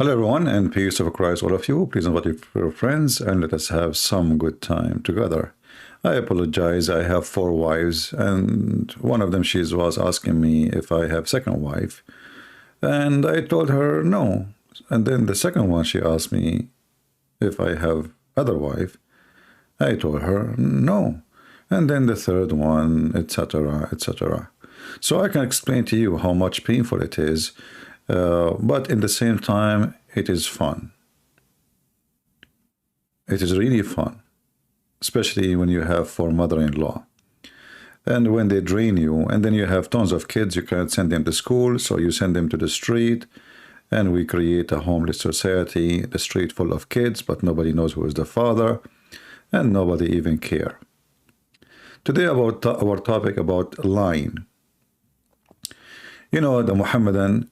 Hello, everyone, and peace of Christ, all of you. Please invite your friends and let us have some good time together. I apologize. I have 4 wives, and one of them she was asking me if I have second wife, and I told her no. And then the second one she asked me if I have other wife. I told her no. And then the third one, etc., etc. So I can explain to you how much painful it is, but in the same time, it is fun. It is really fun, especially when you have 4 mother-in-law. And when they drain you, and then you have tons of kids, you can't send them to school, so you send them to the street, and we create a homeless society, the street full of kids, but nobody knows who is the father, and nobody even care. Today about our topic about lying. You know, the Muhammadan,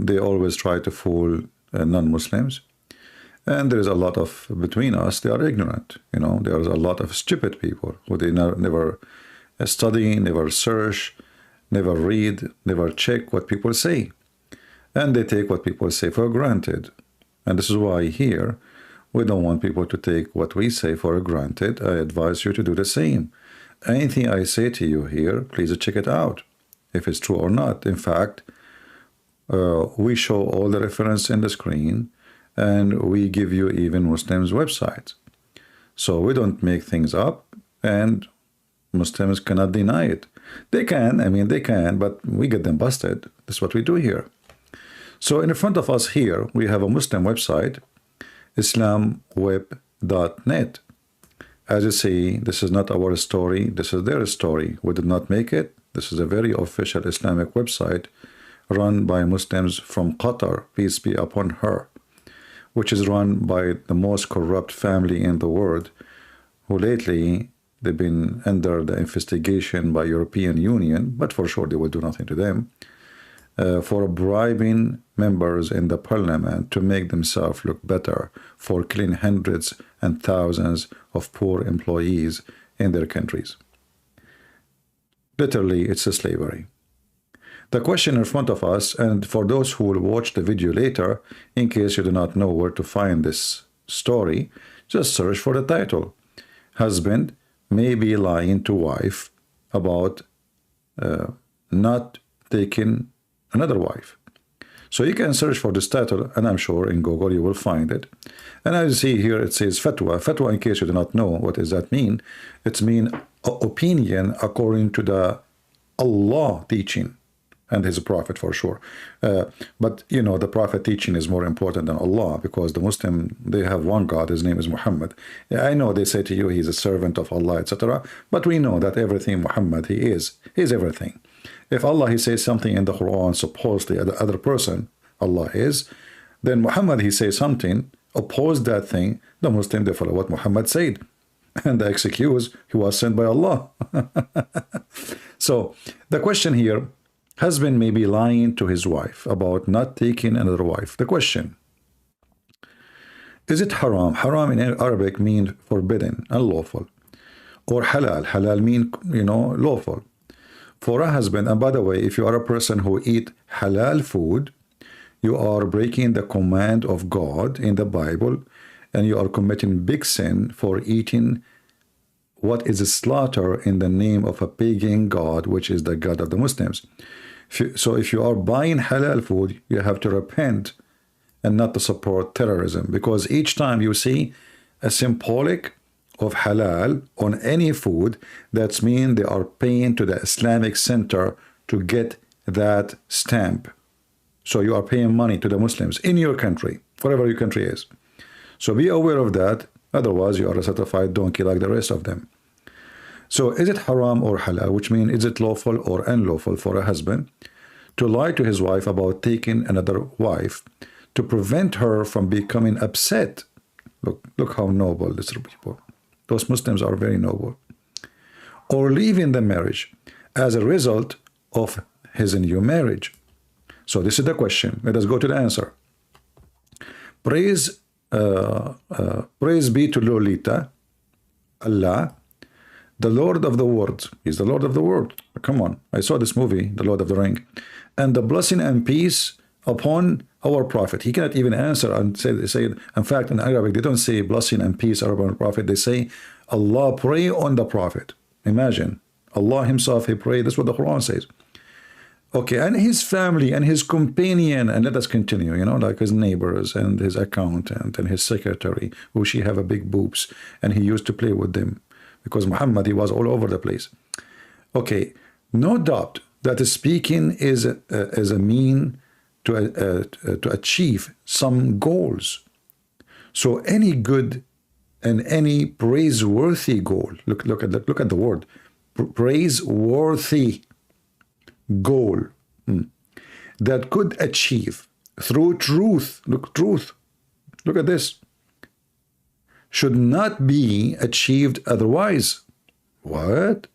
they always try to fool non-Muslims. And there is a lot of, between us, they are ignorant. You know, there is a lot of stupid people who they never study, never search, never read, never check what people say. And they take what people say for granted. And this is why here, we don't want people to take what we say for granted. I advise you to do the same. Anything I say to you here, please check it out, if it's true or not. In fact, we show all the reference in the screen, and we give you even Muslims' websites. So we don't make things up, and Muslims cannot deny it. They can, they can, but we get them busted. That's what we do here. So in front of us here, we have a Muslim website, islamweb.net. As you see, this is not our story, this is their story. We did not make it. This is a very official Islamic website run by Muslims from Qatar, peace be upon her, which is run by the most corrupt family in the world, who lately they've been under the investigation by European Union, but for sure they will do nothing to them, for bribing members in the parliament to make themselves look better, for killing hundreds and thousands of poor employees in their countries. Literally, it's a slavery. The question in front of us, and for those who will watch the video later, in case you do not know where to find this story, just search for the title. Husband may be lying to wife about not taking another wife. So you can search for this title, and I'm sure in Google you will find it. And as you see here, it says fatwa. Fatwa, in case you do not know, what does that mean? It's mean opinion according to the Allah teaching and his prophet, for sure. But you know, the prophet teaching is more important than Allah, because the Muslim, they have one God, his name is Muhammad. I know they say to you he's a servant of Allah, etc. But we know that everything Muhammad, he's everything. If Allah, he says something in the Quran, supposedly the other person, Allah is, then Muhammad, he says something, oppose that thing, the Muslim, they follow what Muhammad said. And the excuse, he was sent by Allah. So the question here, husband may be lying to his wife about not taking another wife. The question, is it haram? Haram in Arabic means forbidden, unlawful. Or halal. Halal mean, lawful. For a husband, and by the way, if you are a person who eat halal food, you are breaking the command of God in the Bible, and you are committing big sin for eating what is a slaughter in the name of a pagan god, which is the God of the Muslims. So if you are buying halal food, you have to repent and not to support terrorism, because each time you see a symbolic of halal on any food, that's mean they are paying to the Islamic Center to get that stamp. So you are paying money to the Muslims in your country, whatever your country is. So be aware of that, otherwise you are a certified donkey like the rest of them. So is it haram or halal, which means is it lawful or unlawful for a husband to lie to his wife about taking another wife to prevent her from becoming upset? Look how noble these people. Those Muslims are very noble. Or leaving the marriage as a result of his new marriage. So this is the question. Let us go to the answer. Praise be to Lolita, Allah, the Lord of the world. He's the Lord of the world. Come on. I saw this movie, The Lord of the Ring. And the blessing and peace upon our Prophet. He cannot even answer and say, in fact, in Arabic, they don't say blessing and peace upon the Prophet. They say, Allah pray on the Prophet. Imagine, Allah himself, he prayed. That's what the Quran says. Okay, and his family and his companion, and let us continue, you know, like his neighbors and his accountant and his secretary, who she have a big boobs, and he used to play with them because Muhammad, he was all over the place. Okay, no doubt that speaking is a mean to achieve some goals. So any good and any praiseworthy goal, look at the word, praiseworthy goal that could achieve through truth, look at this, should not be achieved otherwise. What?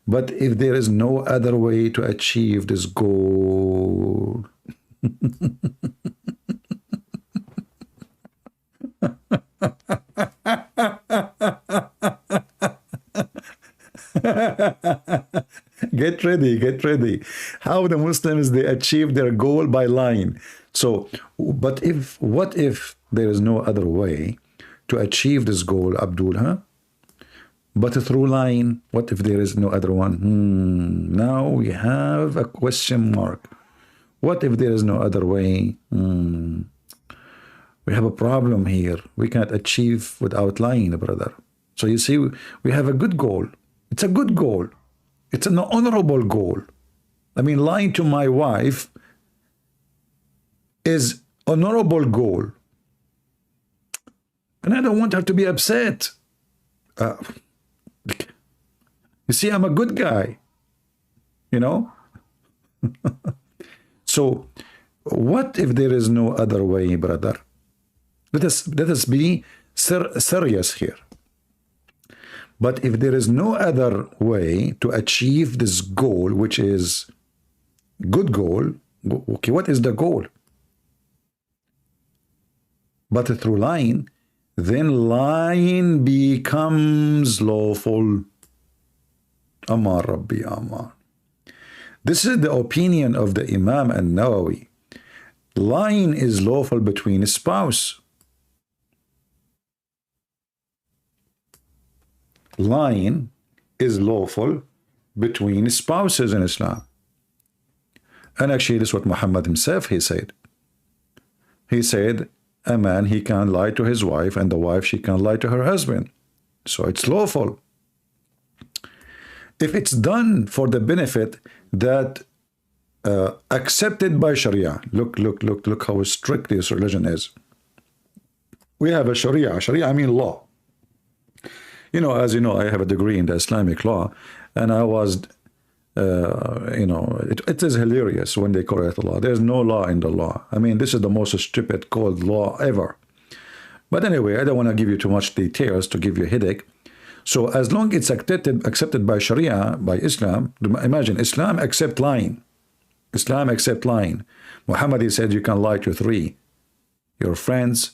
But if there is no other way to achieve this goal, get ready. How the Muslims, they achieve their goal by lying. So, but what if there is no other way to achieve this goal, Abdul, huh? But through lying, what if there is no other one? Now we have a question mark. What if there is no other way? We have a problem here. We can't achieve without lying, brother. So you see, we have a good goal. It's a good goal. It's an honorable goal. I mean, lying to my wife is an honorable goal. And I don't want her to be upset. You see, I'm a good guy, you know? So what if there is no other way, brother? Let us be serious here. But if there is no other way to achieve this goal, which is good goal, okay, what is the goal? But through lying, then lying becomes lawful. Amar Rabbi Amar. This is the opinion of the Imam An-Nawawi. Lying is lawful between a spouse. Lying is lawful between spouses in Islam. And actually, this is what Muhammad himself, he said. He said, a man, he can lie to his wife, and the wife, she can lie to her husband. So it's lawful. If it's done for the benefit that accepted by Sharia. Look how strict this religion is. We have a Sharia. Sharia, I mean law. You know, as you know, I have a degree in the Islamic law, and I was, you know, it is hilarious when they correct the law. There's no law in the law. I mean, this is the most stupid called law ever. But anyway, I don't want to give you too much details to give you a headache. So as long as it's accepted by Sharia, by Islam, imagine Islam accept lying. Islam accept lying. Muhammad, he said you can lie to three: your friends,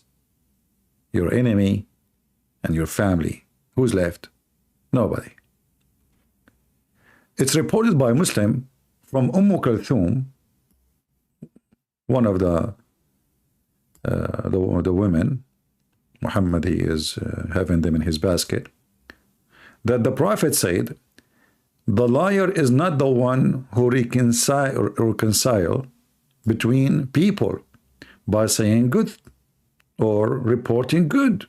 your enemy, and your family. Who's left? Nobody. It's reported by Muslim from Kulthum, one of the women. Muhammad, he is having them in his basket. That the Prophet said, the liar is not the one who reconcile between people by saying good or reporting good.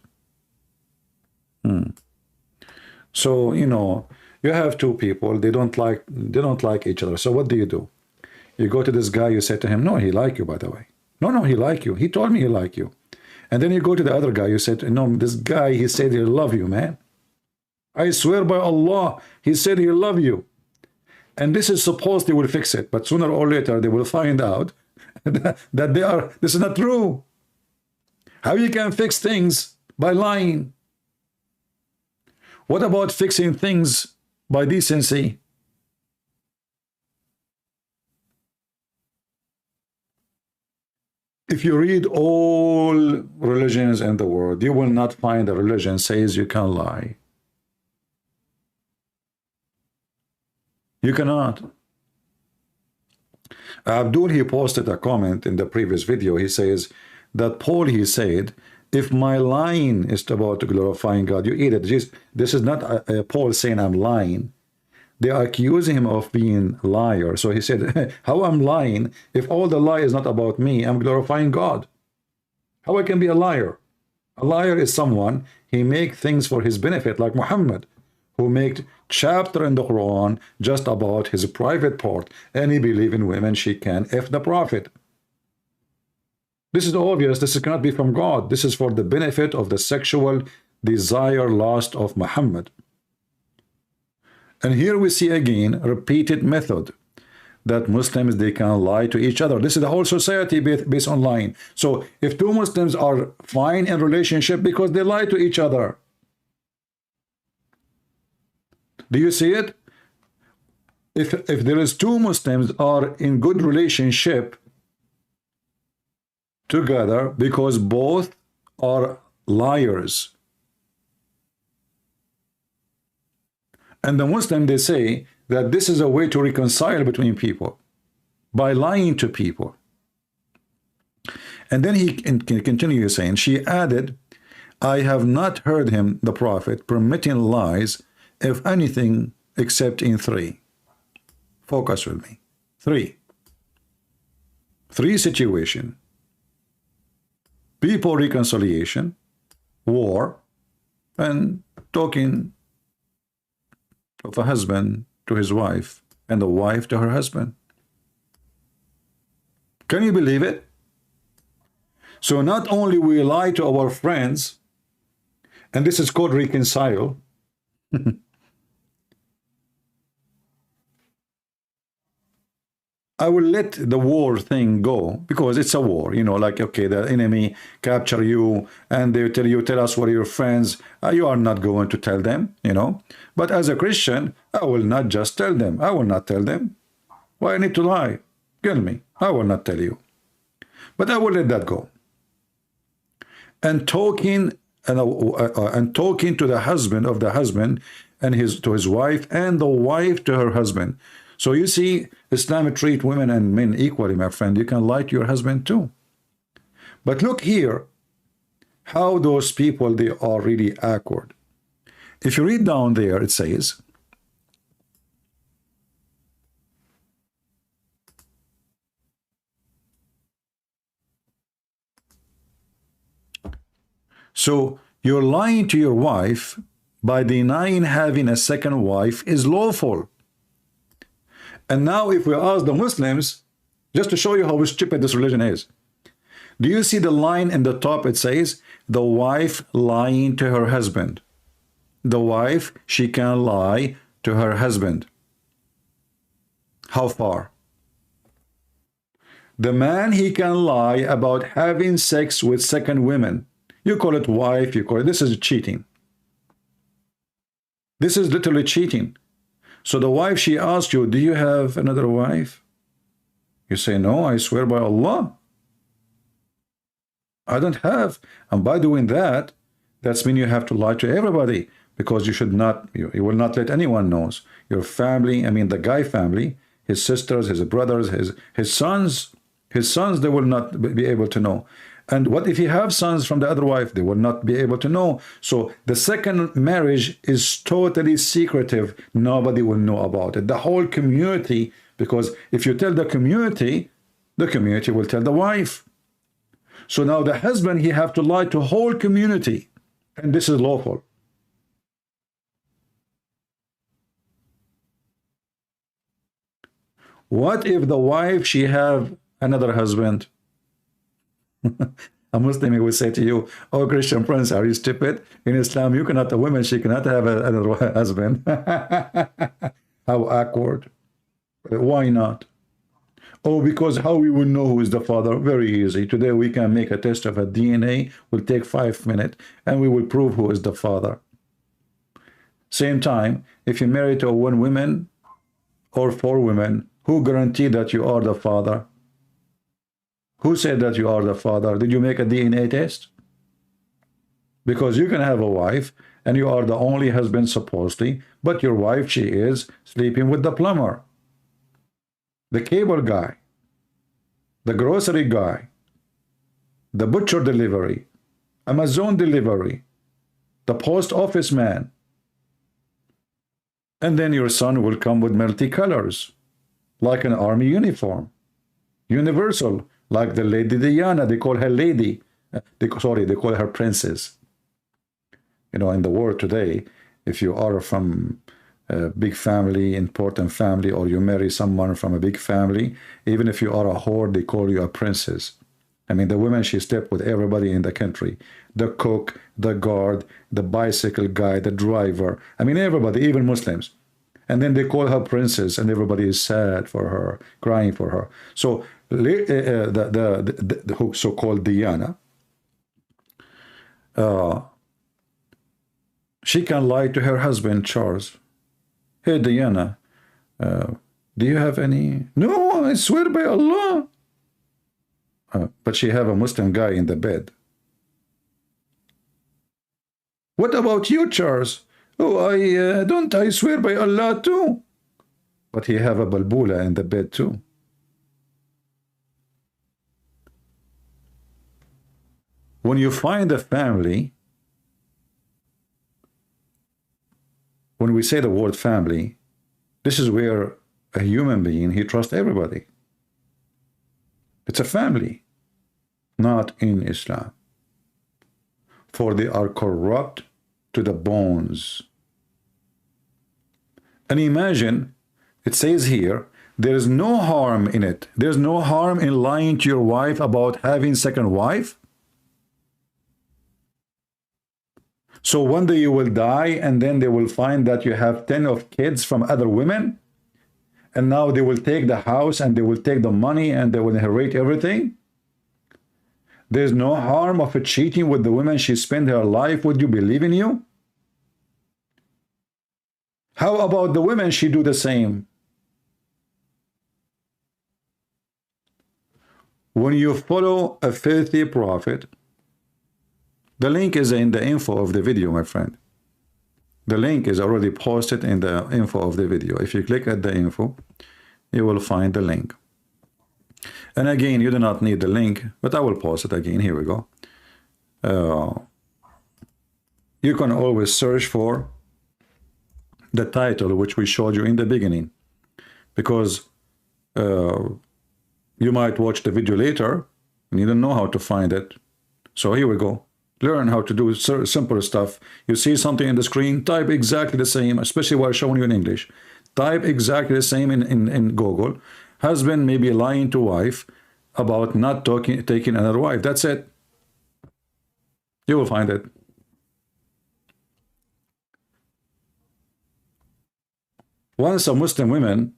So, you know, you have two people, they don't like each other. So what do? You go to this guy, you say to him, no, he like you, by the way. No, he like you. He told me he like you. And then you go to the other guy, you say, no, this guy, he said he love you, man. I swear by Allah, he said he love you. And this is supposed they will fix it. But sooner or later, they will find out that this is not true. How you can fix things by lying? What about fixing things by decency? If you read all religions in the world, you will not find a religion says you can lie. You cannot. Abdul, he posted a comment in the previous video. He says that Paul, he said, if my lying is about glorifying God, you eat it. This is not Paul saying I'm lying. They accuse him of being a liar. So he said, how I'm lying if all the lie is not about me? I'm glorifying God. How I can be a liar? A liar is someone, he make things for his benefit, like Muhammad, who made chapter in the Quran just about his private part, and he believe in women, she can F the prophet. This is obvious. This cannot be from God. This is for the benefit of the sexual desire, lust of Muhammad. And here we see again repeated method that Muslims, they can lie to each other. This is the whole society based on lying. So if two Muslims are fine in relationship because they lie to each other. Do you see it? If there is two Muslims are in good relationship together because both are liars. And the Muslim, they say that this is a way to reconcile between people by lying to people. And then he continues saying, she added, I have not heard him, the prophet, permitting lies, if anything, except in three. Focus with me. Three situation. People reconciliation, war, and talking of a husband to his wife and the wife to her husband. Can you believe it? So not only we lie to our friends, and this is called reconcile. I will let the war thing go because it's a war, you know, like, okay, the enemy capture you and they tell us what are your friends. You are not going to tell them, you know. But as a Christian, I will not just tell them. I will not tell them. Why I need to lie? Kill me. I will not tell you. But I will let that go. And talking to the husband of the husband and to his wife and the wife to her husband. So you see, Islam treat women and men equally, my friend. You can lie to your husband too. But look here, how those people, they are really awkward. If you read down there, it says, so you're lying to your wife by denying having a second wife is lawful. And now if we ask the Muslims, just to show you how stupid this religion is, do you see the line in the top? It says, the wife lying to her husband. The wife, she can lie to her husband. How far? The man, he can lie about having sex with second women. You call it wife, you call it, this is cheating. This is literally cheating. So the wife, she asks you, do you have another wife? You say, no, I swear by Allah, I don't have. And by doing that, that's mean you have to lie to everybody, because you should not, you will not let anyone know. Your family, I mean the guy family, his sisters, his brothers, his sons, they will not be able to know. And what if he have sons from the other wife? They will not be able to know. So the second marriage is totally secretive. Nobody will know about it. The whole community, because if you tell the community will tell the wife. So now the husband, he have to lie to whole community. And this is lawful. What if the wife, she have another husband? A Muslim, he will say to you, oh, Christian prince, are you stupid? In Islam, you cannot, a woman, she cannot have another husband. How awkward. Why not? Oh, because how we will know who is the father? Very easy. Today we can make a test of a DNA, will take 5 minutes, and we will prove who is the father. Same time, if you marry to one woman or 4 women, who guarantee that you are the father? Who said that you are the father? Did you make a DNA test? Because you can have a wife and you are the only husband supposedly, but your wife, she is sleeping with the plumber, the cable guy. the grocery guy, the butcher delivery, Amazon delivery, the post office man. And then your son will come with multicolors, like an army uniform. Universal, like the Lady Diana, they call her lady. They call her princess. You know, in the world today, if you are from a big family, important family, or you marry someone from a big family, even if you are a whore, they call you a princess. I mean, the woman, she slept with everybody in the country. The cook, the guard, the bicycle guy, the driver. I mean, everybody, even Muslims. And then they call her princess, and everybody is sad for her, crying for her. So the so-called Diana, she can lie to her husband, Charles. Hey, Diana, do you have any? No, I swear by Allah. But she have a Muslim guy in the bed. What about you, Charles? Oh, I swear by Allah too. But he have a balbula in the bed too. When you find a family, when we say the word family, this is where a human being, he trusts everybody. It's a family, not in Islam. For they are corrupt to the bones. And imagine, it says here, there is no harm in it. There's no harm in lying to your wife about having second wife. So one day you will die, and then they will find that you have 10 of kids from other women, and now they will take the house, and they will take the money, and they will inherit everything. There's no harm of cheating with the woman she spent her life with. You believe in you? How about the women? She do the same. When you follow a filthy prophet, the link is in the info of the video, my friend. The link is already posted in the info of the video. If you click at the info, you will find the link. And again, you do not need the link, but I will post it again. Here we go. You can always search for the title which we showed you in the beginning, because you might watch the video later and you don't know how to find it. So here we go. Learn how to do simple stuff. You see something in the screen, type exactly the same, especially while showing you in English. Type exactly the same in Google. Husband may be lying to wife about not taking another wife. That's it. You will find it. Once a Muslim woman,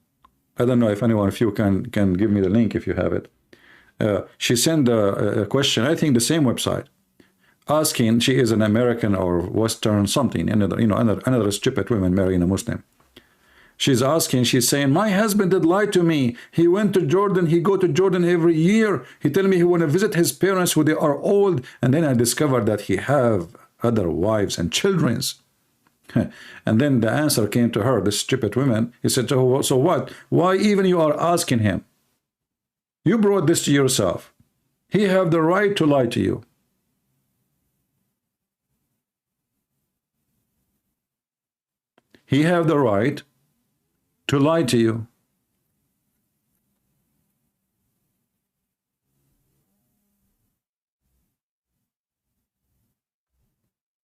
I don't know if anyone of you can give me the link if you have it. She sent a question, I think the same website, asking, she is an American or Western something, another stupid woman marrying a Muslim. She's asking, she's saying, my husband did lie to me. He went to Jordan. He go to Jordan every year. He tell me he want to visit his parents when they are old. And then I discovered that he have other wives and childrens. And then the answer came to her, this stupid woman. He said, so what? Why even you are asking him? You brought this to yourself. He have the right to lie to you. He have the right to lie to you.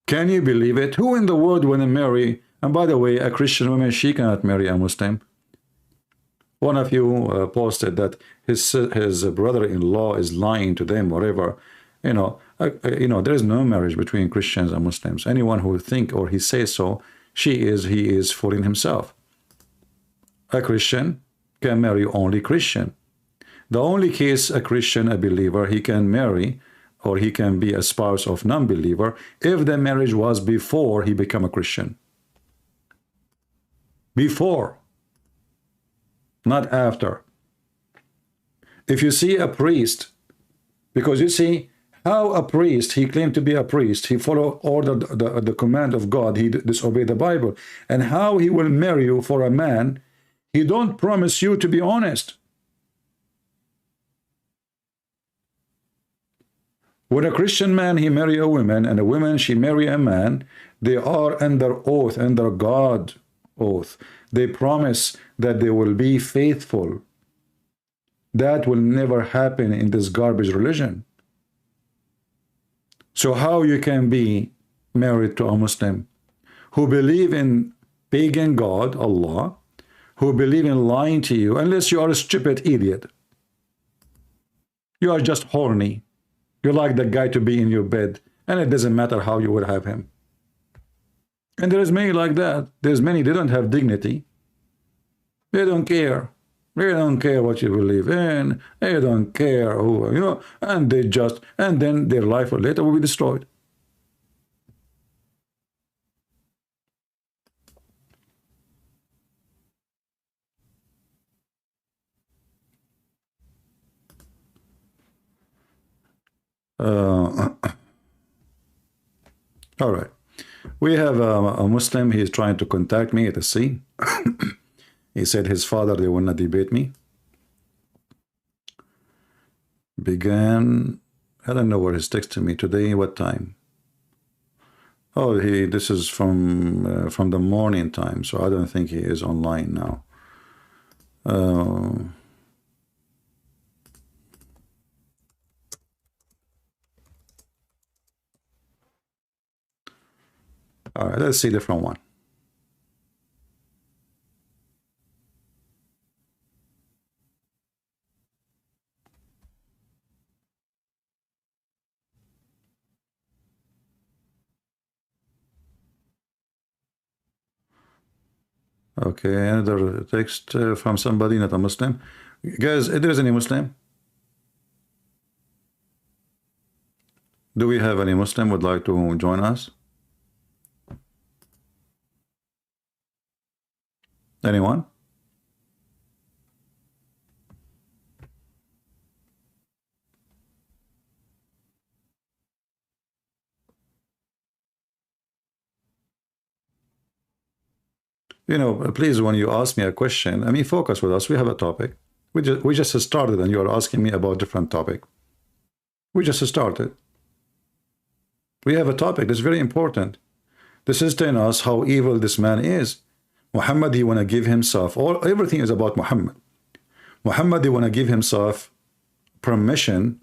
Can you believe it? Who in the world want to marry? And by the way, a Christian woman, she cannot marry a Muslim. One of you posted that his brother-in-law is lying to them, whatever. There is no marriage between Christians and Muslims. Anyone who think or he says so, he is fooling himself. A Christian can marry only Christian. The only case a Christian, a believer, he can marry or he can be a spouse of non-believer if the marriage was before he became a Christian. Before, not after. If you see a priest, because you see how a priest, he claimed to be a priest, he followed the command of God, he disobeyed the Bible, and how he will marry you for a man, he don't promise you to be honest. When a Christian man, he marry a woman, and a woman, she marry a man, they are under oath, under God oath. They promise that they will be faithful. That will never happen in this garbage religion. So how you can be married to a Muslim who believe in pagan God, Allah, who believe in lying to you, unless you are a stupid idiot. You are just horny. You like the guy to be in your bed, and it doesn't matter how you would have him. And there is many like that. There's many, they don't have dignity. They don't care. They don't care what you believe in. They don't care who, you know, and they just, and then their life later will be destroyed. All right. We have a Muslim. He is trying to contact me at sea. He said his father, they will not debate me. Began, I don't know where he's texting me today, what time. Oh, this is from the morning time, so I don't think he is online now. All right, let's see different one. Okay, another text from somebody, not a Muslim. Guys, if there is any Muslim? Do we have any Muslim would like to join us? Anyone? You know, please, when you ask me a question, I mean, focus with us. We have a topic. We just started, and you are asking me about a different topic. We just started. We have a topic that's very important. This is telling us how evil this man is. Muhammad, he want to give himself, everything is about Muhammad. Muhammad, he want to give himself permission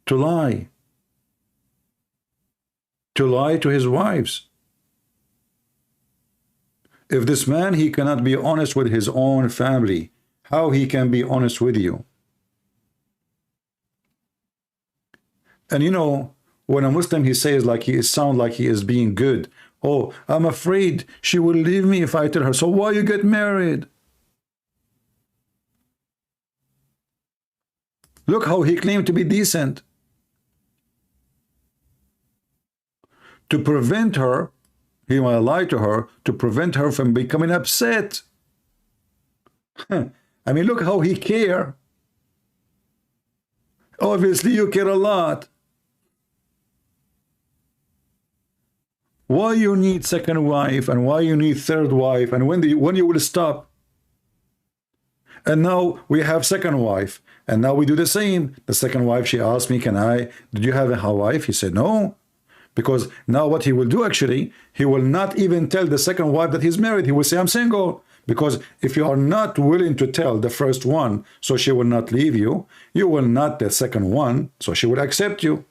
to lie to his wives. If this man, he cannot be honest with his own family, how he can be honest with you? And you know, when a Muslim, he says like he sound like he is being good. Oh, I'm afraid she will leave me if I tell her. So why you get married? Look how he claimed to be decent. To prevent her, he might lie to her, to prevent her from becoming upset. I mean, look how he care. Obviously, you care a lot. Why you need second wife, and why you need third wife, and when you will stop? And now we have second wife, and now we do the same. The second wife, she asked me, did you have a wife? He said no. Because now what he will do, actually, he will not even tell the second wife that he's married. He will say, I'm single. Because if you are not willing to tell the first one, so she will not leave you, you will not the second one, so she will accept you.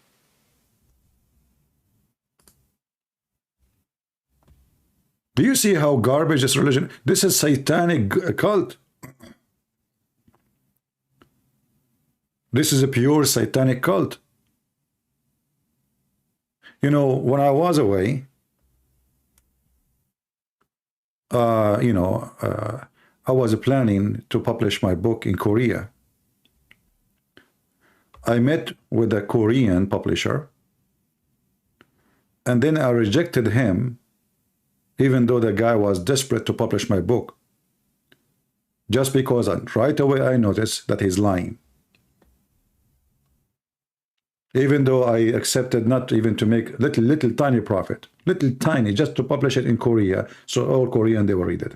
Do you see how garbage this religion? This is satanic cult. This is a pure satanic cult. You know, when I was away, I was planning to publish my book in Korea. I met with a Korean publisher, and then I rejected him, even though the guy was desperate to publish my book, just because right away I noticed that he's lying. Even though I accepted not even to make little tiny profit, little tiny, just to publish it in Korea, so all Korean, they will read it.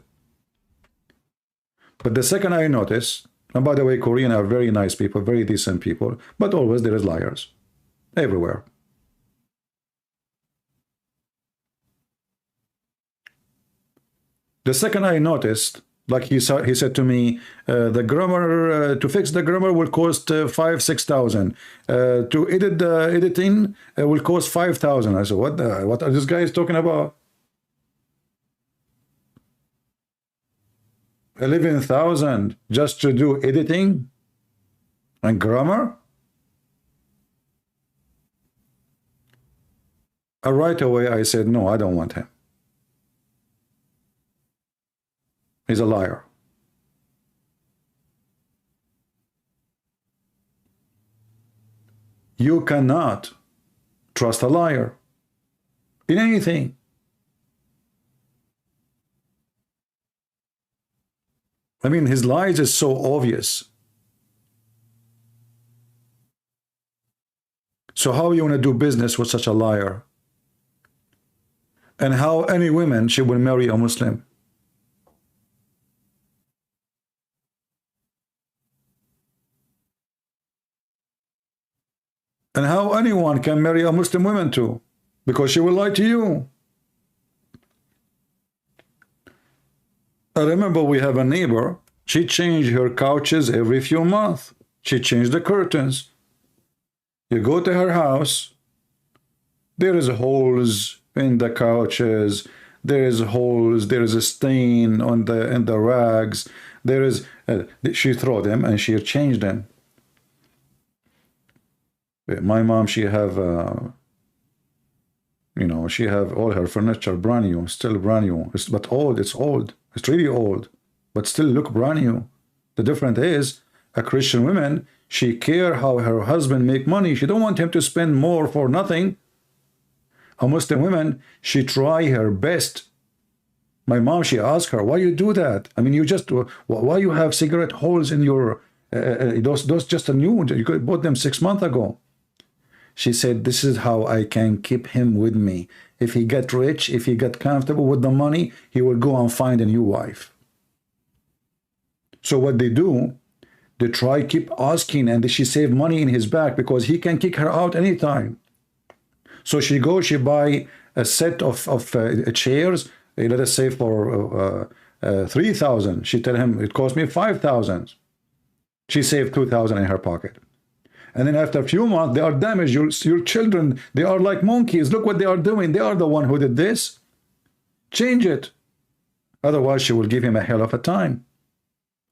But the second I noticed, and by the way, Korean are very nice people, very decent people, but always there is liars everywhere. The second I noticed, like he said to me, the grammar to fix the grammar will cost 5,000-6,000. To edit the editing will cost 5,000. I said, what are these guys talking about? 11,000 just to do editing and grammar? Right away I said, no, I don't want him. He's a liar. You cannot trust a liar in anything. I mean, his lies is so obvious. So how you want to do business with such a liar? And how any woman she will marry a Muslim? And how anyone can marry a Muslim woman too? Because she will lie to you. I remember we have a neighbor. She changed her couches every few months. She changed the curtains. You go to her house, there is holes in the couches, there is holes, there is a stain on the rags, there is she throw them and she changed them. My mom, she have you know, she have all her furniture brand new, still brand new, but old, it's old, it's really old, but still look brand new. The difference is a Christian woman, she care how her husband make money. She don't want him to spend more for nothing. A Muslim woman, she try her best. My mom, she asked her, why you do that? I mean, you just, why you have cigarette holes in your, those just a new, you could bought them 6 months ago. She said, this is how I can keep him with me. If he get rich, if he get comfortable with the money, he will go and find a new wife. So what they do, they try keep asking, and she save money in his back because he can kick her out anytime. So she goes, she buy a set of chairs, let us say for 3,000. She tell him it cost me 5,000. She saved 2,000 in her pocket. And then after a few months, they are damaged. Your children, they are like monkeys. Look what they are doing. They are the one who did this. Change it. Otherwise, she will give him a hell of a time.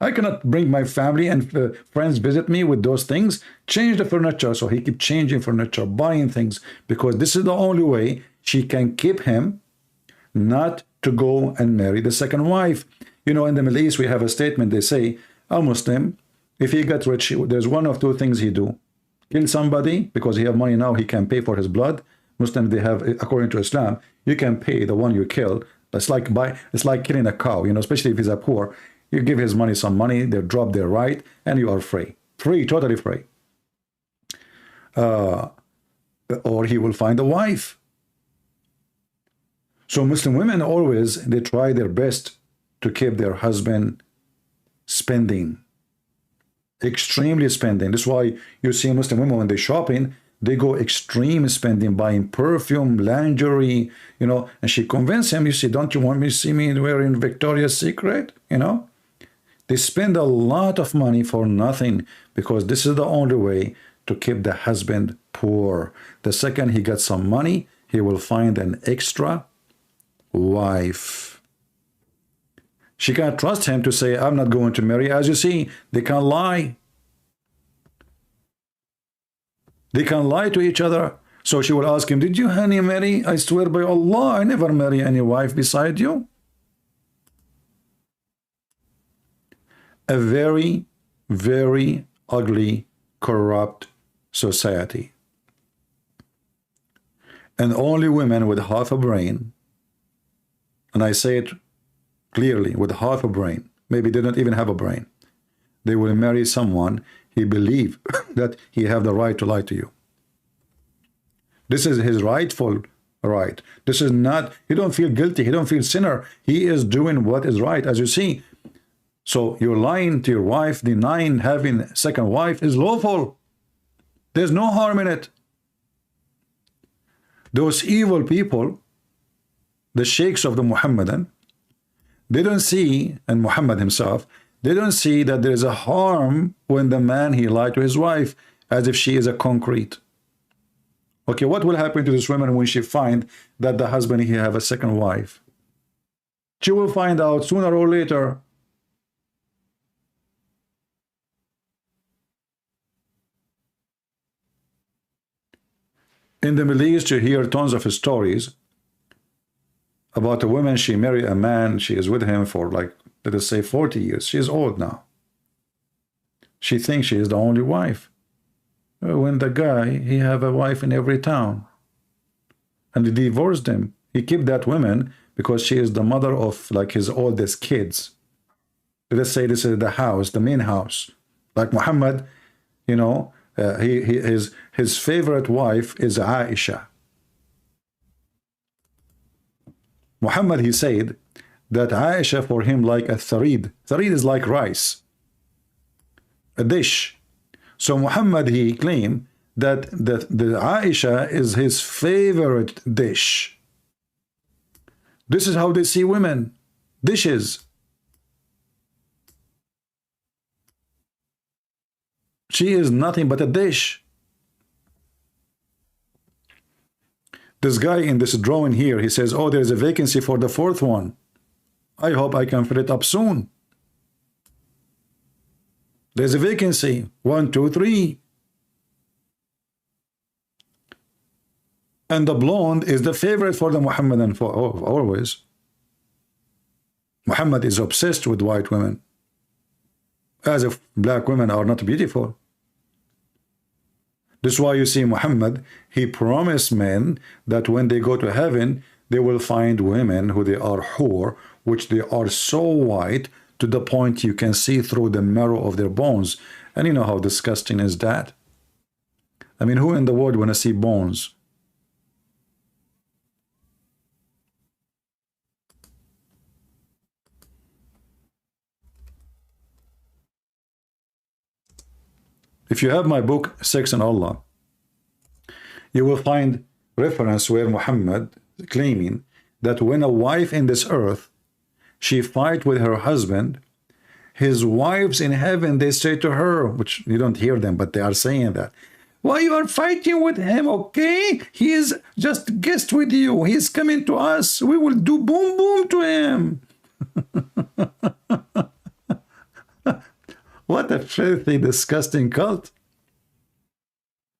I cannot bring my family and friends visit me with those things. Change the furniture. So he keep changing furniture, buying things, because this is the only way she can keep him not to go and marry the second wife. You know, in the Middle East, we have a statement. They say, a Muslim, if he gets rich, there's one of two things he do. Kill somebody, because he have money now, he can pay for his blood. Muslims, they have, according to Islam, you can pay the one you kill. It's like killing a cow, you know, especially if he's a poor. You give his money some money, they drop their right, and you are free. Free, totally free. Or he will find a wife. So Muslim women always, they try their best to keep their husband spending. Extremely spending. That's why you see Muslim women when they're shopping, they go extreme spending, buying perfume, lingerie, you know, and she convinced him, you see, don't you want me to see me wearing Victoria's Secret, you know? They spend a lot of money for nothing, because this is the only way to keep the husband poor. The second he gets some money, he will find an extra wife. She can't trust him to say, I'm not going to marry. As you see, they can't lie. They can lie to each other. So she will ask him, did you, honey, marry? I swear by Allah, I never marry any wife beside you. A very, very ugly, corrupt society. And only women with half a brain, and I say it clearly, with half a brain, maybe they don't even have a brain, they will marry someone he believes that he have the right to lie to you. This is his rightful right. This is not, he don't feel guilty, he don't feel sinner. He is doing what is right, as you see. So you're lying to your wife, denying having a second wife is lawful. There's no harm in it. Those evil people, the sheikhs of the Muhammadan, They don't see, and Muhammad himself, they don't see that there is a harm when the man he lied to his wife as if she is a concrete. Okay, what will happen to this woman when she find that the husband he have a second wife? She will find out sooner or later. In the Middle East, you hear tons of stories about a woman, she married a man, she is with him for like, let us say 40 years. She is old now. She thinks she is the only wife. When the guy, he have a wife in every town. And he divorced him. He kept that woman because she is the mother of like his oldest kids. Let us say this is the house, the main house. Like Muhammad, you know, his favorite wife is Aisha. Muhammad, he said that Aisha for him like a tharid. Tharid is like rice, a dish. So Muhammad, he claimed that the Aisha is his favorite dish. This is how they see women, dishes. She is nothing but a dish. This guy in this drawing here, he says, oh, there's a vacancy for the fourth one. I hope I can fill it up soon. There's a vacancy. 1, 2, 3. And the blonde is the favorite for the Muhammadan for always. Muhammad is obsessed with white women. As if black women are not beautiful. This is why you see Muhammad, he promised men that when they go to heaven, they will find women who they are hur, which they are so white to the point you can see through the marrow of their bones. And you know how disgusting is that? I mean, who in the world want to see bones? If you have my book, Sex and Allah, you will find reference where Muhammad claiming that when a wife in this earth, she fight with her husband, his wives in heaven, they say to her, which you don't hear them, but they are saying that, why you are fighting with him, okay? He is just guest with you. He is coming to us. We will do boom boom to him. What a filthy, disgusting cult.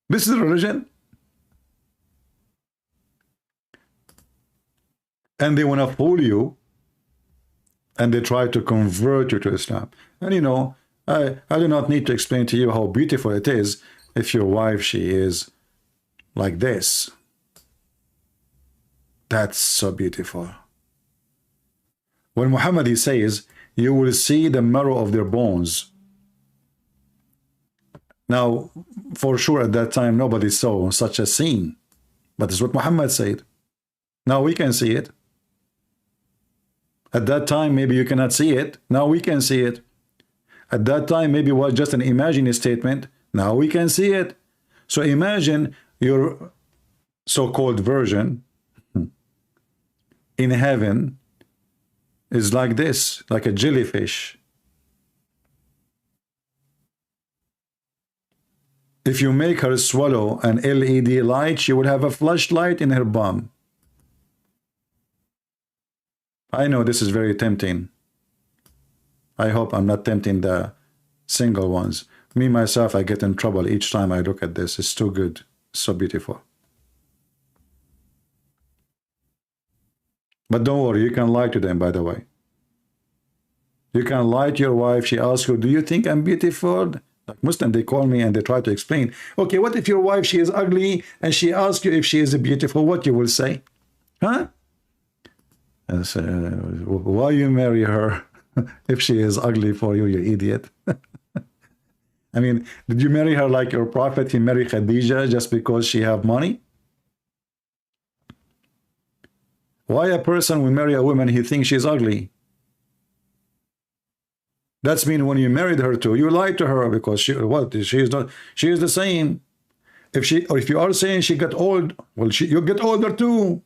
This is religion. And they want to fool you. And they try to convert you to Islam. And you know, I do not need to explain to you how beautiful it is if your wife, she is like this. That's so beautiful. When Muhammad, he says, you will see the marrow of their bones. Now, for sure at that time, nobody saw such a scene. But it's what Muhammad said. Now we can see it. At that time, maybe you cannot see it. Now we can see it. At that time, maybe it was just an imaginary statement. Now we can see it. So imagine your so-called virgin in heaven is like this, like a jellyfish. If you make her swallow an LED light, she would have a flashlight in her bum. I know this is very tempting. I hope I'm not tempting the single ones. Me, myself, I get in trouble each time I look at this. It's too good. So beautiful. But don't worry, you can lie to them, by the way. You can lie to your wife. She asks you, do you think I'm beautiful? Like Muslim, they call me and they try to explain. Okay, what if your wife, she is ugly, and she asks you if she is beautiful? What you will say? Huh? And say, why you marry her if she is ugly for you, you idiot? I mean, did you marry her like your prophet? He married Khadija just because she have money? Why a person will marry a woman he thinks she's ugly? That's mean when you married her too, you lied to her because she is not, she is the same. If you are saying she got old, well, you get older too.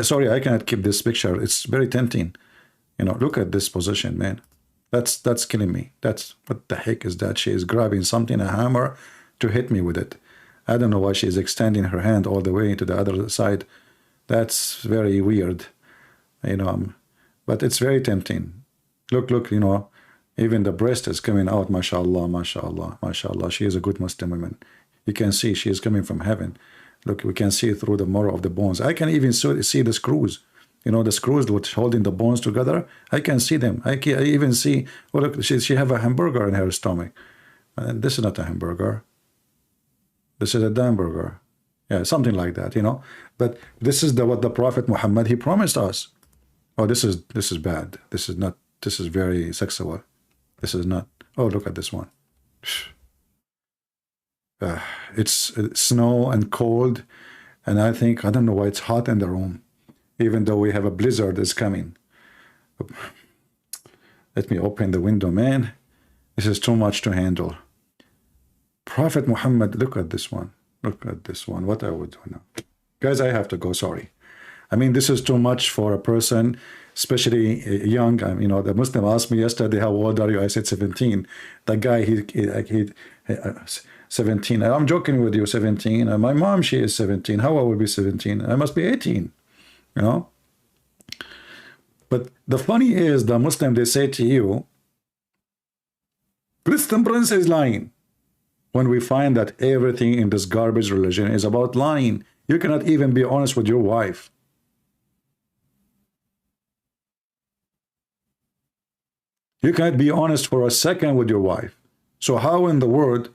Sorry, I cannot keep this picture. It's very tempting. You know, look at this position, man. That's killing me. That's, what the heck is that? She is grabbing something, a hammer, to hit me with it. I don't know why she is extending her hand all the way to the other side. That's very weird, you know. But it's very tempting. Look, you know, even the breast is coming out. MashaAllah, MashaAllah, MashaAllah. She is a good Muslim woman. You can see she is coming from heaven. Look, we can see through the marrow of the bones. I can even see the screws. You know, the screws which holding the bones together. I can see them. I even see, well, look, she have a hamburger in her stomach. And this is not a hamburger. This is a hamburger. Yeah, something like that, you know. But this is what the Prophet Muhammad, he promised us. Oh, this is bad. This is not, this is very sexual. This is not. Oh, look at this one. It's snow and cold, and I don't know why it's hot in the room, even though we have a blizzard is coming. Let me open the window, man. This is too much to handle. Prophet Muhammad, look at this one. Look at this one. What I would do now. Guys, I have to go, sorry. I mean, this is too much for a person, especially young. You know, the Muslim asked me yesterday, how old are you? I said 17. The guy, he 17. I'm joking with you, 17. My mom, she is 17. How I will be 17? I must be 18, you know? But the funny is, the Muslim, they say to you, Christian Prince is lying. When we find that everything in this garbage religion is about lying. You cannot even be honest with your wife. You cannot be honest for a second with your wife. So how in the world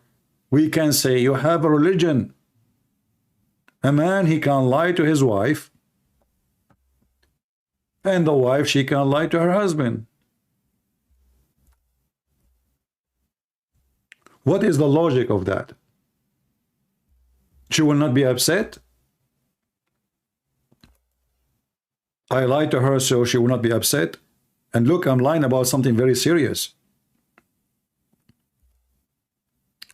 we can say you have a religion? A man, he can lie to his wife, and the wife, she can lie to her husband. What is the logic of that? She will not be upset? I lied to her so she will not be upset? And look, I'm lying about something very serious.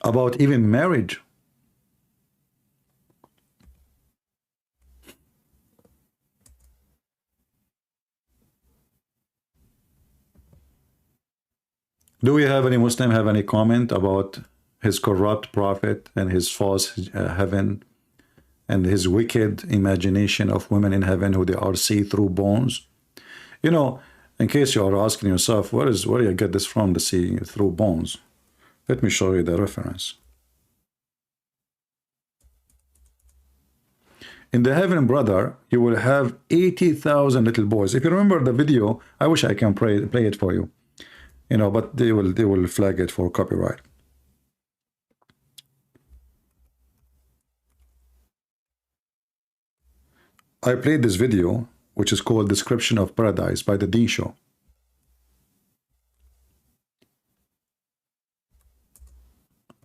About even marriage. Do we have any Muslim have any comment about his corrupt prophet and his false heaven and his wicked imagination of women in heaven who they are see-through bones? You know, in case you are asking yourself, where do you get this from, the see-through bones? Let me show you the reference. In the heaven, brother, you will have 80,000 little boys. If you remember the video, I wish I can play it for you. You know, but they will flag it for copyright. I played this video, which is called Description of Paradise by the Deen Show.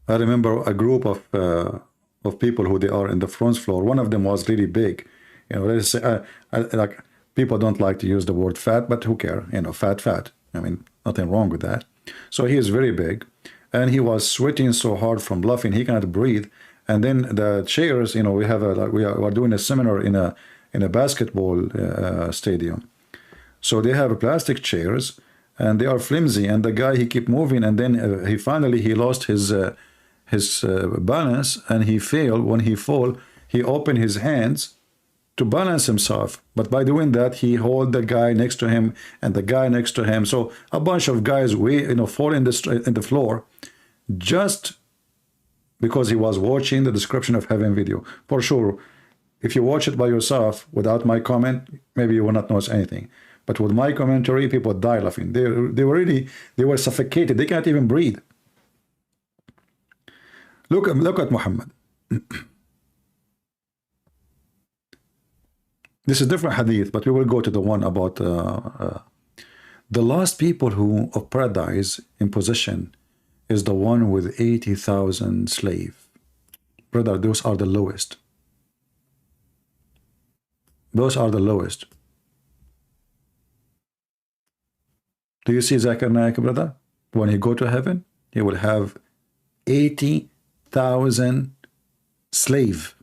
I remember a group of people who they are in the front floor. One of them was really big. You know, let's say, like, people don't like to use the word fat, but who care? You know, fat. I mean, nothing wrong with that. So he is very big, and he was sweating so hard from laughing he cannot breathe. And then the chairs, you know, we have we are doing a seminar in a basketball stadium. So they have plastic chairs, and they are flimsy. And the guy, he keep moving, and then he finally lost his balance, and he failed. When he fall, he opened his hands to balance himself, but by doing that, he hold the guy next to him and the guy next to him. So a bunch of guys, fall in the floor, just because he was watching the Description of Heaven video. For sure, if you watch it by yourself without my comment, maybe you will not notice anything. But with my commentary, people die laughing. They were suffocated. They can't even breathe. Look at Muhammad. This is different hadith, but we will go to the one about the last people who of paradise in possession is the one with 80,000 slaves. Brother, those are the lowest. Those are the lowest. Do you see Zakir Naik, brother? When he go to heaven, he will have 80,000 slave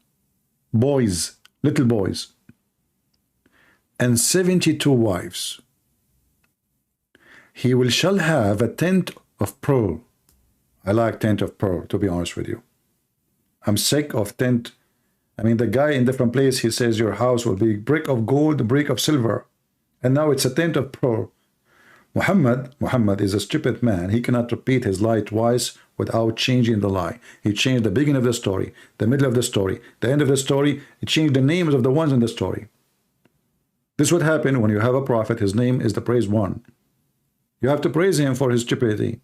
boys, little boys. and 72 wives. He shall have a tent of pearl. I like tent of pearl, to be honest with you. I'm sick of tent. I mean, the guy in different place, he says your house will be brick of gold, brick of silver. And now it's a tent of pearl. Muhammad is a stupid man. He cannot repeat his lie twice without changing the lie. He changed the beginning of the story, the middle of the story, the end of the story. He changed the names of the ones in the story. This would happen when you have a prophet. His name is the praised one. You have to praise him for his stupidity.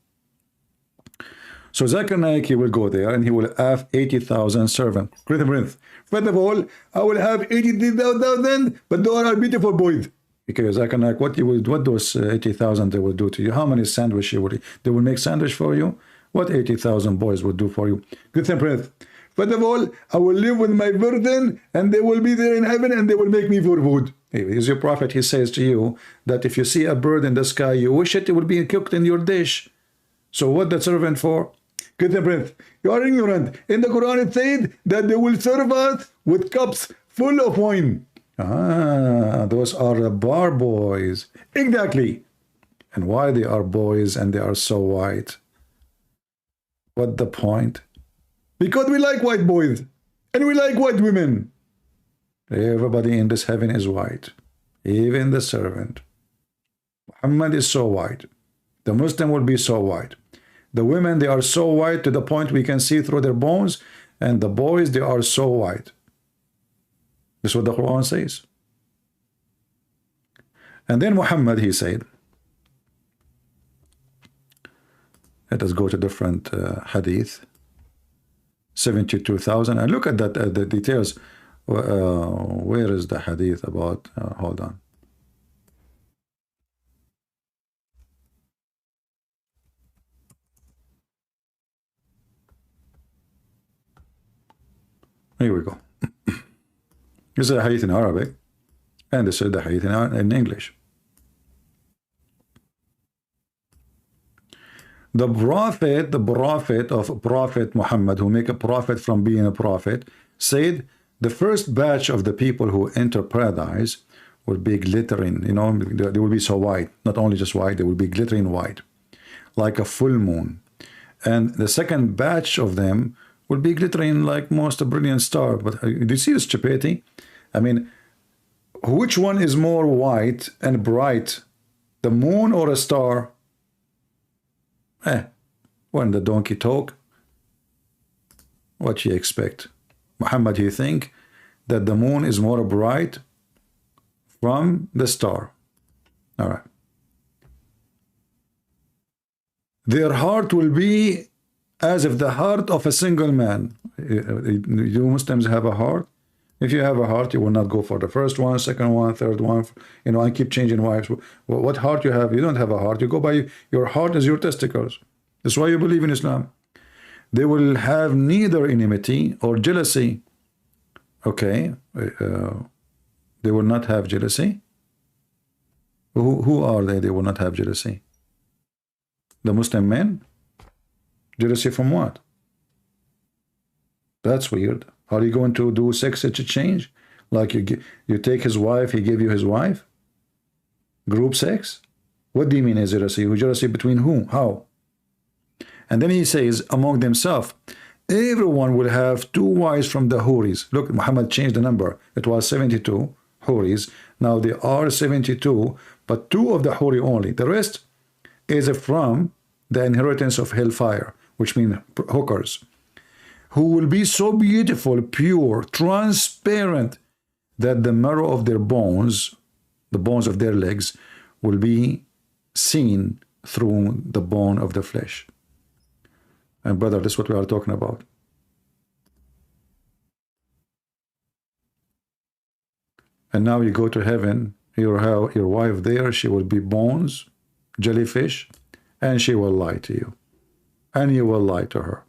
So Zakir Naik, he will go there and he will have 80,000 servants. First of all, I will have 80,000, but those are beautiful boys. Because Zakir Naik, what those 80,000 they will do to you? How many sandwiches they will make sandwich for you? What 80,000 boys will do for you? First of all, I will live with my virgin and they will be there in heaven and they will make me for food. Is your prophet, he says to you that if you see a bird in the sky, you wish it would be cooked in your dish. So what the servant for? You are ignorant. In the Quran it said that they will serve us with cups full of wine. Those are the bar boys. Exactly. And why they are boys and they are so white? What the point? Because we like white boys and we like white women. Everybody in this heaven is white. Even the servant. Muhammad is so white. The Muslim will be so white. The women, they are so white to the point we can see through their bones. And the boys, they are so white. This is what the Quran says. And then Muhammad, he said, let us go to different hadith. 72,000. And look at that, the details. Where is the hadith about? Hold on. Here we go. This is a hadith in Arabic, and this is the hadith in English. The prophet of Prophet Muhammad, who make a prophet from being a prophet, said the first batch of the people who enter paradise will be glittering. You know, they will be so white, not only just white, they will be glittering white, like a full moon. And the second batch of them will be glittering like most brilliant star. But do you see the stupidity? I mean, which one is more white and bright, the moon or a star? When the donkey talk, what you expect? Muhammad, you think that the moon is more bright from the star. All right. Their heart will be as if the heart of a single man. You Muslims have a heart. If you have a heart, you will not go for the first one, second one, third one, you know, and keep changing wives. What heart you have? You don't have a heart. You go by your heart is your testicles. That's why you believe in Islam. They will have neither enmity or jealousy. Okay. They will not have jealousy. Who are they? They will not have jealousy. The Muslim men? Jealousy from what? That's weird. Are you going to do sex exchange? Like you take his wife, he give you his wife? Group sex? What do you mean is jealousy? Jealousy between whom? How? And then he says, among themselves, everyone will have 2 wives from the Houris. Look, Muhammad changed the number. It was 72 Houris. Now there are 72, but 2 of the Houri only. The rest is from the inheritance of hellfire, which means hookers, who will be so beautiful, pure, transparent, that the marrow of their bones, the bones of their legs, will be seen through the bone of the flesh. And brother, this is what we are talking about. And now you go to heaven, your wife there, she will be bones, jellyfish, and she will lie to you. And you will lie to her.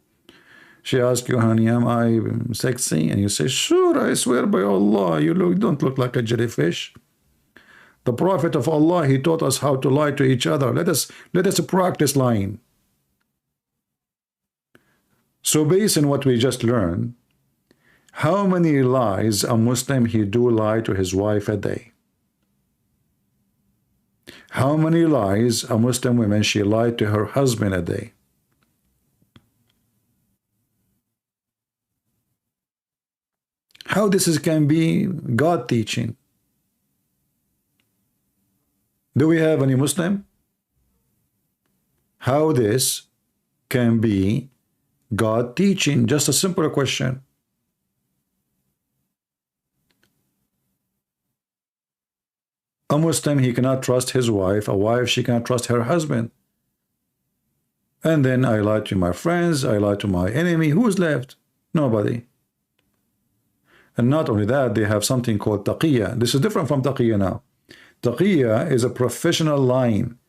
She asks you, honey, am I sexy? And you say, sure, I swear by Allah, you don't look like a jellyfish. The Prophet of Allah, he taught us how to lie to each other. Let us practice lying. So based on what we just learned, how many lies a Muslim he do lie to his wife a day? How many lies a Muslim woman she lied to her husband a day? How this can be God teaching? Do we have any Muslim? How this can be God teaching? Just a simple question. A Muslim, he cannot trust his wife. A wife, she cannot trust her husband. And then I lie to my friends. I lie to my enemy. Who's left? Nobody. And not only that, they have something called taqiyya. This is different from taqiyya now. Taqiyya is a professional lying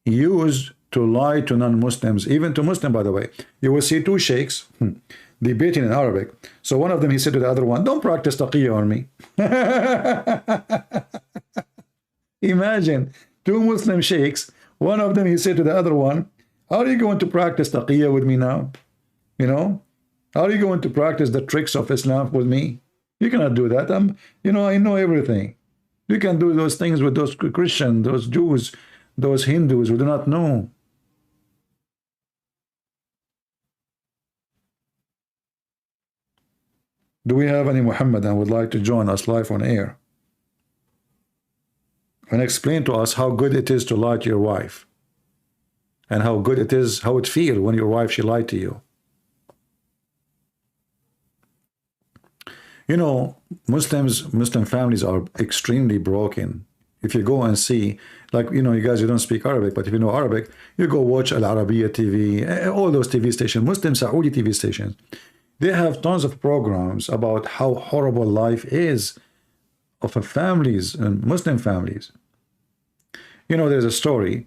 used to lie to non-Muslims, even to Muslim, by the way. You will see two sheikhs debating in Arabic. So one of them, he said to the other one, don't practice taqiyya on me. Imagine, two Muslim sheikhs, one of them, he said to the other one, how are you going to practice taqiyya with me now? You know, how are you going to practice the tricks of Islam with me? You cannot do that. I know everything. You can do those things with those Christians, those Jews, those Hindus who do not know. Do we have any Muhammadan would like to join us live on air and explain to us how good it is to lie to your wife and how good it is, how it feels when your wife, she lied to you? You know, Muslim families are extremely broken. If you go and see, like, you guys, you don't speak Arabic, but if you know Arabic, you go watch Al Arabiya TV, all those TV stations, Muslim Saudi TV stations. They have tons of programs about how horrible life is of families and Muslim families. You know, there's a story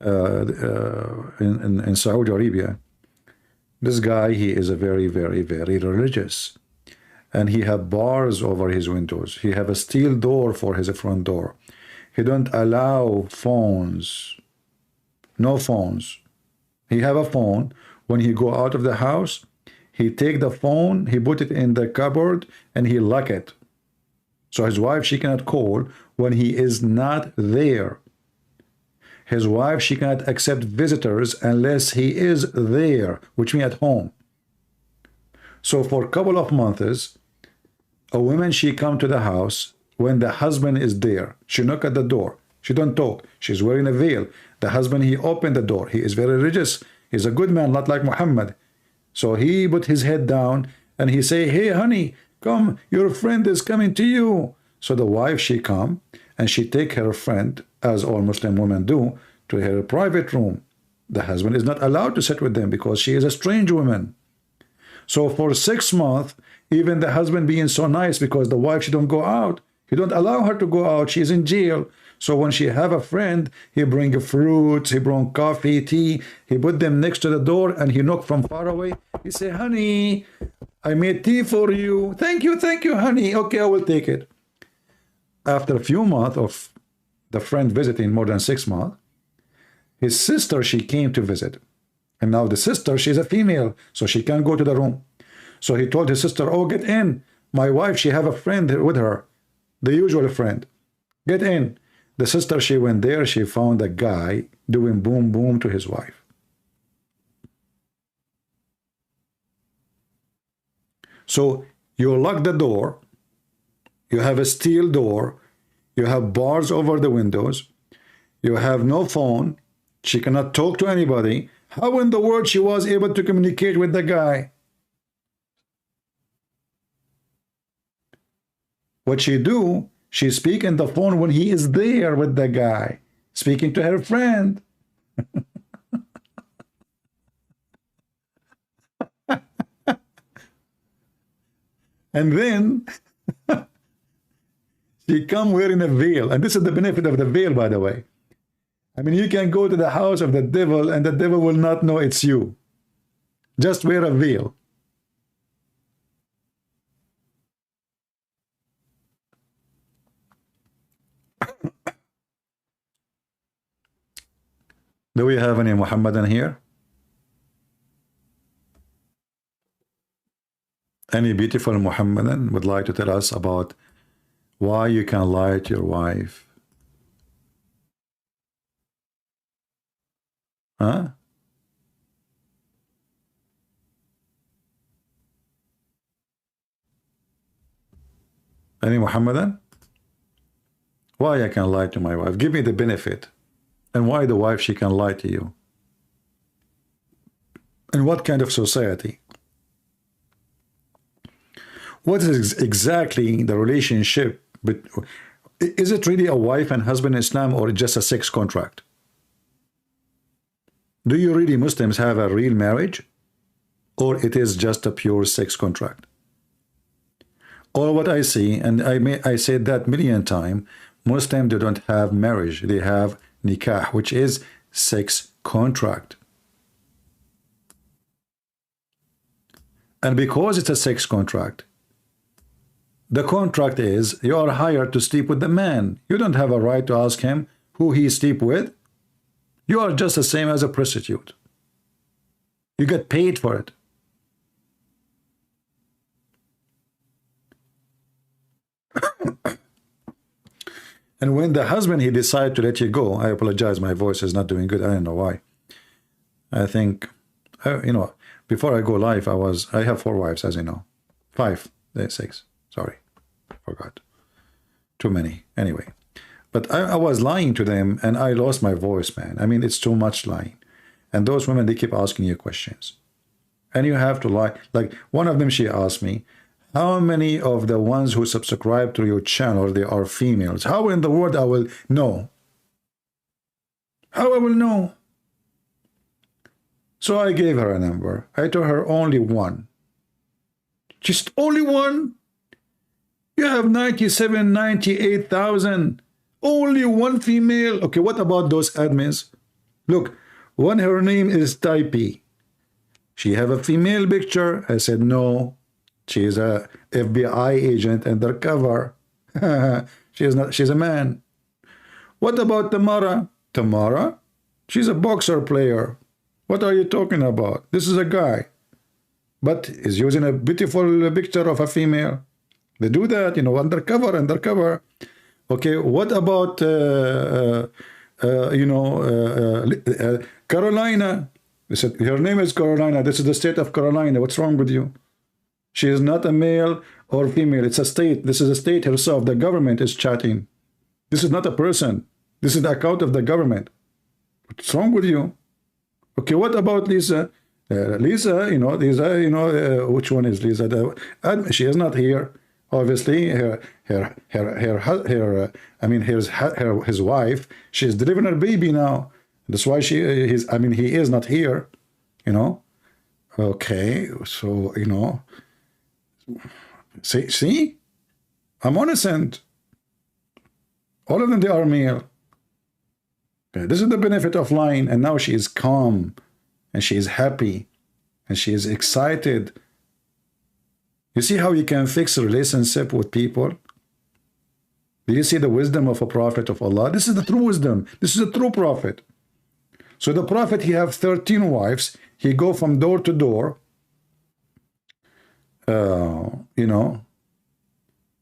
in Saudi Arabia. This guy, he is a very, very, very religious. And he have bars over his windows. He have a steel door for his front door. He don't allow phones. No phones. He have a phone. When he go out of the house, he take the phone, he put it in the cupboard, and he lock it. So his wife, she cannot call when he is not there. His wife, she cannot accept visitors unless he is there, which means at home. So for a couple of months, a woman, she come to the house when the husband is there. She knock at the door. She don't talk. She's wearing a veil. The husband, he opened the door. He is very religious. He's a good man, not like Muhammad. So he put his head down and he say, hey, honey, come, your friend is coming to you. So the wife, she come and she take her friend, as all Muslim women do, to her private room. The husband is not allowed to sit with them because she is a strange woman. So for 6 months, even the husband being so nice because the wife, she don't go out. He don't allow her to go out. She's in jail. So when she have a friend, he bring fruits, he bring coffee, tea. He put them next to the door and he knock from far away. He say, honey, I made tea for you. Thank you, honey. Okay, I will take it. After a few months of the friend visiting, more than 6 months, his sister, she came to visit. And now the sister, she's a female, so she can't go to the room. So he told his sister, oh, get in. My wife, she have a friend with her, the usual friend. Get in. The sister, she went there. She found a guy doing boom, boom to his wife. So you lock the door. You have a steel door. You have bars over the windows. You have no phone. She cannot talk to anybody. How in the world she was able to communicate with the guy? What she do, she speak in the phone when he is there with the guy, speaking to her friend. And then she come wearing a veil. And this is the benefit of the veil, by the way. I mean, you can go to the house of the devil and the devil will not know it's you. Just wear a veil. Do we have any Muhammadan here? Any beautiful Muhammadan would like to tell us about why you can lie to your wife? Huh? Any Muhammadan? Why I can lie to my wife? Give me the benefit. And why the wife, she can lie to you? And what kind of society? What is exactly the relationship? But is it really a wife and husband in Islam, or just a sex contract? Do you really Muslims have a real marriage, or it is just a pure sex contract? All what I see, and I said that million times, Muslims, they don't have marriage, they have nikah, which is sex contract. And because it's a sex contract, the contract is you are hired to sleep with the man. You don't have a right to ask him who he sleep with. You are just the same as a prostitute. You get paid for it. And when the husband, he decided to let you go, I apologize, my voice is not doing good. I don't know why. I think, you know, before I go live, I have 4 wives, as you know. 5, 6, sorry, forgot. Too many, anyway. But I was lying to them, and I lost my voice, man. I mean, it's too much lying. And those women, they keep asking you questions. And you have to lie. Like, one of them, she asked me, how many of the ones who subscribe to your channel, they are females? How in the world I will know? How I will know? So I gave her a number. I told her only 1. Just only 1? You have 97, 98,000. Only 1 female. Okay, what about those admins? Look, one, her name is Taipei. She have a female picture. I said no. She is a FBI agent undercover. She is not. She's a man. What about Tamara? Tamara? She's a boxer player. What are you talking about? This is a guy. But he's using a beautiful picture of a female. They do that, you know, undercover. Okay, what about, Carolina? They said, her name is Carolina. This is the state of Carolina. What's wrong with you? She is not a male or female. It's a state. This is a state herself. The government is chatting. This is not a person. This is the account of the government. What's wrong with you? Okay, what about Lisa? Lisa, you know, which one is Lisa? She is not here. Obviously, his wife, she's delivering her baby now. That's why he is not here, you know. Okay, so, you know, see, I'm innocent. All of them, they are male. Okay, this is the benefit of lying, and now she is calm, and she is happy, and she is excited. You see how you can fix a relationship with people? Do you see the wisdom of a prophet of Allah? This is the true wisdom. This is a true prophet. So the prophet, he have 13 wives. He go from door to door, you know,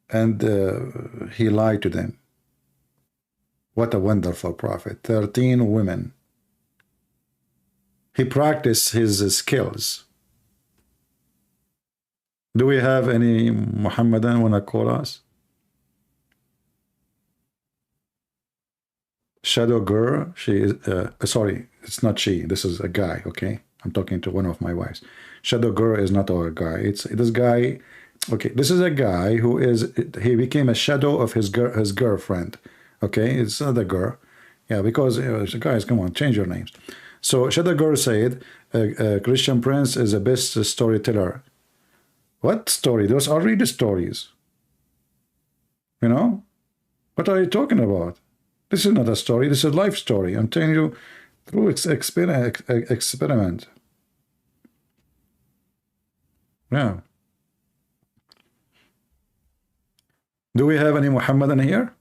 and he lied to them. What a wonderful prophet. 13 women. He practiced his skills. Do we have any Muhammadan want to call us? Shadow girl, she is, sorry, it's not she, this is a guy, okay? I'm talking to one of my wives. Shadow girl is not our guy. It's this guy, okay, this is a guy who is, he became a shadow of his girlfriend, okay? It's not a girl. Yeah, because guys, come on, change your names. So Shadow girl said, Christian Prince is the best storyteller. What story? Those are really stories. You know? What are you talking about? This is not a story. This is a life story. I'm telling you through experiment. Yeah. Do we have any Muhammadan here?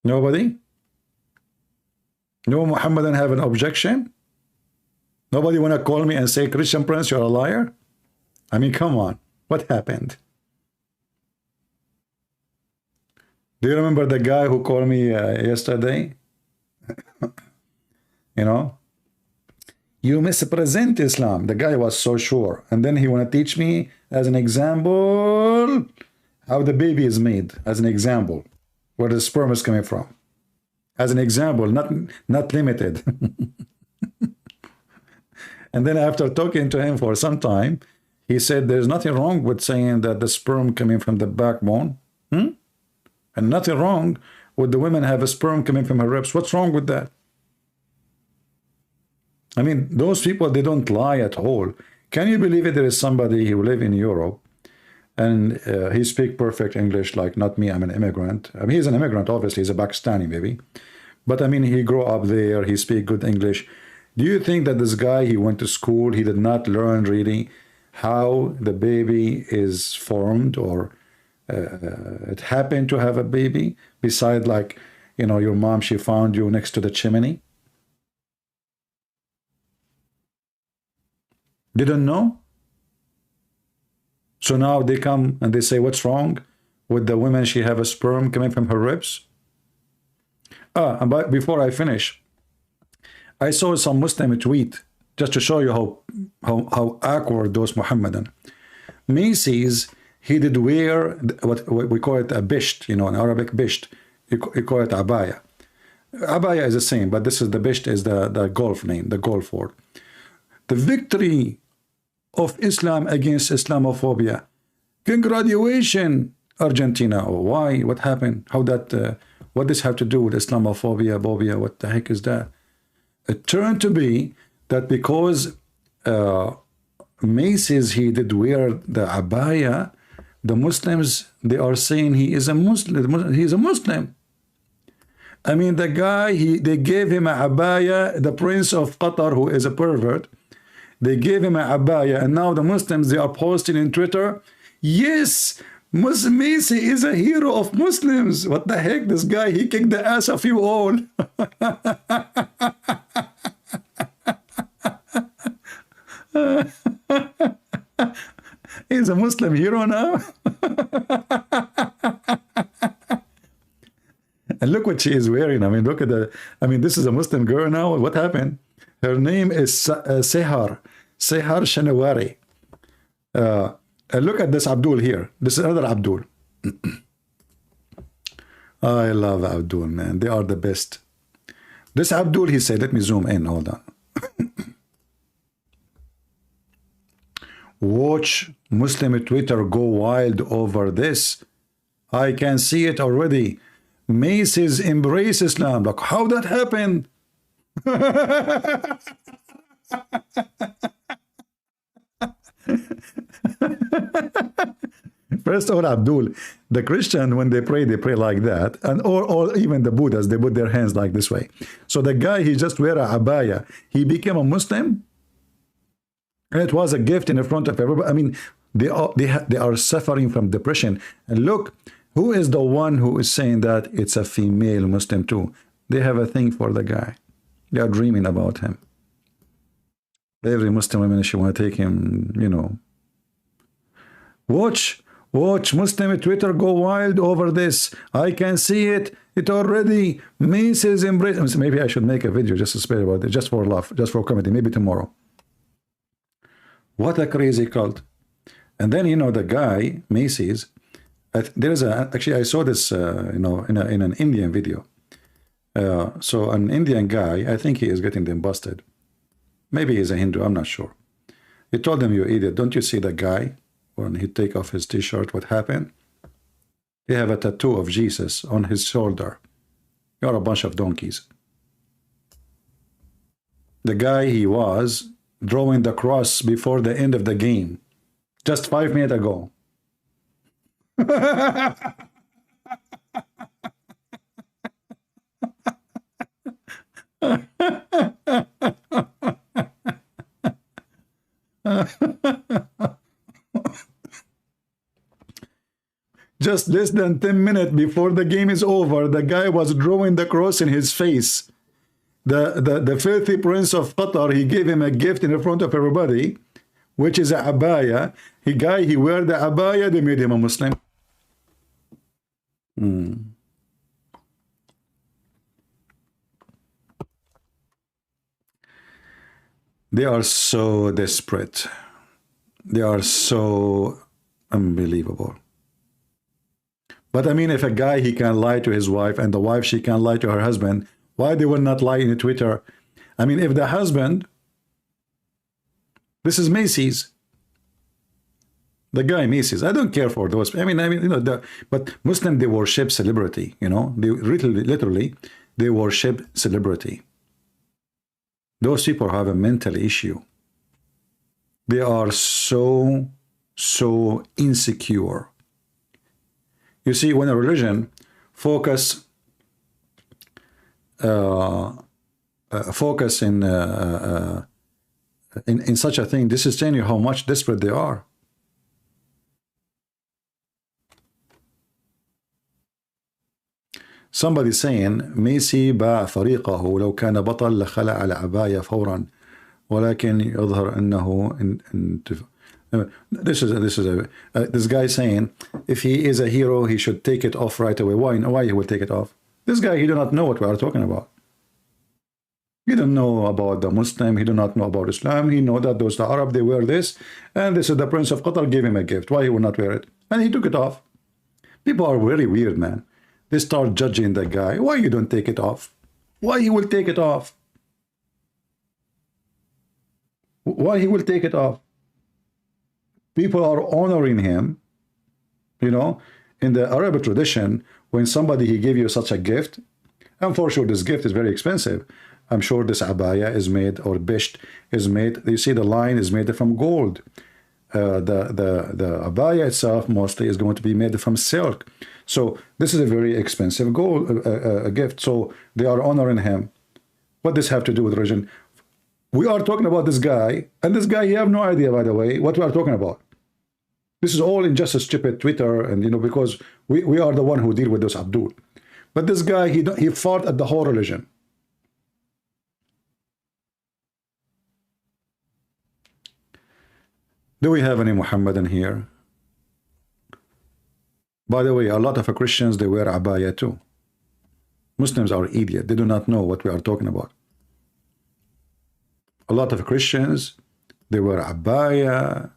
Nobody? No Muhammadan have an objection? Nobody want to call me and say, Christian Prince, you're a liar? I mean, come on. What happened? Do you remember the guy who called me yesterday? You know, you mispresent Islam. The guy was so sure. And then he want to teach me as an example how the baby is made, as an example, where the sperm is coming from. As an example, not limited. And then after talking to him for some time, he said there's nothing wrong with saying that the sperm coming from the backbone. And nothing wrong with the women have a sperm coming from her ribs. What's wrong with that? I mean, those people, they don't lie at all. Can you believe it? There is somebody who live in Europe and he speak perfect English, like not me, I'm an immigrant. I mean, he's an immigrant, obviously, he's a Pakistani maybe. But I mean, he grew up there, he speak good English. Do you think that this guy, he went to school, he did not learn really how the baby is formed, or it happened to have a baby, beside, like, you know, your mom, she found you next to the chimney? Didn't know? So now they come and they say, what's wrong with the women, she have a sperm coming from her ribs? And before I finish, I saw some Muslim tweet, just to show you how awkward those Muhammadan. Macy's, he did wear what we call it a bisht, you know, in Arabic bisht. You call it abaya. Abaya is the same, but this is the bisht is the golf name, the golf word. The victory of Islam against Islamophobia. Congratulations, Argentina. Oh, why? What happened? How that? What does have to do with Islamophobia? Bobia? What the heck is that? It turned to be that because Macy's, he did wear the abaya, the Muslims, they are saying he is a Muslim. He's a Muslim. I mean, the guy, they gave him a abaya, the prince of Qatar, who is a pervert. They gave him a abaya, and now the Muslims, they are posting in Twitter, yes, Muslim Macy is a hero of Muslims. What the heck? This guy, he kicked the ass of you all. He's a Muslim hero now. And look what she is wearing. I mean, look at this is a Muslim girl now. What happened? Her name is Sehar Shanawari. And look at this Abdul here. This is another Abdul. I love Abdul, man. They are the best. This Abdul, he said, let me zoom in. Hold on. Watch Muslim Twitter go wild over this. I can see it already. Macy's embrace Islam. Like, how that happened? First of all, Abdul, the Christian, when they pray like that, and or even the Buddhas, they put their hands like this way. So the guy, he just wear a abaya, he became a Muslim, and it was a gift in the front of everybody. I mean, they are suffering from depression. And look, who is the one who is saying that it's a female Muslim too? They have a thing for the guy. They are dreaming about him. Every Muslim woman, she want to take him, you know. Watch Muslim Twitter go wild over this. I can see it already. Macy's embrace. Maybe I should make a video just to speak about it, just for laugh, just for comedy, maybe tomorrow. What a crazy cult. And then, you know, the guy, Macy's, there is actually, I saw this, you know, in an Indian video. So an Indian guy, I think he is getting them busted. Maybe he's a Hindu, I'm not sure. He told them, you idiot, don't you see the guy? When he take off his t-shirt, what happened? He have a tattoo of Jesus on his shoulder. You're a bunch of donkeys. The guy, he was drawing the cross before the end of the game. Just 5 minutes ago. Just less than 10 minutes before the game is over, the guy was drawing the cross in his face. The filthy prince of Qatar, he gave him a gift in front of everybody, which is a abaya. He wear the abaya, they made him a Muslim. They are so desperate. They are so unbelievable. But I mean, if a guy, he can lie to his wife, and the wife, she can lie to her husband, why they will not lie in Twitter? I mean, if the husband, this is Macy's, the guy Macy's, I don't care for those. You know, but Muslim, they worship celebrity, you know, they literally, they worship celebrity. Those people have a mental issue. They are so insecure. You see, when a religion focus in such a thing, this is telling you how much desperate they are. Somebody saying ميسي باع فريقه لو كان بطل لخلع العباية فورا ولكن يظهر أنه this guy saying if he is a hero he should take it off right away. Why he will take it off? This guy, he do not know what we are talking about. He don't know about the Muslim, he do not know about Islam. He know that those the Arab, they wear this, and this is the Prince of Qatar gave him a gift. Why he will not wear it? And he took it off. People are very weird, man. They start judging the guy. Why you don't take it off? Why he will take it off? Why he will take it off? People are honoring him. You know, in the Arab tradition, when somebody, he gave you such a gift, and for sure this gift is very expensive. I'm sure this abaya is made, or bisht is made, you see the line is made from gold. The abaya itself mostly is going to be made from silk. So this is a very expensive gold gift. So they are honoring him. What does this have to do with religion? We are talking about this guy, and this guy, he have no idea, by the way, what we are talking about. This is all in just a stupid Twitter, and you know, because we are the one who deal with this Abdul. But this guy, he fought at the whole religion. Do we have any Muhammadan here? By the way, a lot of Christians, they wear abaya too. Muslims are idiots. They do not know what we are talking about. A lot of Christians, they wear abaya,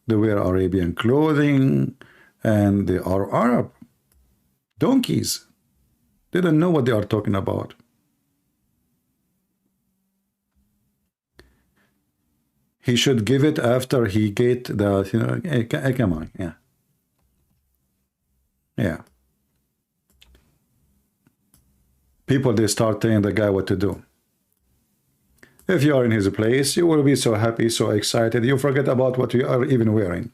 they wear Arabian clothing, and they are Arab. Donkeys. They don't know what they are talking about. He should give it after he get the, you know, hey, come on, yeah. Yeah. People, they start telling the guy what to do. If you are in his place, you will be so happy, so excited, you forget about what you are even wearing.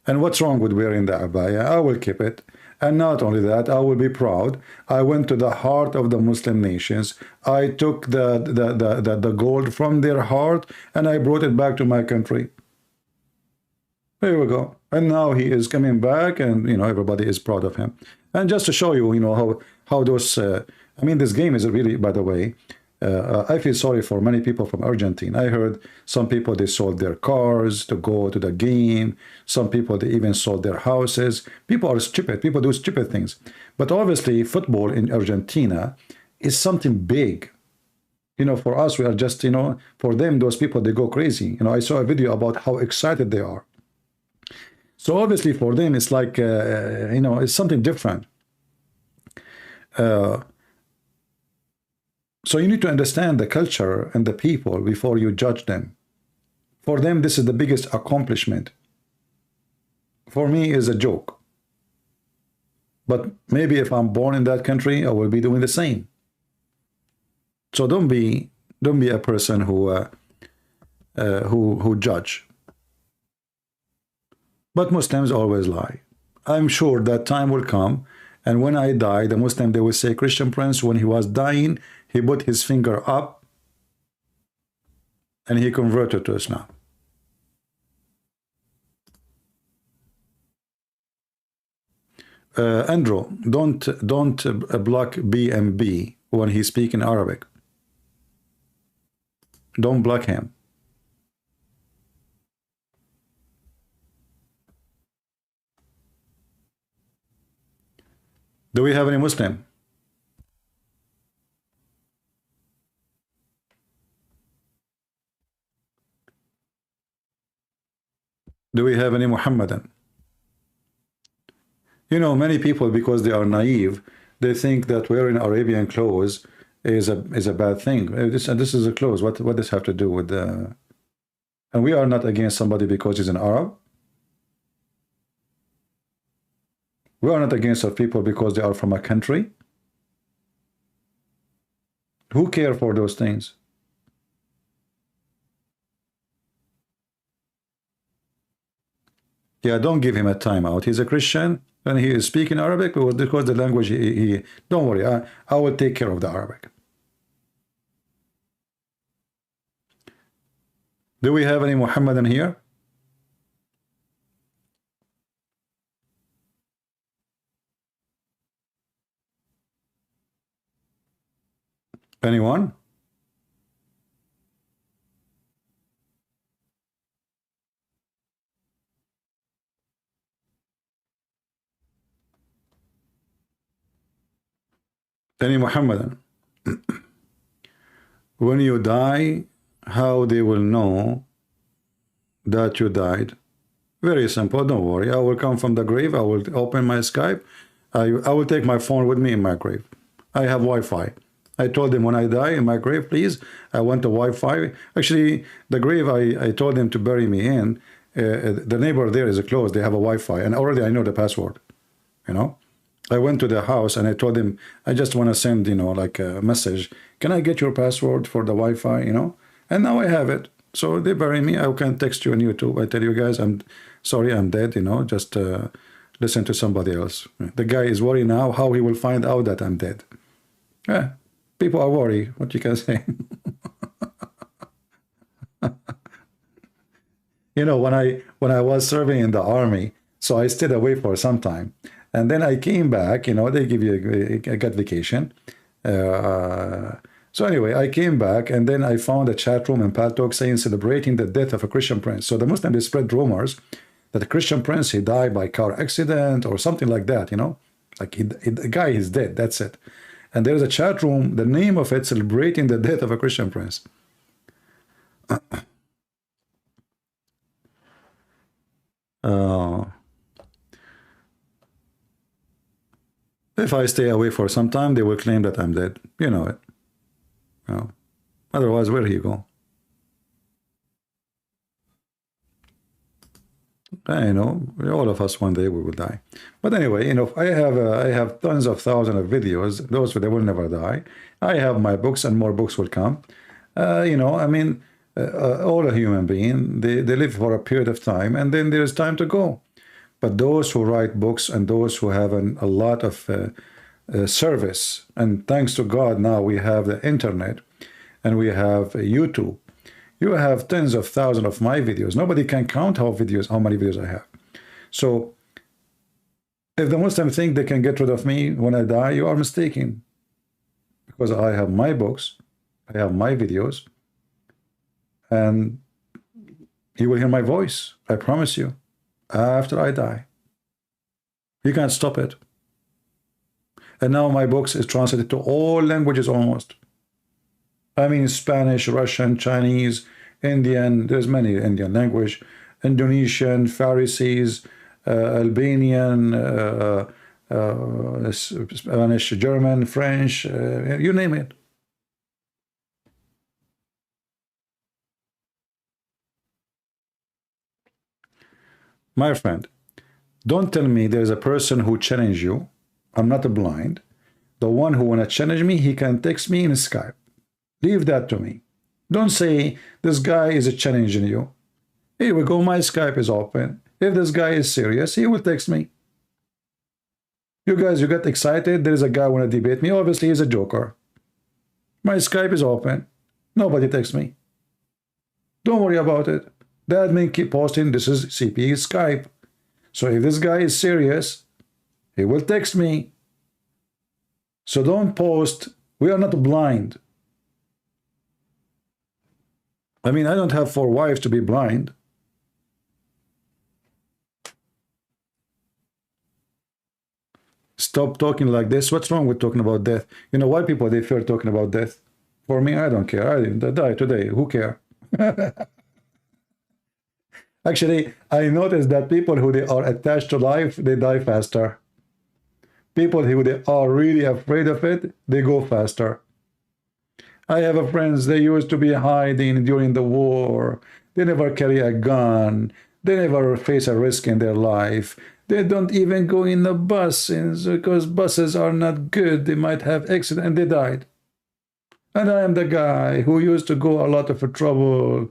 And what's wrong with wearing the abaya? I will keep it. And not only that, I will be proud. I went to the heart of the Muslim nations. I took the gold from their heart and I brought it back to my country. There we go. And now he is coming back, and you know, everybody is proud of him. And just to show you, you know, how those I mean, this game is really, by the way, I feel sorry for many people from Argentina. I heard some people, they sold their cars to go to the game. Some people, they even sold their houses. People are stupid. People do stupid things. But obviously, football in Argentina is something big. You know, for us, we are just, you know, for them, those people, they go crazy. You know, I saw a video about how excited they are. So obviously, for them, it's like, you know, it's something different. So you need to understand the culture and the people before you judge them. For them, this is the biggest accomplishment. For me, it's a joke. But maybe if I'm born in that country, I will be doing the same. So don't be a person who judge. But Muslims always lie. I'm sure that time will come, and when I die, the Muslim, they will say, Christian Prince, when he was dying, he put his finger up and he converted to Islam. Andrew, don't block BMB when he speaks in Arabic. Don't block him. Do we have any Muslim? Do we have any Muhammadan? You know, many people, because they are naive, they think that wearing Arabian clothes is a bad thing. This is a clothes. What does this have to do with the? And we are not against somebody because he's an Arab. We are not against people because they are from a country. Who care for those things? Yeah, don't give him a timeout. He's a Christian and he is speaking Arabic because the language he don't worry, I will take care of the Arabic. Do we have any Muhammadan here? Anyone? Any Muhammadan? When you die, how they will know that you died? Very simple, don't worry. I will come from the grave, I will open my Skype, I will take my phone with me in my grave. I have Wi-Fi. I told them when I die in my grave, please, I want the Wi-Fi. Actually, the grave I told them to bury me in, the neighbor there is closed, they have a Wi-Fi, and already I know the password, you know. I went to the house and I told him, I just want to send, you know, like a message. Can I get your password for the Wi-Fi, you know? And now I have it. So they bury me. I can text you on YouTube. I tell you guys, I'm sorry, I'm dead, you know, just listen to somebody else. The guy is worried now how he will find out that I'm dead. Yeah, people are worried, what you can say. You know, when I was serving in the army, so I stayed away for some time. And then I came back, you know, they give you a good vacation. So anyway, I came back and then I found a chat room in Paltalk saying celebrating the death of a Christian prince. So the Muslims, they spread rumors that the Christian prince, he died by car accident or something like that, you know. Like the guy is dead, that's it. And there's a chat room, the name of it, celebrating the death of a Christian prince. If I stay away for some time, they will claim that I'm dead. You know it. You know. Otherwise, where do you go? I know, all of us one day we will die. But anyway, you know, I have tons of thousands of videos. Those they will never die. I have my books, and more books will come. You know, I mean, all a human being, they live for a period of time, and then there is time to go. But those who write books and those who have a lot of service, and thanks to God now we have the internet and we have YouTube. You have tens of thousands of my videos. Nobody can count how many videos I have. So if the Muslims think they can get rid of me when I die, you are mistaken. Because I have my books, I have my videos, and you will hear my voice, I promise you, after I die. You can't stop it. And now my books is translated to all languages almost. I mean, Spanish, Russian, Chinese, Indian, there's many Indian language, Indonesian, Pharisees, Albanian, Spanish, German, French, you name it. My friend, don't tell me there's a person who challenge you. I'm not blind. The one who want to challenge me, he can text me in Skype. Leave that to me. Don't say this guy is challenging you. Here we go, my Skype is open. If this guy is serious, he will text me. You guys, you get excited. There is a guy want to debate me. Obviously, he's a joker. My Skype is open. Nobody texts me. Don't worry about it. The admin keep posting, this is CP's Skype. So if this guy is serious, he will text me. So don't post. We are not blind. I mean, I don't have 4 wives to be blind. Stop talking like this. What's wrong with talking about death? You know why people, they fear talking about death? For me, I don't care. I die today. Who care? Actually, I noticed that people who they are attached to life, they die faster. People who they are really afraid of it, they go faster. I have a friends, they used to be hiding during the war. They never carry a gun. They never face a risk in their life. They don't even go in the bus because buses are not good. They might have accident and they died. And I am the guy who used to go a lot of trouble.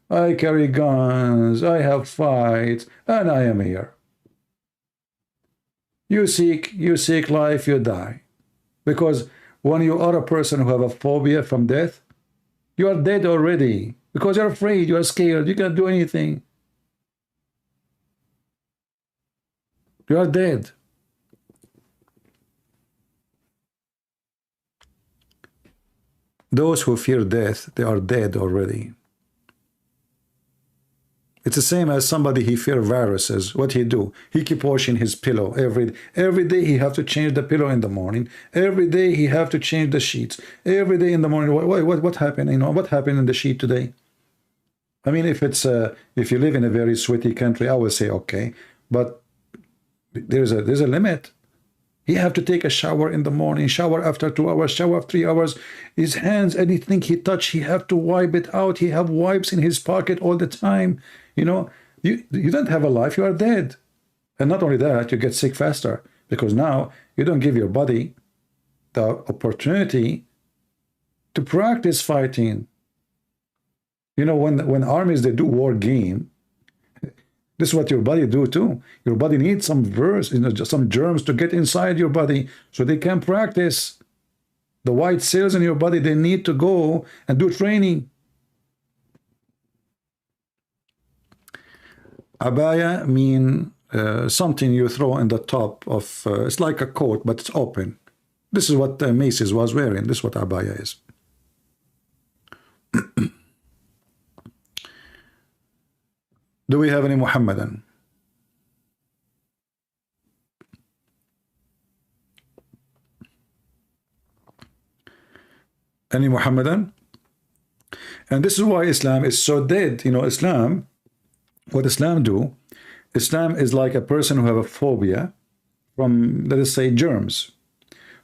I carry guns, I have fights, and I am here. You seek life, you die. Because when you are a person who have a phobia from death, you are dead already. Because you're afraid, you're scared, you can't do anything. You are dead. Those who fear death, they are dead already. It's the same as somebody he fear viruses. What he do? He keep washing his pillow every day. He have to change the pillow in the morning. Every day he have to change the sheets. Every day in the morning. What happened? You know what happened in the sheet today? I mean, if it's if you live in a very sweaty country, I will say okay, but there's a limit. He have to take a shower in the morning, shower after 2 hours, shower after 3 hours. His hands, anything he touch, he have to wipe it out. He have wipes in his pocket all the time. You know, you don't have a life, you are dead. And not only that, you get sick faster because now you don't give your body the opportunity to practice fighting. You know, when armies, they do war game, this is what your body do too. Your body needs some virus, you know, just some germs to get inside your body so they can practice. The white cells in your body, they need to go and do training. Abaya mean something you throw in the top of, it's like a coat, but it's open. This is what Macy's was wearing. This is what abaya is. Do we have any Muhammadan? Any Muhammadan? And this is why Islam is so dead. You know, Islam, what Islam do, Islam is like a person who have a phobia from, let us say, germs.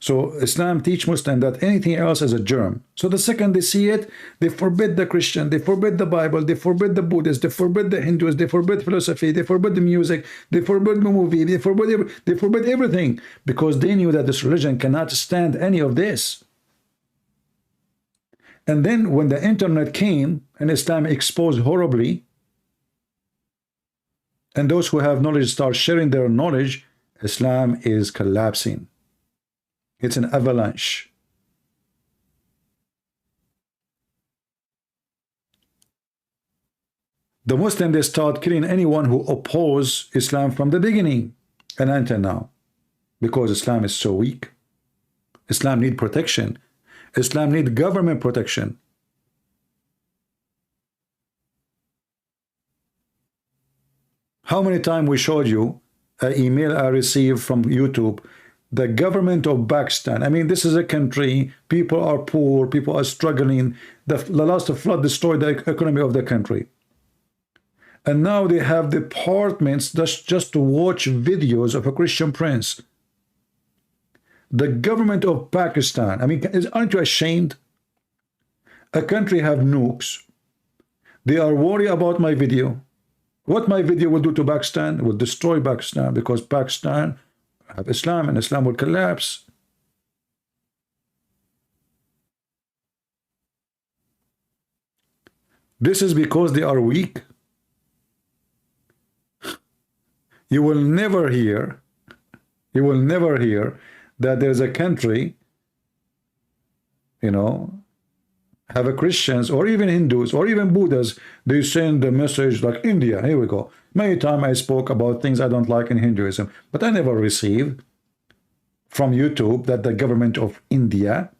So Islam teach Muslim that anything else is a germ. So the second they see it, they forbid the Christian, they forbid the Bible, they forbid the Buddhists, they forbid the Hindus, they forbid philosophy, they forbid the music, they forbid the movie, they forbid everything, because they knew that this religion cannot stand any of this. And then when the internet came and Islam exposed horribly, and those who have knowledge start sharing their knowledge, Islam is collapsing. It's an avalanche. The Muslims, they start killing anyone who oppose Islam from the beginning and until now, because Islam is so weak. Islam need protection. Islam need government protection. How many times we showed you an email I received from YouTube? The government of Pakistan, I mean, this is a country, people are poor, people are struggling. The last flood destroyed the economy of the country. And now they have departments just to watch videos of a Christian prince. The government of Pakistan, I mean, aren't you ashamed? A country have nukes. They are worried about my video. What my video will do to Pakistan? It will destroy Pakistan, because Pakistan have Islam and Islam will collapse. This is because they are weak. You will never hear that there's a country, you know, have a Christians or even Hindus or even Buddhas, they send the message like India. Here we go. Many times I spoke about things I don't like in Hinduism, but I never received from YouTube that the government of India,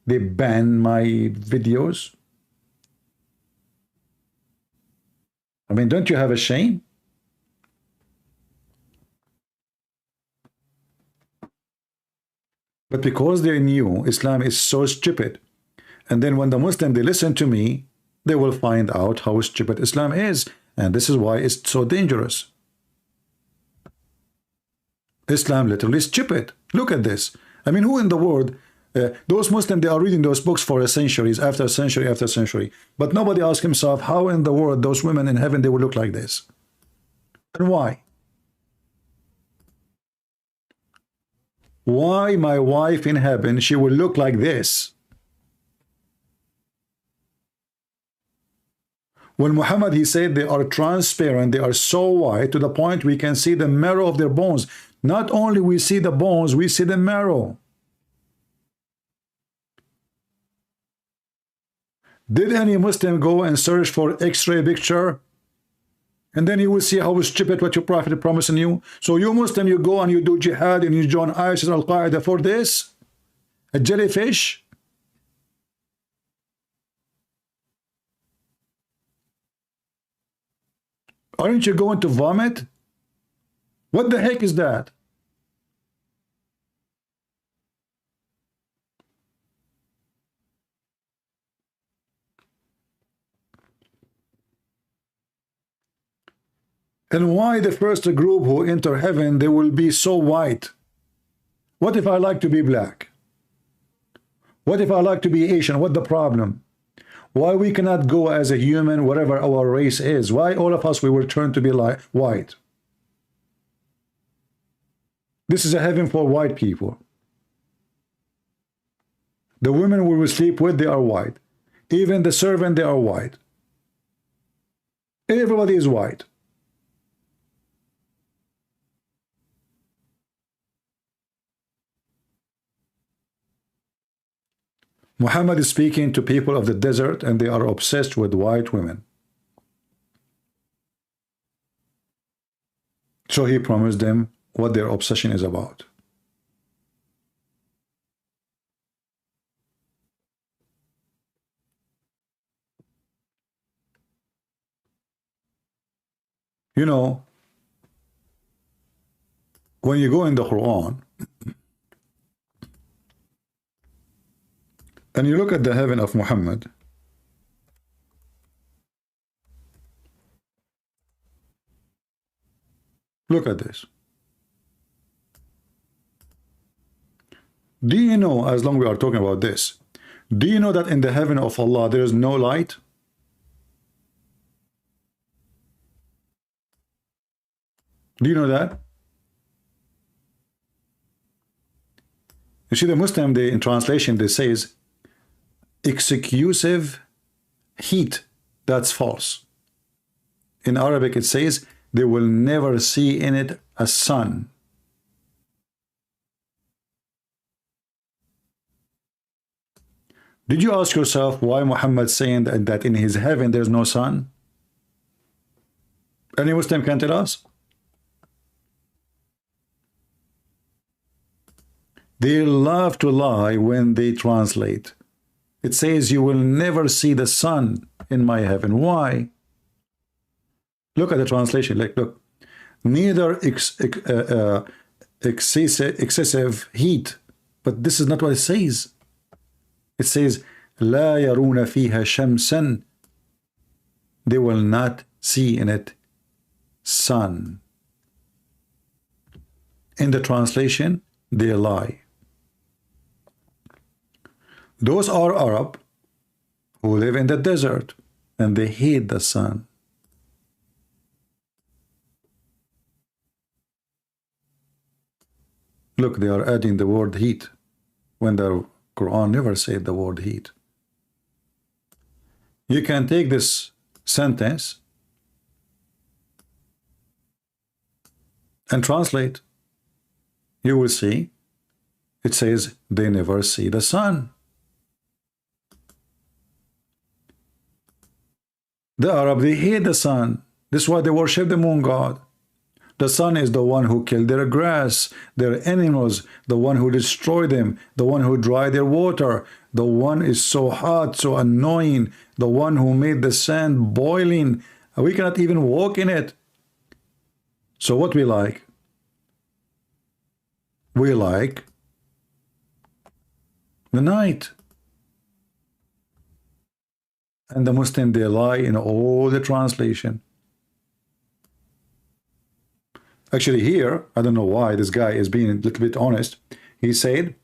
they ban my videos. I mean, don't you have a shame? But because they knew Islam is so stupid, and then when the Muslim, they listen to me, they will find out how stupid Islam is. And this is why it's so dangerous. Islam literally is stupid. Look at this. I mean, who in the world, those Muslims, they are reading those books for centuries after century after century. But nobody asks himself, how in the world those women in heaven, they will look like this? And why? Why my wife in heaven, she will look like this? When Muhammad, he said they are transparent, they are so white to the point we can see the marrow of their bones. Not only we see the bones, we see the marrow. Did any Muslim go and search for X-ray picture? And then you will see how stupid what your prophet is promising you. So you Muslim, you go and you do jihad and you join ISIS, Al-Qaeda for this? A jellyfish? Aren't you going to vomit? What the heck is that? And why the first group who enter heaven, they will be so white? What if I like to be black? What if I like to be Asian? What the problem? Why we cannot go as a human, whatever our race is? Why all of us we will turn to be like white? This is a heaven for white people. The women we will sleep with, they are white. Even the servant, they are white. Everybody is white. Muhammad is speaking to people of the desert, and they are obsessed with white women. So he promised them what their obsession is about. You know, when you go in the Quran and you look at the heaven of Muhammad, look at this. Do you know, as long as we are talking about this, do you know that in the heaven of Allah there is no light? Do you know that? You see, the Muslim, they, in translation, they says exclusive heat. That's false. In Arabic, it says they will never see in it a sun. Did you ask yourself why Muhammad saying that in his heaven there's no sun? Any Muslim can tell us? They love to lie when they translate. It says you will never see the sun in my heaven. Why? Look at the translation. Like, look, neither excessive heat, but this is not what it says. It says لا يرون فيها شمسا. They will not see in it sun. In the translation, they lie. Those are Arab who live in the desert and they hate the sun. Look, they are adding the word heat when the Quran never said the word heat. You can take this sentence and translate. You will see it says they never see the sun. The Arab, they hate the sun. This is why they worship the moon god. The sun is the one who killed their grass, their animals, the one who destroyed them, the one who dried their water, the one is so hot, so annoying, the one who made the sand boiling. We cannot even walk in it. So what we like? We like the night. And the Muslim, they lie in all the translation. Actually, here, I don't know why this guy is being a little bit honest. He said,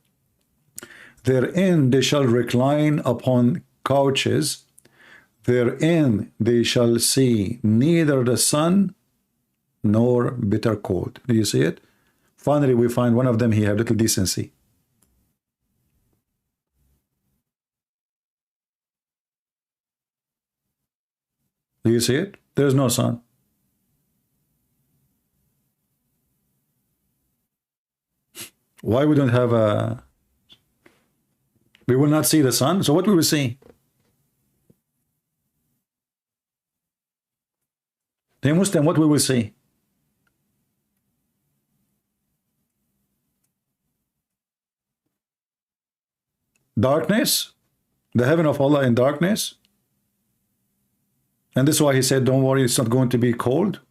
therein they shall recline upon couches, therein they shall see neither the sun nor bitter cold. Do you see it? Finally, we find one of them, he had little decency. Do you see it? There's no sun. Why we don't have a... We will not see the sun. So what will we see? The Muslim, what we will see? Darkness? The heaven of Allah in darkness? And this is why he said, don't worry, it's not going to be cold.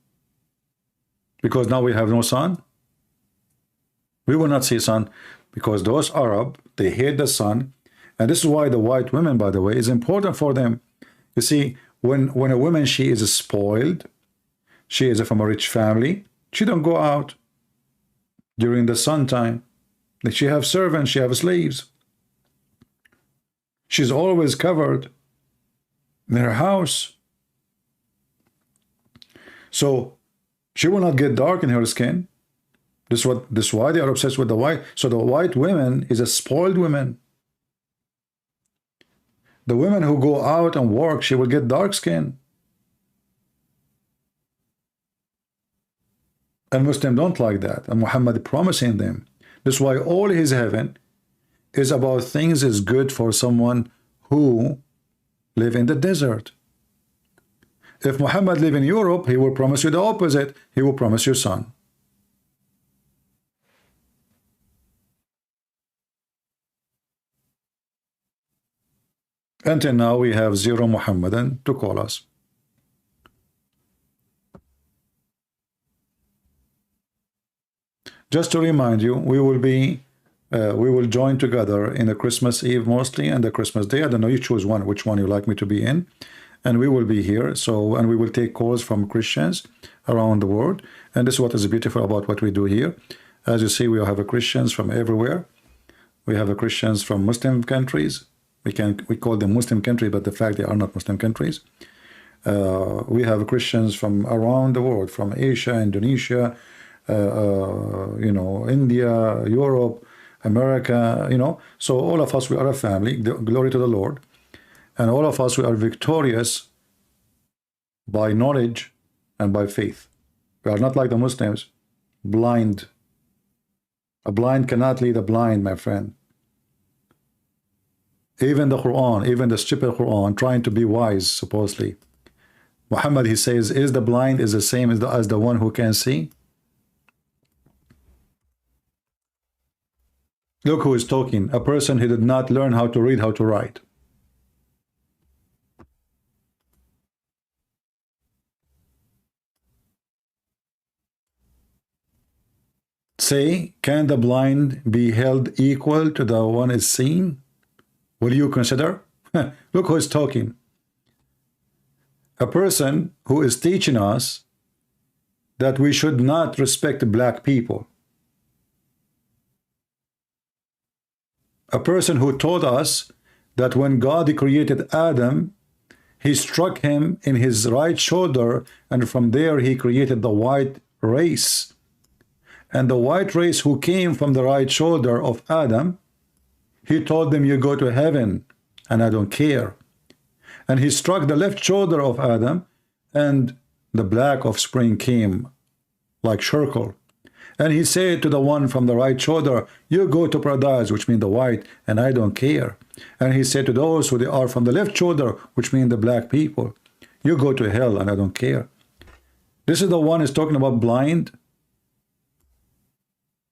Because now we have no sun. We will not see sun. Because those Arab, they hate the sun. And this is why the white women, by the way, is important for them. You see, when a woman, she is spoiled, she is from a rich family, she don't go out during the sun time. She have servants, she have slaves. She's always covered in her house. So she will not get dark in her skin. This is why they are obsessed with the white. So the white women is a spoiled woman. The women who go out and work, she will get dark skin. And Muslims don't like that. And Muhammad promising them. This is why all his heaven is about things is good for someone who live in the desert. If Muhammad live in Europe, he will promise you the opposite. He will promise you sun. Until now, we have zero Muhammadan to call us. Just to remind you, we will join together in the Christmas Eve mostly and the Christmas Day. I don't know, you choose one, which one you like me to be in. And we will be here. So, and we will take calls from Christians around the world. And this is what is beautiful about what we do here. As you see, we have Christians from everywhere. We have Christians from Muslim countries. We call them Muslim countries, but the fact they are not Muslim countries. We have Christians from around the world, from Asia, Indonesia, you know, India, Europe, America, you know. So all of us, we are a family. Glory to the Lord. And all of us, we are victorious by knowledge and by faith. We are not like the Muslims, blind. A blind cannot lead a blind, my friend. Even the Quran, even the stupid Quran, trying to be wise, supposedly. Muhammad, he says, is the blind is the same as the one who can see? Look who is talking. A person who did not learn how to read, how to write. Say, can the blind be held equal to the one is seen? Will you consider? Look who is talking. A person who is teaching us that we should not respect black people. A person who told us that when God created Adam, he struck him in his right shoulder, and from there he created the white race. And the white race who came from the right shoulder of Adam, he told them, you go to heaven, and I don't care. And he struck the left shoulder of Adam, and the black offspring came like charcoal. And he said to the one from the right shoulder, you go to paradise, which means the white, and I don't care. And he said to those who they are from the left shoulder, which means the black people, you go to hell, and I don't care. This is the one is talking about blind.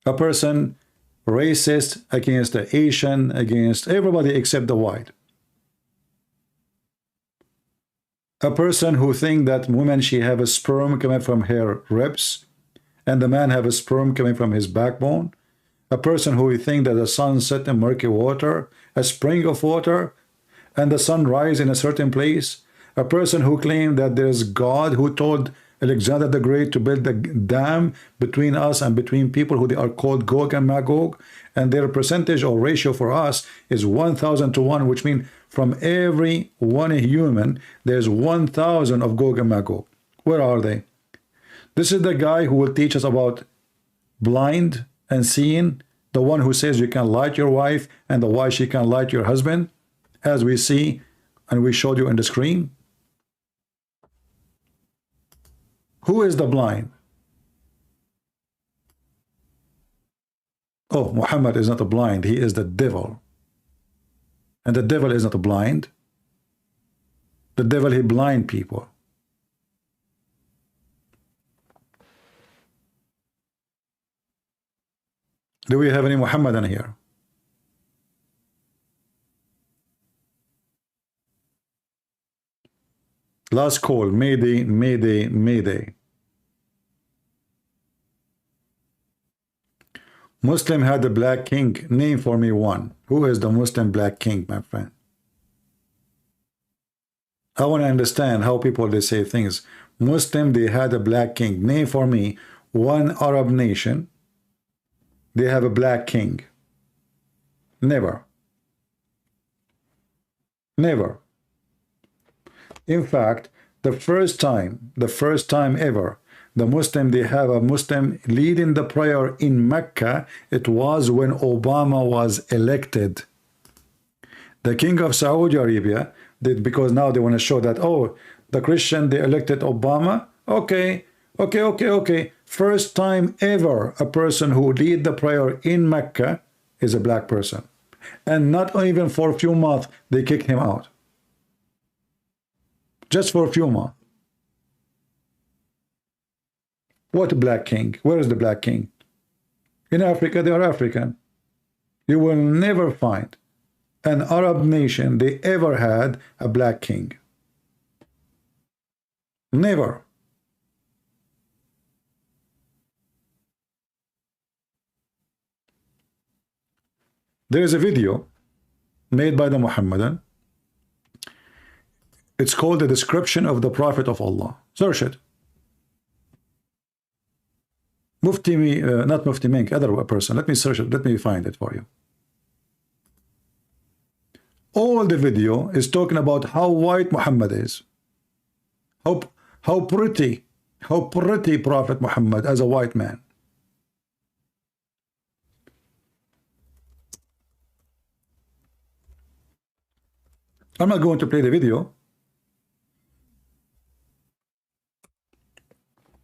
A person racist against the Asian, against everybody except the white. A person who think that woman, she have a sperm coming from her ribs, and the man have a sperm coming from his backbone. A person who think that the sun set in murky water, a spring of water, and the sun rise in a certain place. A person who claim that there's God who told Alexander the Great to build the dam between us and between people who they are called Gog and Magog, and their percentage or ratio for us is 1,000 to 1, which means from every one human there's 1,000 of Gog and Magog. Where are they? This is the guy who will teach us about blind and seeing, the one who says you can light your wife and the why she can light your husband, as we see and we showed you on the screen. Who is the blind? Oh, Muhammad is not a blind, he is the devil. And the devil is not a blind. The devil, he blind people. Do we have any Muhammadan here? Last call, Mayday, Mayday, Mayday. Muslim had a black king. Name for me one. Who is the Muslim black king, my friend? I want to understand how people they say things. Muslim, they had a black king. Name for me one Arab nation. They have a black king. Never. Never. In fact, the first time ever, the Muslim, they have a Muslim leading the prayer in Mecca, it was when Obama was elected. The king of Saudi Arabia, because now they want to show that, oh, the Christian, they elected Obama. Okay. First time ever a person who lead the prayer in Mecca is a black person. And not even for a few months, they kicked him out. Just for a few months. What black king? Where is the black king? In Africa, they are African. You will never find an Arab nation they ever had a black king. Never. There is a video made by the Muhammadan. It's called The Description of the Prophet of Allah. Search it. Not Mufti Mink, other person. Let me search it. Let me find it for you. All the video is talking about how white Muhammad is. How pretty Prophet Muhammad as a white man. I'm not going to play the video,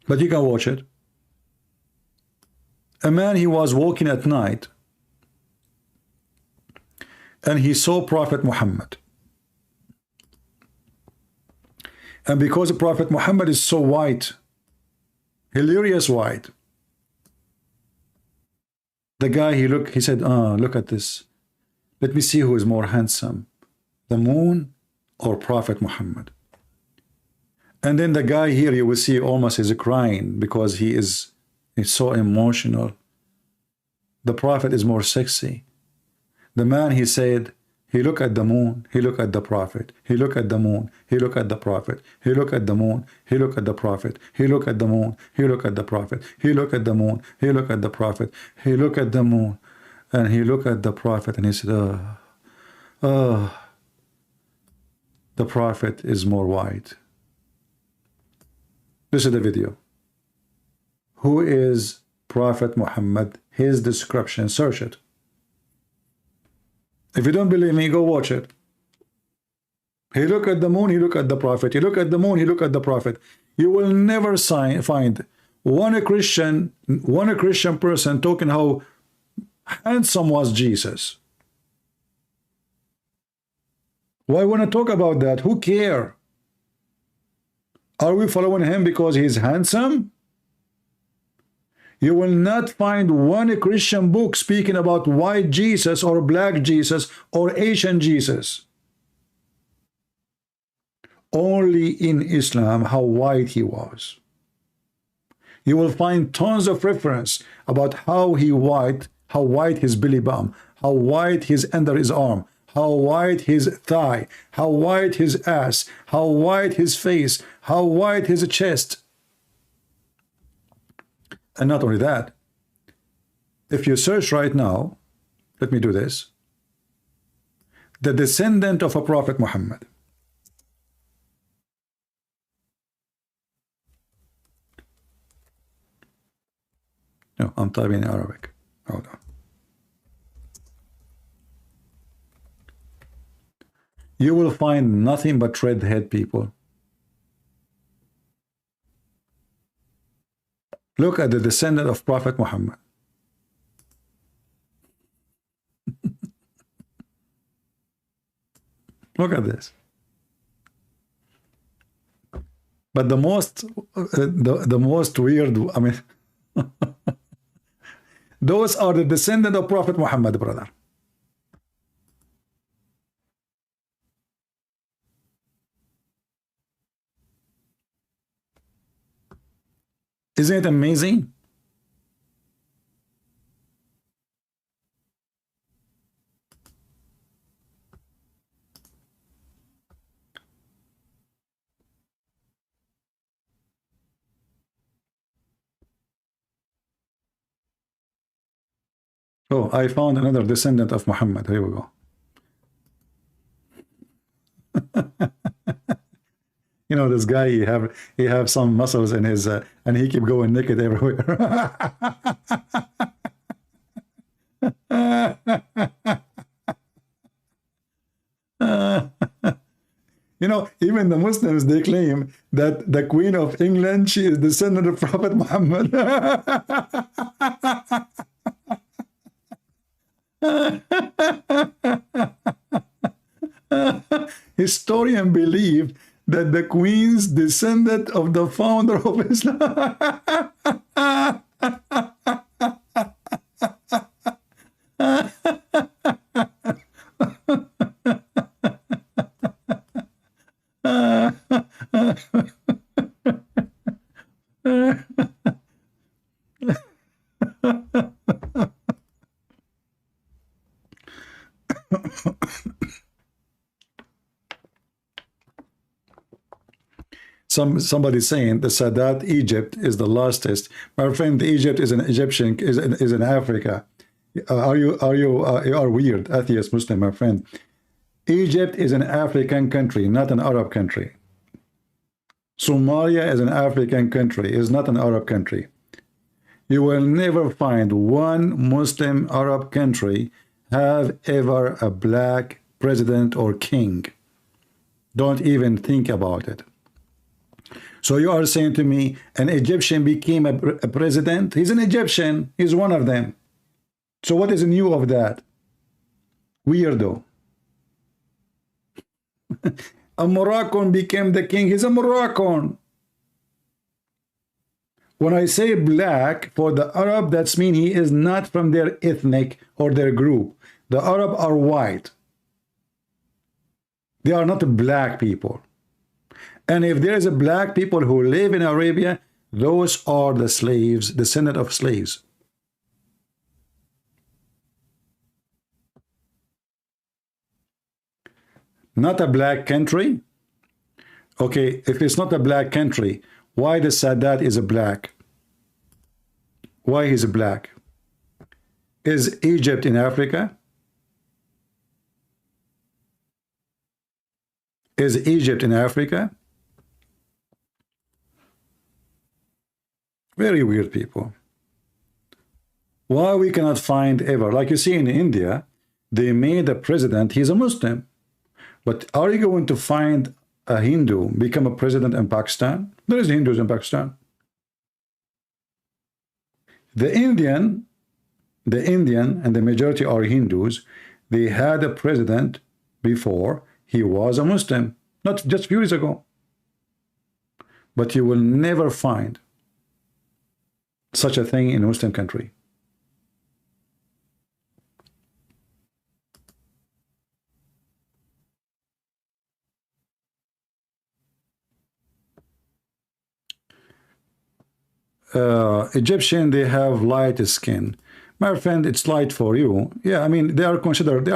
but you can watch it. A man, he was walking at night and he saw Prophet Muhammad. And because Prophet Muhammad is so white, hilarious white, the guy, he said, look at this. Let me see who is more handsome, the moon or Prophet Muhammad. And then the guy here, you will see almost is crying because he's so emotional. The Prophet is more sexy. The man, he said, he looked at the moon, he looked at the Prophet, he looked at the moon, he looked at the Prophet, he looked at the moon, he looked at the Prophet, he looked at the moon, he looked at the Prophet, he looked at the moon, he looked at the Prophet, he looked at the moon, and he looked at the Prophet, and he said, the Prophet is more white. This is the video. Who is Prophet Muhammad? His description. Search it. If you don't believe me, go watch it. He looked at the moon, he looked at the Prophet. He looked at the moon, he looked at the Prophet. You will never find one Christian person talking how handsome was Jesus. Why want to talk about that? Who care? Are we following him because he's handsome? You will not find one Christian book speaking about white Jesus or black Jesus or Asian Jesus. Only in Islam how white he was. You will find tons of reference about how white his belly bump, how white his under his arm, how white his thigh, how white his ass, how white his face, how white his chest. And not only that, if you search right now, let me do this, the descendant of a Prophet Muhammad. No, I'm typing in Arabic. Hold on. You will find nothing but redhead people. Look at the descendant of Prophet Muhammad. Look at this. But the most weird, I mean, those are the descendant of Prophet Muhammad, brother. Isn't it amazing? Oh, I found another descendant of Muhammad. Here we go. You know, this guy, he have some muscles in his, and he keep going naked everywhere. You know, even the Muslims, they claim that the Queen of England, she is descendant of Prophet Muhammad. Historians believe that the Queen's descendant of the founder of Islam. Somebody saying the Sadat Egypt is the lastest. My friend, Egypt is an Egyptian, is in Africa. You are weird, atheist Muslim, my friend. Egypt is an African country, not an Arab country. Somalia is an African country, is not an Arab country. You will never find one Muslim Arab country have ever a black president or king. Don't even think about it. So you are saying to me an Egyptian became a president? He's an Egyptian. He's one of them. So what is new of that? Weirdo. A Moroccan became the king. He's a Moroccan. When I say black for the Arab, that's mean he is not from their ethnic or their group. The Arab are white. They are not black people. And if there is a black people who live in Arabia, those are the slaves, descendant of slaves. Not a black country? Okay, if it's not a black country, why the Sadat is a black? Why he's a black? Is Egypt in Africa? Is Egypt in Africa? Very weird people. Why we cannot find ever, like you see in India, they made a president, he's a Muslim. But are you going to find a Hindu become a president in Pakistan? There is Hindus in Pakistan. The Indian and the majority are Hindus. They had a president before he was a Muslim, not just a few years ago. But you will never find such a thing in a Muslim country. Egyptian, they have light skin. My friend, it's light for you. Yeah, I mean, they are not considered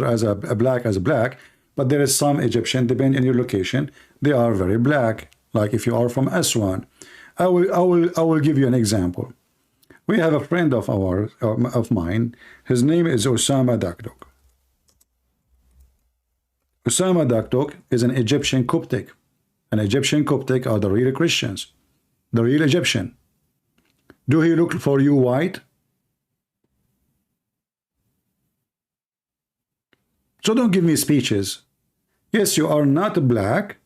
as a black, but there is some Egyptian, depending on your location, they are very black. Like if you are from Aswan. I will give you an example. We have a friend of ours, of mine. His name is Osama Dakdok. Osama Dakdok is an Egyptian Coptic. An Egyptian Coptic are the real Christians, the real Egyptian. Do he look for you white? So don't give me speeches. Yes, you are not black,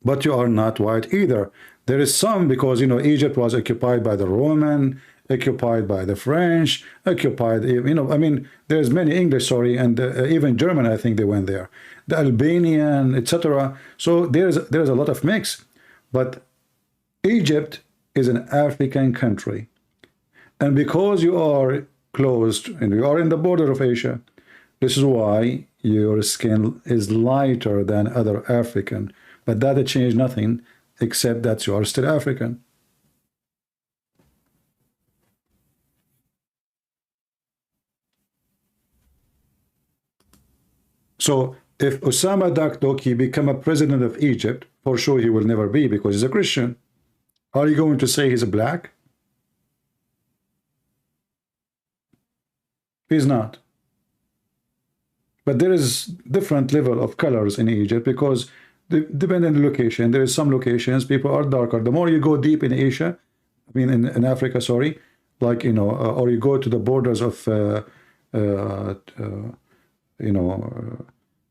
but you are not white either. There is some, because, you know, Egypt was occupied by the Roman, occupied by the French, occupied, you know, I mean, there's many English, sorry, and even German, I think they went there, the Albanian, etc. So there's a lot of mix. But Egypt is an African country. And because you are closed and you are in the border of Asia, this is why your skin is lighter than other African. But that changed nothing, except that you are still African. So if Osama Dakdok, he become a president of Egypt, for sure he will never be, because he's a Christian. Are you going to say he's black? He's not. But there is different level of colors in Egypt, because depending on the location, there is some locations people are darker. The more you go deep in Asia, I mean in Africa, sorry, like, you know, or you go to the borders of, you know,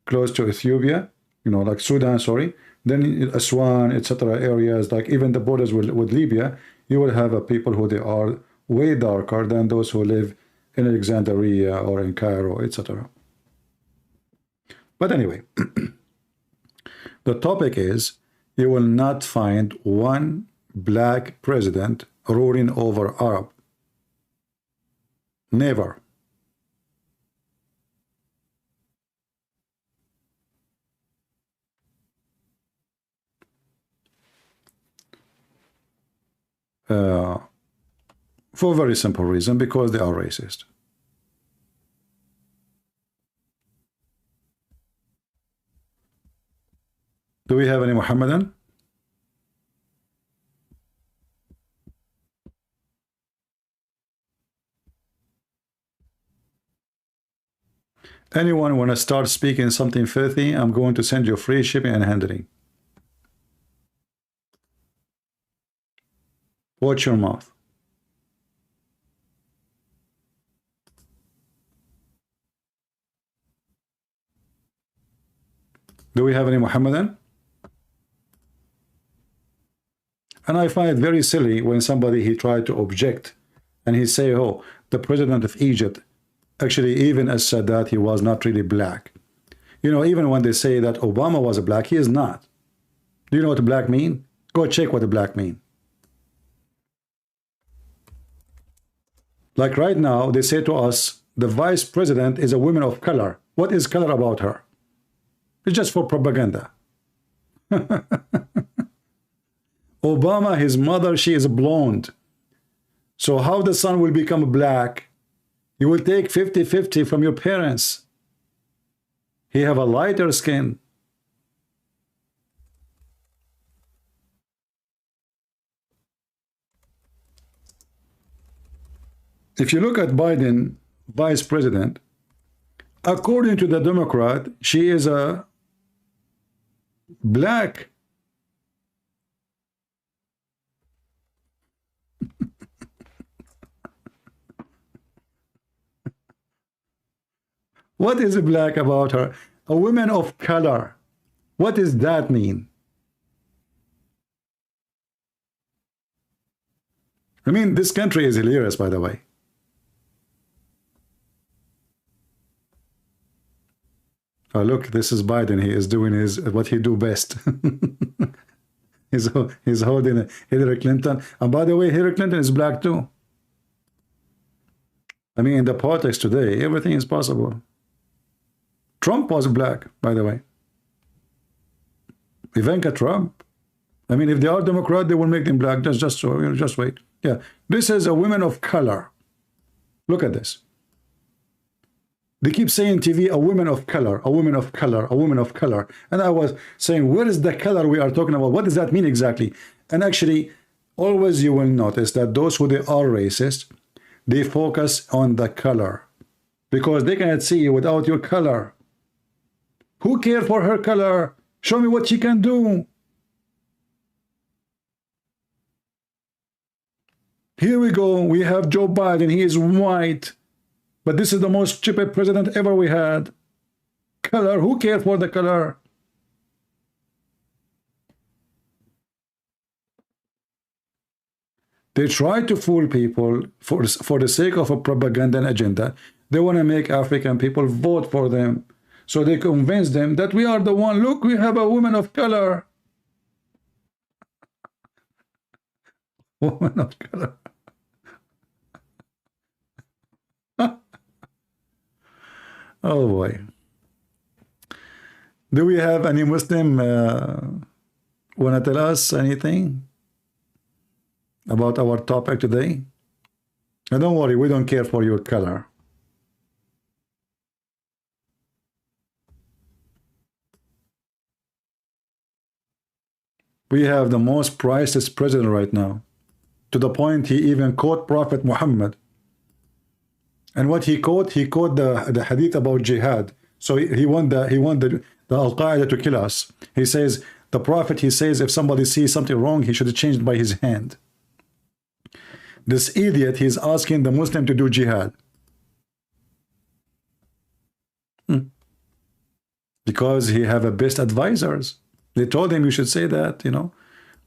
close to Ethiopia, you know, like Sudan, sorry, then Aswan, etc. areas, like even the borders with Libya, you will have people who they are way darker than those who live in Alexandria or in Cairo, etc. But anyway, the topic is, you will not find one black president ruling over Arab. Never. For a very simple reason, because they are racist. Do we have any Muhammadan? Anyone want to start speaking something filthy? I'm going to send you free shipping and handling. Watch your mouth. Do we have any Muhammadan? And I find it very silly when somebody, he tried to object and he say, oh, the president of Egypt, actually even as Sadat, he was not really black. You know, even when they say that Obama was a black, he is not. Do you know what black mean? Go check what the black mean. Like right now, they say to us, the vice president is a woman of color. What is color about her? It's just for propaganda. Obama, his mother, she is blonde. So how the son will become black? You will take 50-50 from your parents. He have a lighter skin. If you look at Biden, vice president, according to the Democrat, she is a black. What is black about her? A woman of color. What does that mean? I mean, this country is hilarious, by the way. Oh, look, this is Biden. He is doing what he do best. he's holding Hillary Clinton. And by the way, Hillary Clinton is black too. I mean, in the politics today, everything is possible. Trump was black, by the way. Ivanka Trump. I mean, if they are Democrat, they will make them black. Just wait. Yeah, this is a woman of color. Look at this. They keep saying TV, a woman of color, a woman of color, a woman of color. And I was saying, where is the color we are talking about? What does that mean exactly? And actually, always you will notice that those who they are racist, they focus on the color because they cannot see you without your color. Who cares for her color? Show me what she can do. Here we go. We have Joe Biden. He is white. But this is the most stupid president ever we had. Color. Who cares for the color? They try to fool people for the sake of a propaganda and agenda. They want to make African people vote for them. So they convince them that we are the one. Look, we have a woman of color. Woman of color. Oh boy. Do we have any Muslim want to tell us anything about our topic today? And don't worry, we don't care for your color. We have the most priceless president right now, to the point he even quote Prophet Muhammad. And what he quote the hadith about jihad. So he want the Al-Qaeda to kill us. He says, the Prophet, he says, if somebody sees something wrong, he should change it by his hand. This idiot, he's asking the Muslim to do jihad. Because he have a best advisors. They told him you should say that, you know.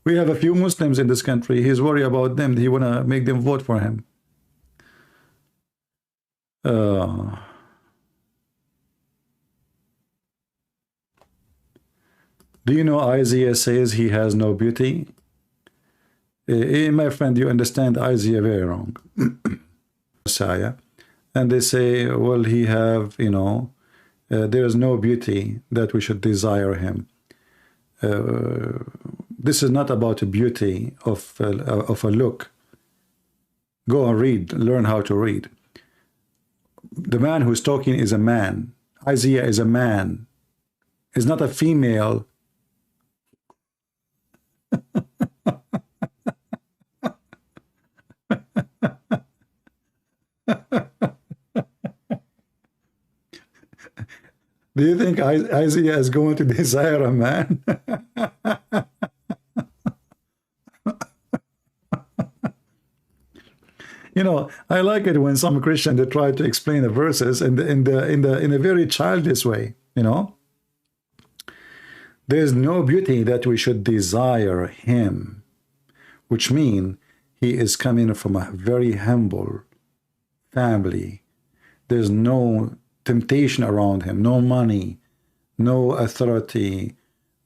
We have a few Muslims in this country. He's worried about them. He want to make them vote for him. Do you know Isaiah says he has no beauty? My friend, you understand Isaiah very wrong. Messiah. And they say, well, he have, you know, there is no beauty that we should desire him. This is not about a beauty of a look. Go and read, learn how to read. The man who's talking is a man. Isaiah is a man. Is not a female. Do you think Isaiah is going to desire a man? You know, I like it when some Christian they try to explain the verses in a very childish way. You know, there is no beauty that we should desire him, which means he is coming from a very humble family. There's no temptation around him, no money, no authority,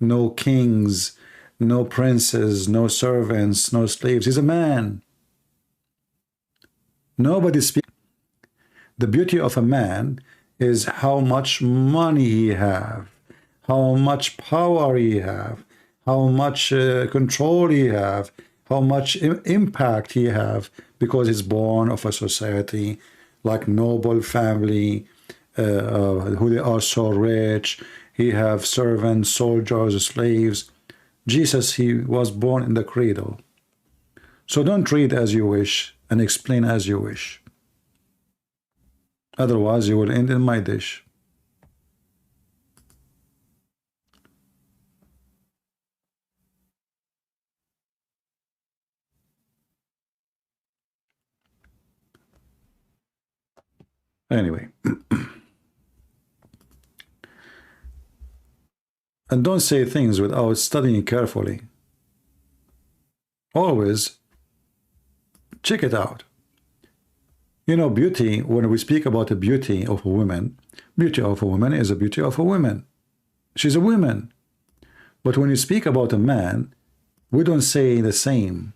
no kings, no princes, no servants, no slaves. He's a man. Nobody speaks. The beauty of a man is how much money he have, how much power he have, how much control he have, how much impact he have, because he's born of a society like noble family, who they are so rich. He have servants, soldiers, slaves. Jesus, he was born in the cradle. So don't read as you wish and explain as you wish. Otherwise, you will end in my dish. Anyway. And don't say things without studying carefully. Always check it out. You know, beauty, when we speak about the beauty of a woman, beauty of a woman is a beauty of a woman. She's a woman. But when you speak about a man, we don't say the same.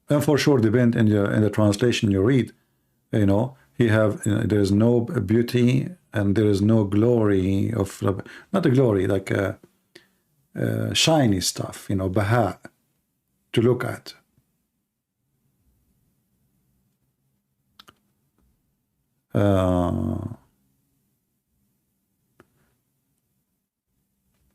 And for sure, depend in the translation you read, you know, there is no beauty and there is no glory of, not a glory, like shiny stuff, you know, baha, to look at.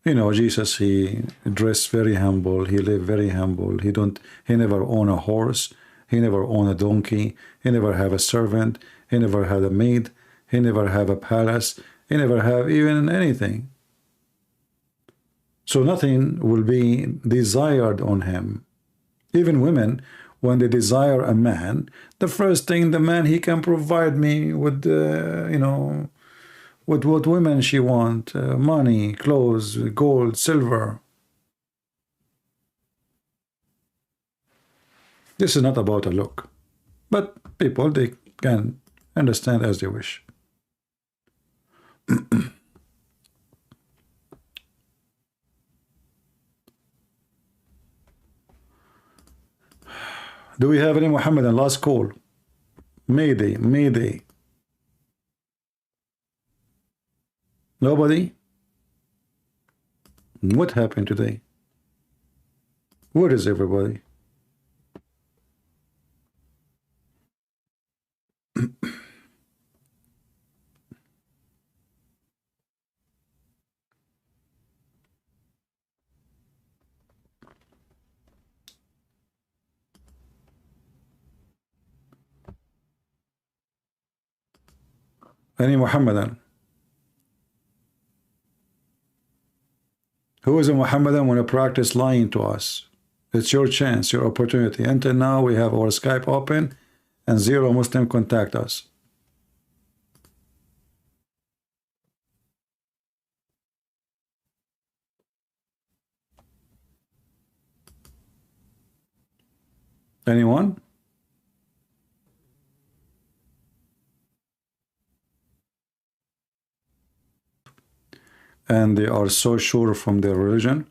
You know, Jesus, he dressed very humble. He lived very humble. He never owned a horse. He never owned a donkey. He never have a servant. He never had a maid. He never have a palace. He never have even anything. So nothing will be desired on him. Even women, when they desire a man, the first thing the man, he can provide me with, you know, with what women she want, money, clothes, gold, silver. This is not about a look. But people, they can understand as they wish. Do we have any Muhammadan? Last call. Mayday, Mayday. Nobody? What happened today? Where is everybody? Any Muhammadan? Who is a Muhammadan want to practice lying to us? It's your chance, your opportunity. Until now, we have our Skype open and 0 Muslim contact us. Anyone? And they are so sure from their religion.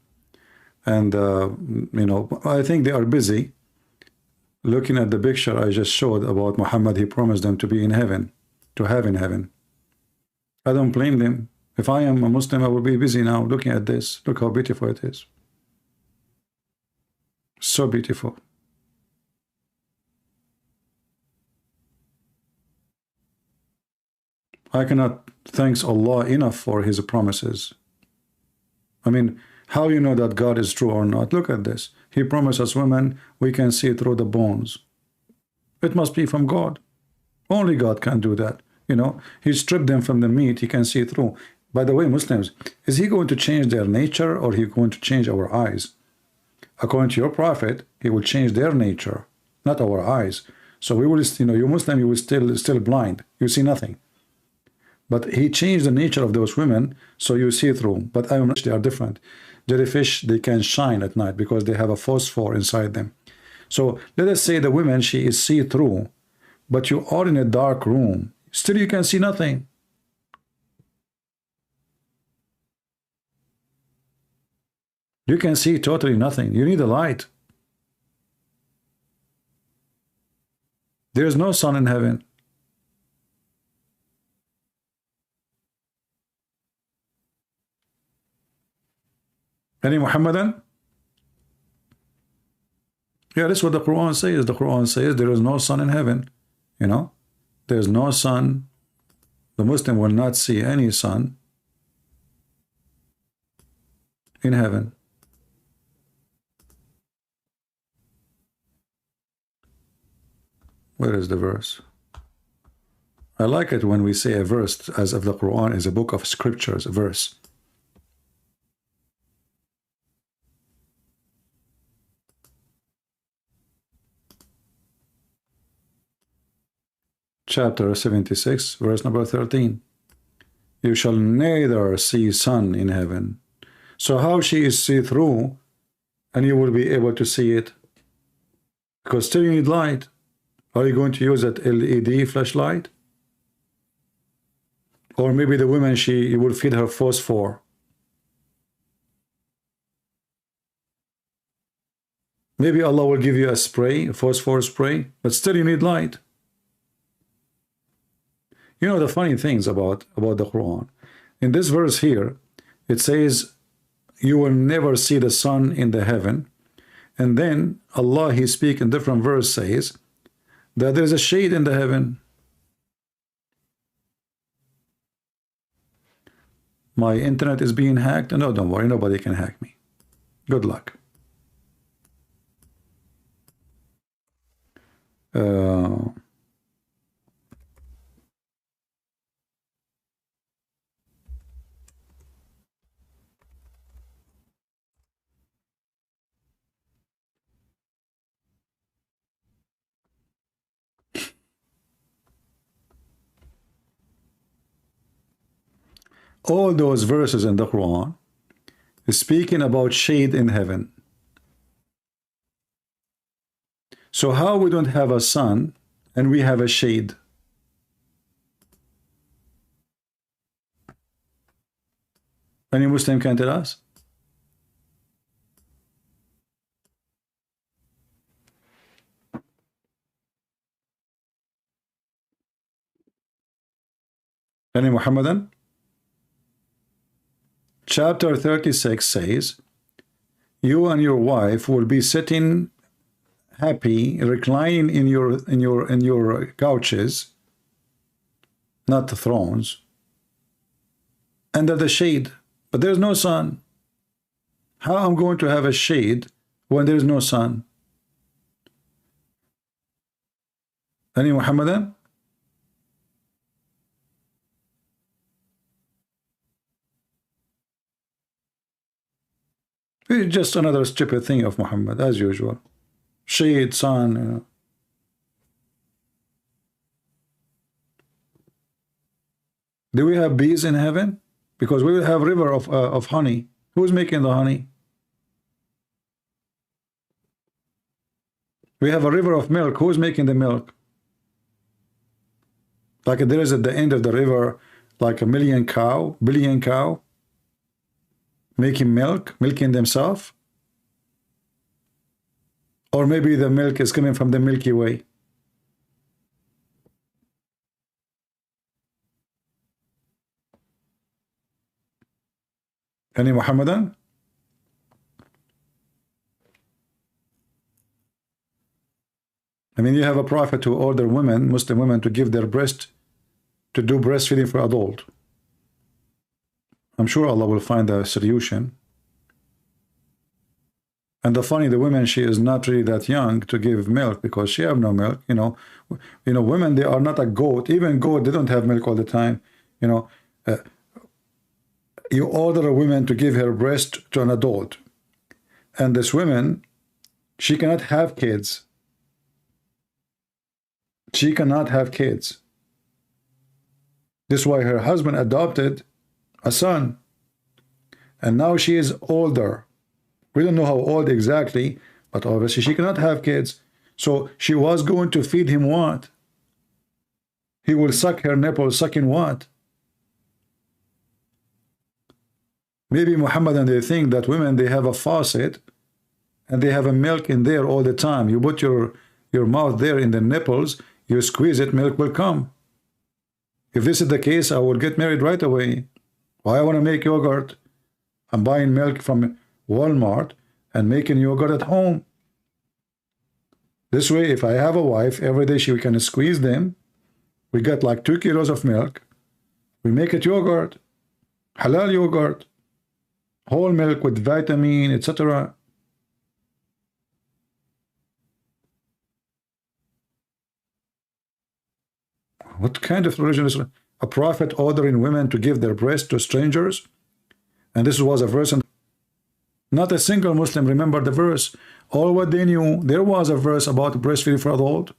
And, you know, I think they are busy looking at the picture I just showed about Muhammad. He promised them to be in heaven, to have in heaven. I don't blame them. If I am a Muslim, I will be busy now looking at this. Look how beautiful it is. So beautiful. I cannot thank Allah enough for his promises. I mean, how you know that God is true or not? Look at this. He promised us women, we can see through the bones. It must be from God. Only God can do that. You know, he stripped them from the meat, he can see through. By the way, Muslims, is he going to change their nature or he going to change our eyes? According to your prophet, he will change their nature, not our eyes. So we will, you know, you Muslim, you will still blind. You see nothing. But he changed the nature of those women, so you see through. But I am not, they are different. Jellyfish, they can shine at night because they have a phosphor inside them. So let us say the woman, she is see-through, but you are in a dark room. Still you can see nothing. You can see totally nothing. You need a light. There is no sun in heaven. Any Muhammadan? Yeah, that's what the Quran says. The Quran says there is no sun in heaven. You know, there's no sun. The Muslim will not see any sun in heaven. Where is the verse? I like it when we say a verse as if the Quran is a book of scriptures, a verse. Chapter 76, verse number 13. You shall neither see sun in heaven. So how she is see-through and you will be able to see it? Because still you need light. Are you going to use that LED flashlight? Or maybe the woman, you will feed her phosphor. Maybe Allah will give you a spray, a phosphor spray, but still you need light. You know the funny things about the Quran. In this verse here, it says, you will never see the sun in the heaven. And then Allah, he speaks in different verse, says that there is a shade in the heaven. My internet is being hacked. No, don't worry, nobody can hack me. Good luck. All those verses in the Quran is speaking about shade in heaven. So how we don't have a sun and we have a shade? Any Muslim can tell us? Any Muhammadan? Chapter 36 says, you and your wife will be sitting happy, reclining in your couches, not the thrones, under the shade. But there's no sun. How am I going to have a shade when there's no sun? Any Muhammadan? It's just another stupid thing of Muhammad, as usual. Shade, sun, you know. Do we have bees in heaven? Because we will have river of honey. Who's making the honey? We have a river of milk. Who's making the milk? Like there is at the end of the river, like a billion cow, making milk, milking themselves. Or maybe the milk is coming from the Milky Way. Any Muhammadan? I mean, you have a prophet who ordered women, Muslim women, to give their breast, to do breastfeeding for adult. I'm sure Allah will find a solution. And the women, she is not really that young to give milk because she have no milk. You know, women, they are not a goat. Even goat, they don't have milk all the time. You know, you order a woman to give her breast to an adult, and this woman, she cannot have kids. She cannot have kids. This is why her husband adopted a son, and now she is older. We don't know how old exactly, but obviously she cannot have kids. So she was going to feed him what? He will suck her nipples, sucking what? Maybe Muhammadan, they think that women, they have a faucet and they have a milk in there all the time. You put your mouth there in the nipples, you squeeze it, milk will come. If this is the case, I will get married right away. Why I want to make yogurt? I'm buying milk from Walmart and making yogurt at home. This way, if I have a wife, every day she can squeeze them. We get like 2 kilos of milk. We make it yogurt, halal yogurt, whole milk with vitamin, etc. What kind of religion is a prophet ordering women to give their breast to strangers? And this was a verse, and not a single Muslim remembered the verse. All what they knew, there was a verse about breastfeeding for adult.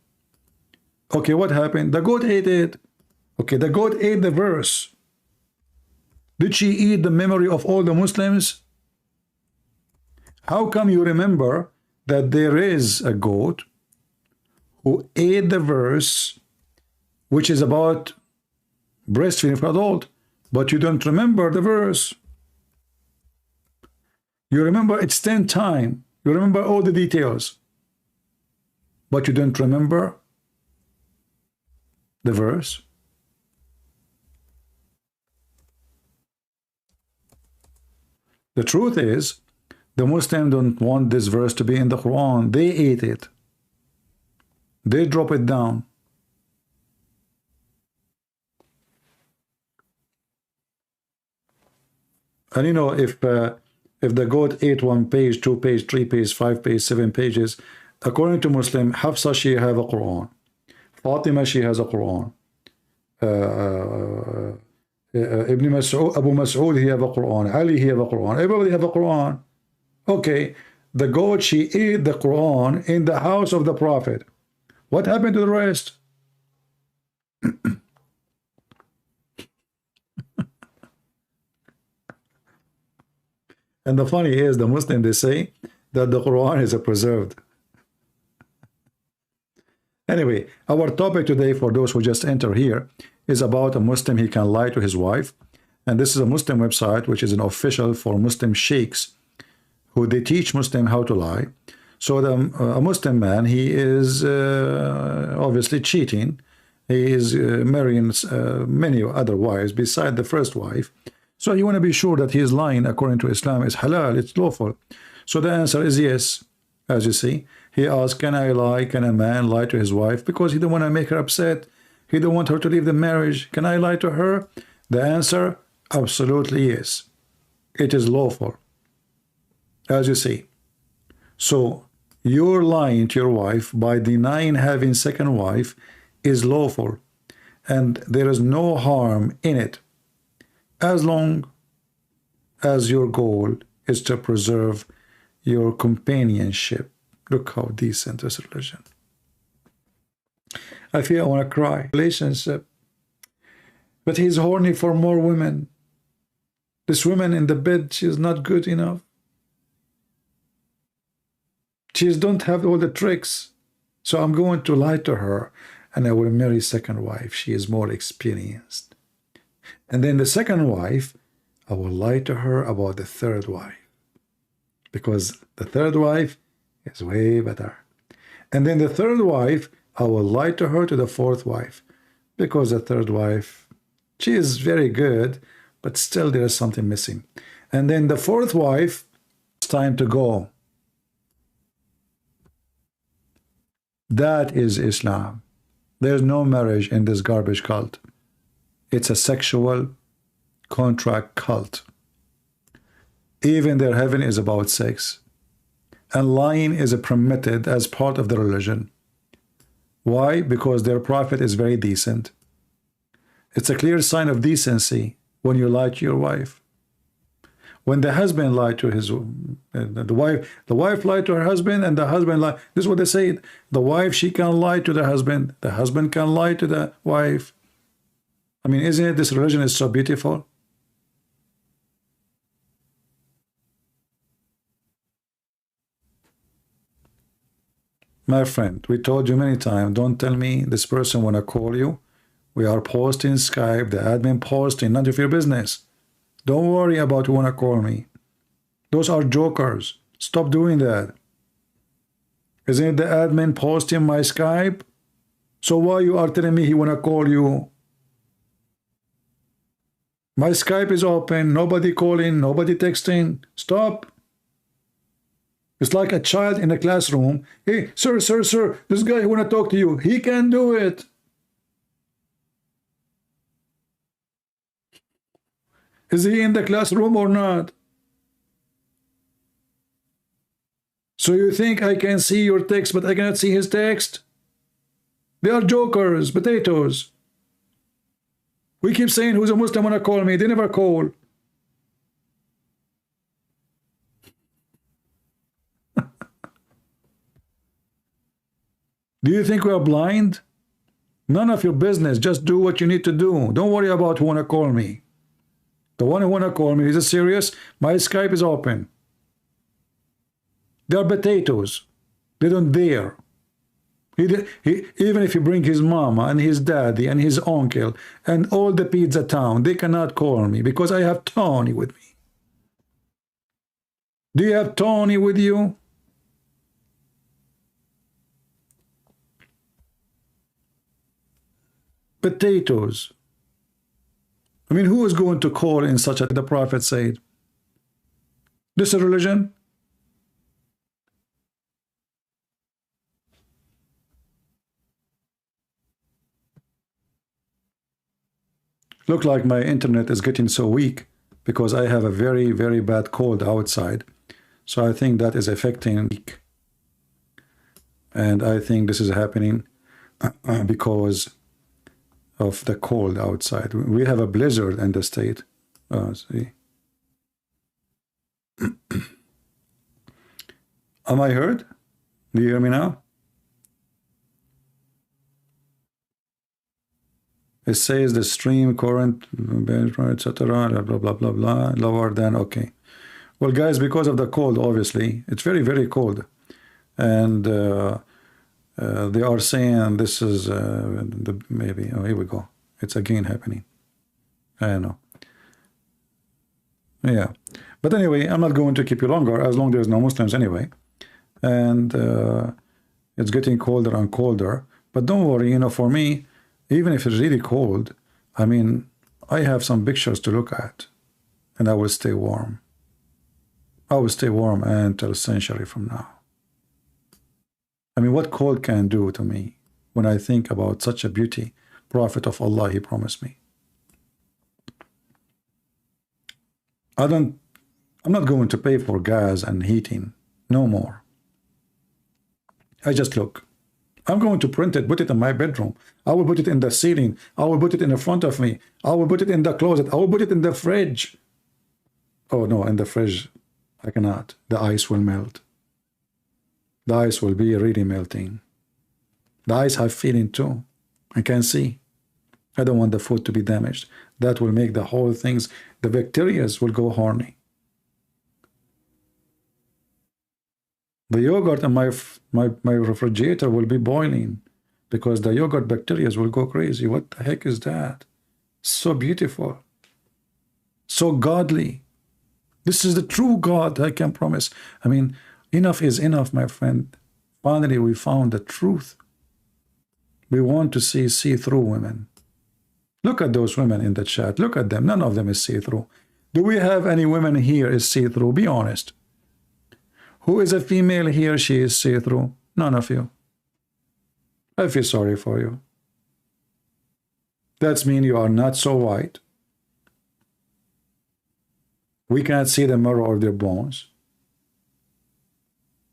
Okay, what happened? The goat ate it. Okay, the goat ate the verse. Did she eat the memory of all the Muslims? How come you remember that there is a goat who ate the verse which is about breastfeeding for adult, but you don't remember the verse? You remember it's 10 times. You remember all the details, but you don't remember the verse. The truth is, the Muslims don't want this verse to be in the Quran. They ate it. They drop it down. And you know, if the goat ate 1 page, 2 page, 3 page, 5 page, 7 pages, according to Muslim, Hafsa, she have a Quran. Fatima, she has a Quran. Ibn Mas'ud, Abu Mas'ud, he have a Quran. Ali, he have a Quran. Everybody have a Quran. Okay, the goat, she ate the Quran in the house of the Prophet. What happened to the rest? And the funny is, the Muslim, they say that the Quran is preserved. Anyway, our topic today, for those who just enter here, is about a Muslim, he can lie to his wife. And this is a Muslim website, which is an official for Muslim sheikhs, who they teach Muslim how to lie. So a Muslim man, he is obviously cheating. He is marrying many other wives beside the first wife. So you want to be sure that he is lying according to Islam is halal, it's lawful. So the answer is yes. As you see, he asked, can I lie? Can a man lie to his wife? Because he don't want to make her upset. He don't want her to leave the marriage. Can I lie to her? The answer, absolutely yes. It is lawful. As you see. So you're lying to your wife by denying having second wife is lawful. And there is no harm in it, as long as your goal is to preserve your companionship. Look how decent this religion. I feel I want to cry. Relationship. But he's horny for more women. This woman in the bed, she is not good enough. She don't have all the tricks. So I'm going to lie to her and I will marry second wife. She is more experienced. And then the second wife, I will lie to her about the third wife. Because the third wife is way better. And then the third wife, I will lie to her to the fourth wife. Because the third wife, she is very good, but still there is something missing. And then the fourth wife, it's time to go. That is Islam. There's no marriage in this garbage cult. It's a sexual contract cult. Even their heaven is about sex. And lying is permitted as part of the religion. Why? Because their prophet is very decent. It's a clear sign of decency when you lie to your wife. When the husband lied to his the wife lied to her husband, and the husband lied. This is what they say. The wife, she can lie to the husband can lie to the wife. I mean, isn't it this religion is so beautiful? My friend, we told you many times, don't tell me this person want to call you. We are posting Skype, the admin posting, none of your business. Don't worry about who want to call me. Those are jokers. Stop doing that. Isn't it the admin posting my Skype? So why you are telling me he want to call you? My Skype is open, nobody calling, nobody texting. Stop. It's like a child in a classroom. Hey, sir, this guy who want to talk to you, he can do it. Is he in the classroom or not? So you think I can see your text, but I cannot see his text? They are jokers, potatoes. We keep saying, who's a Muslim want to call me? They never call. Do you think we are blind? None of your business. Just do what you need to do. Don't worry about who want to call me. The one who want to call me, is it serious? My Skype is open. They are potatoes. They don't dare. Even if you bring his mama and his daddy and his uncle and all the pizza town, they cannot call me because I have Tony with me. Do you have Tony with you? Potatoes. I mean, who is going to call in such a, the Prophet said? This is a religion? Look like my internet is getting so weak. because I have a very, very bad cold outside. So I think that is affecting, and I think this is happening because of the cold outside. We have a blizzard in the state. See. Am I heard? Do you hear me now? It says the stream current, etc. Blah blah blah blah lower than okay. Well, guys, because of the cold, obviously, it's very, very cold, and they are saying this is maybe. Oh, here we go. It's again happening. I don't know. Yeah, but anyway, I'm not going to keep you longer. As long as there's no Muslims anyway, and it's getting colder and colder. But don't worry, you know, for me, even if it's really cold, I mean, I have some pictures to look at, and I will stay warm. I will stay warm until a century from now. I mean, what cold can do to me when I think about such a beauty, Prophet of Allah, he promised me. I'm not going to pay for gas and heating, no more. I just look. I'm going to print it, put it in my bedroom. I will put it in the ceiling. I will put it in the front of me. I will put it in the closet. I will put it in the fridge. Oh no, in the fridge, I cannot. The ice will melt. The ice will be really melting. The ice have feeling too. I can see. I don't want the food to be damaged. That will make the whole things, the bacteria will go horny. The yogurt in my refrigerator will be boiling because the yogurt bacteria will go crazy. What the heck is that? So beautiful. So godly. This is the true God, I can promise. I mean, enough is enough, my friend. Finally, we found the truth. We want to see see-through women. Look at those women in the chat. Look at them. None of them is see-through. Do we have any women here is see-through? Be honest. Who is a female here? She is see-through. None of you. I feel sorry for you. That means you are not so white. We cannot see the marrow of their bones.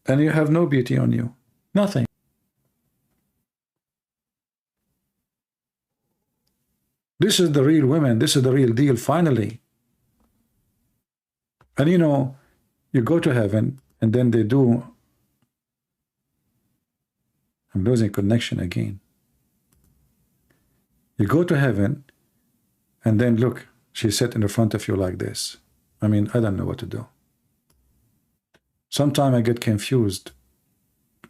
And you have no beauty on you. Nothing. This is the real women. This is the real deal, finally. And you know, you go to heaven, and then they do. I'm losing connection again. You go to heaven, and then look, she sat in the front of you like this. I mean, I don't know what to do. Sometimes I get confused.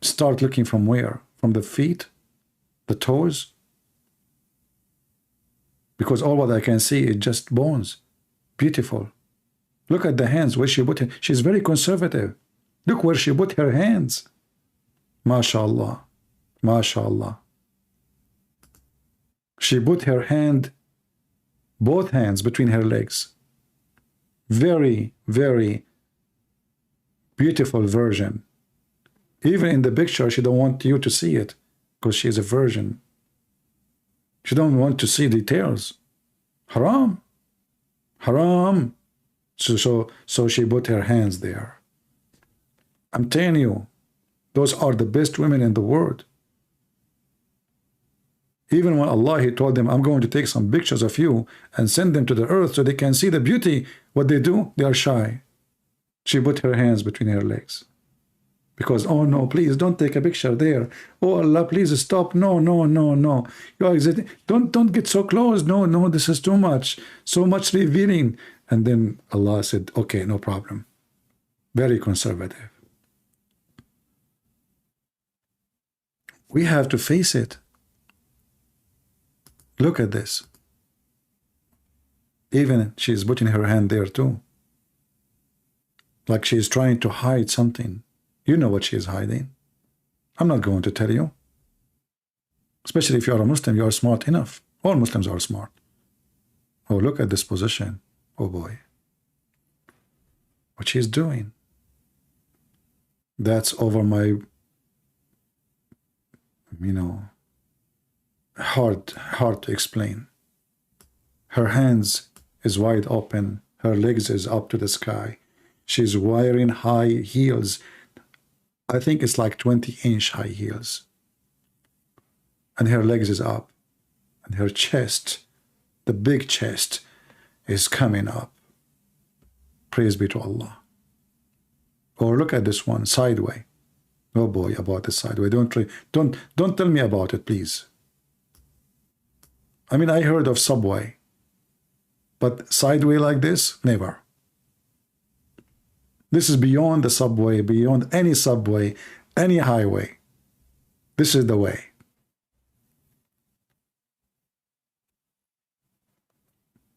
Start looking from where? From the feet? The toes? Because all what I can see is just bones. Beautiful. Look at the hands, where she put it. She's very conservative. Look where she put her hands. MashaAllah. MashaAllah. She put her hand, both hands between her legs. Very, very beautiful virgin. Even in the picture, she don't want you to see it because she is a virgin. She don't want to see details. Haram. Haram. So she put her hands there. I'm telling you, those are the best women in the world. Even when Allah, he told them, I'm going to take some pictures of you and send them to the earth so they can see the beauty. What they do? They are shy. She put her hands between her legs. Because, oh no, please don't take a picture there. Oh Allah, please stop. No, no, no, no. You are exiting. Don't get so close. No, no, this is too much. So much revealing. And then Allah said, okay, no problem. Very conservative. We have to face it. Look at this. Even she's putting her hand there too. Like she's trying to hide something. You know what she is hiding. I'm not going to tell you. Especially if you are a Muslim, you are smart enough. All Muslims are smart. Oh, look at this position. Oh boy. What she's doing. That's over my, you know, hard to explain. Her hands is wide open. Her legs is up to the sky. She's wearing high heels. I think it's like 20-inch high heels. And her legs is up. And her chest, the big chest, is coming up. Praise be to Allah. Or look at this one, sideway. Oh boy, about the sideway. Don't tell me about it, please. I mean, I heard of subway. But sideway like this, never. This is beyond the subway, beyond any subway, any highway. This is the way.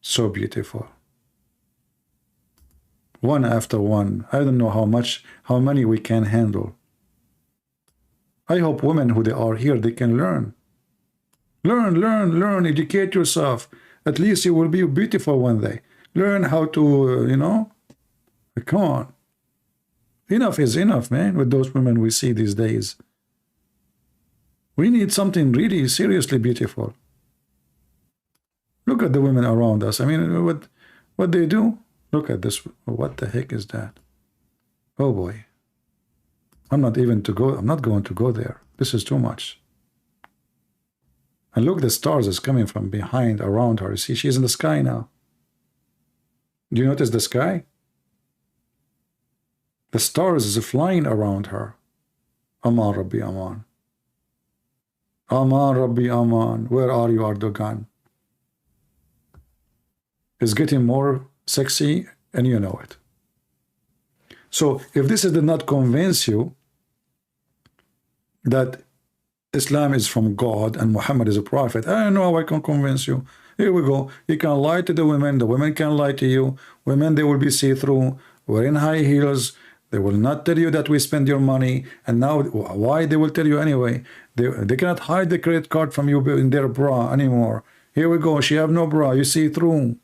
So beautiful. One after one. I don't know how many we can handle. I hope women who they are here, they can learn. Learn, educate yourself. At least you will be beautiful one day. Learn how to, you know, come on. Enough is enough, man, with those women we see these days. We need something really seriously beautiful. Look at the women around us. I mean, what they do? Look at this. What the heck is that? Oh boy. I'm not going to go there. This is too much. And look, the stars is coming from behind, around her. You see, she's in the sky now. Do you notice the sky? The stars is flying around her. Aman Rabbi Aman. Aman Rabbi Aman. Where are you, Erdogan? It's getting more sexy, and you know it. So, if this did not convince you that Islam is from God and Muhammad is a prophet, I don't know how I can convince you. Here we go. You can lie to the women can lie to you. Women, they will be see-through, wearing high heels. They will not tell you that we spend your money. And now, why they will tell you anyway? They cannot hide the credit card from you in their bra anymore. Here we go. She have no bra. You see through.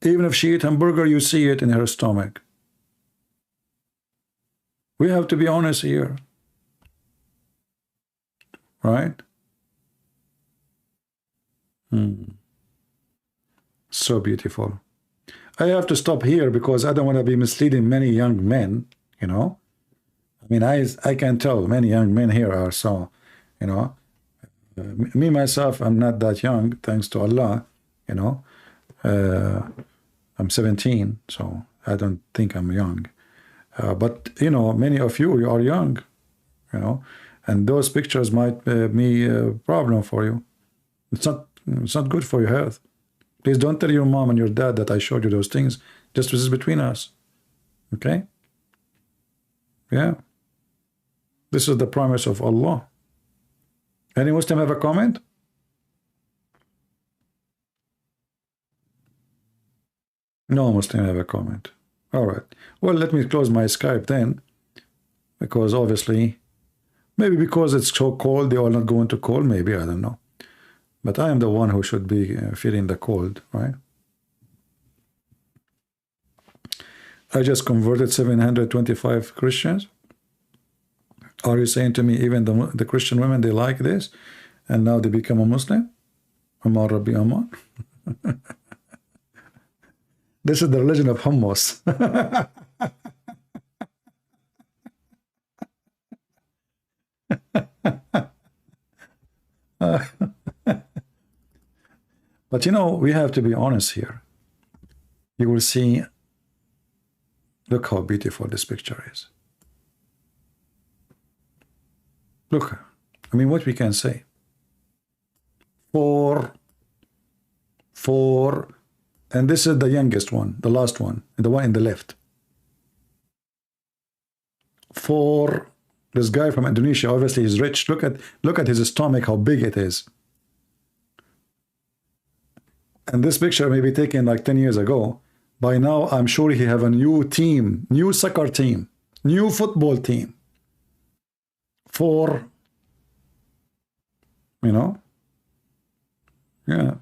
Even if she eat hamburger, you see it in her stomach. We have to be honest here. Right? So beautiful. I have to stop here because I don't want to be misleading many young men, you know. I mean, I can tell many young men here are so, you know. Me, myself, I'm not that young, thanks to Allah, you know. I'm 17, so I don't think I'm young. But, you know, many of you are young, you know. And those pictures might be a problem for you. It's not good for your health. Please don't tell your mom and your dad that I showed you those things. Just this is between us. Okay? Yeah. This is the promise of Allah. Any Muslim have a comment? No Muslim have a comment. All right. Well, let me close my Skype then. Because obviously, maybe because it's so cold, they are not going to call. Maybe, I don't know. But I am the one who should be feeling the cold, right? I just converted 725 Christians. Are you saying to me even the Christian women, they like this? And now they become a Muslim? Aman Rabbi Aman. This is the religion of hummus. But you know, we have to be honest here. You will see, look how beautiful this picture is. Look, I mean, what we can say. Four, and this is the youngest one, the last one, the one in the left. 4, this guy from Indonesia, obviously he's rich. Look at his stomach, how big it is. And this picture may be taken like 10 years ago. By now, I'm sure he have a new team, new soccer team, new football team. 4, you know? Yeah.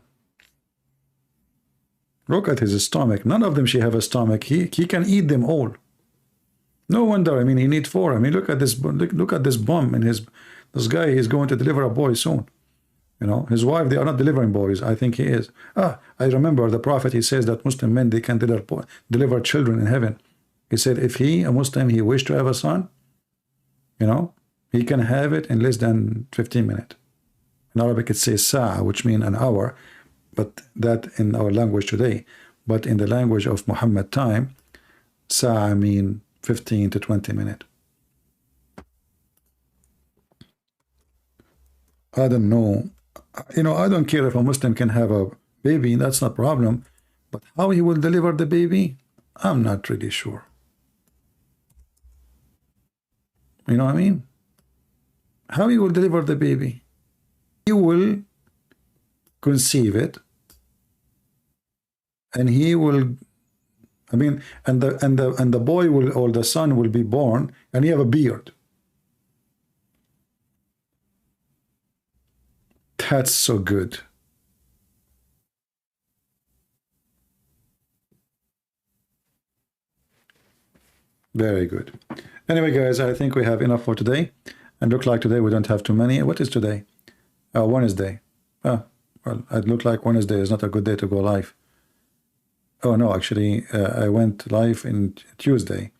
Look at his stomach. None of them should have a stomach. He can eat them all. No wonder. I mean, he needs 4. I mean, look at this. Look at this bum in his. This guy is going to deliver a boy soon. You know, his wife, they are not delivering boys. I think he is. I remember the Prophet, he says that Muslim men, they can deliver children in heaven. He said if he, a Muslim, he wished to have a son, you know, he can have it in less than 15 minutes. In Arabic, it says sa'a, which means an hour, but that in our language today. But in the language of Muhammad time, sa'a mean 15 to 20 minutes. I don't know. You know, I don't care if a Muslim can have a baby, that's not a problem. But how he will deliver the baby, I'm not really sure. You know what I mean? How he will deliver the baby? He will conceive it, and he will, I mean, and the boy will, or the son will be born, and he have a beard. That's so good. Very good. Anyway, guys, I think we have enough for today. And look like today we don't have too many. What is today? Wednesday. Well, it looked like Wednesday is not a good day to go live. Oh, no, actually, I went live in Tuesday.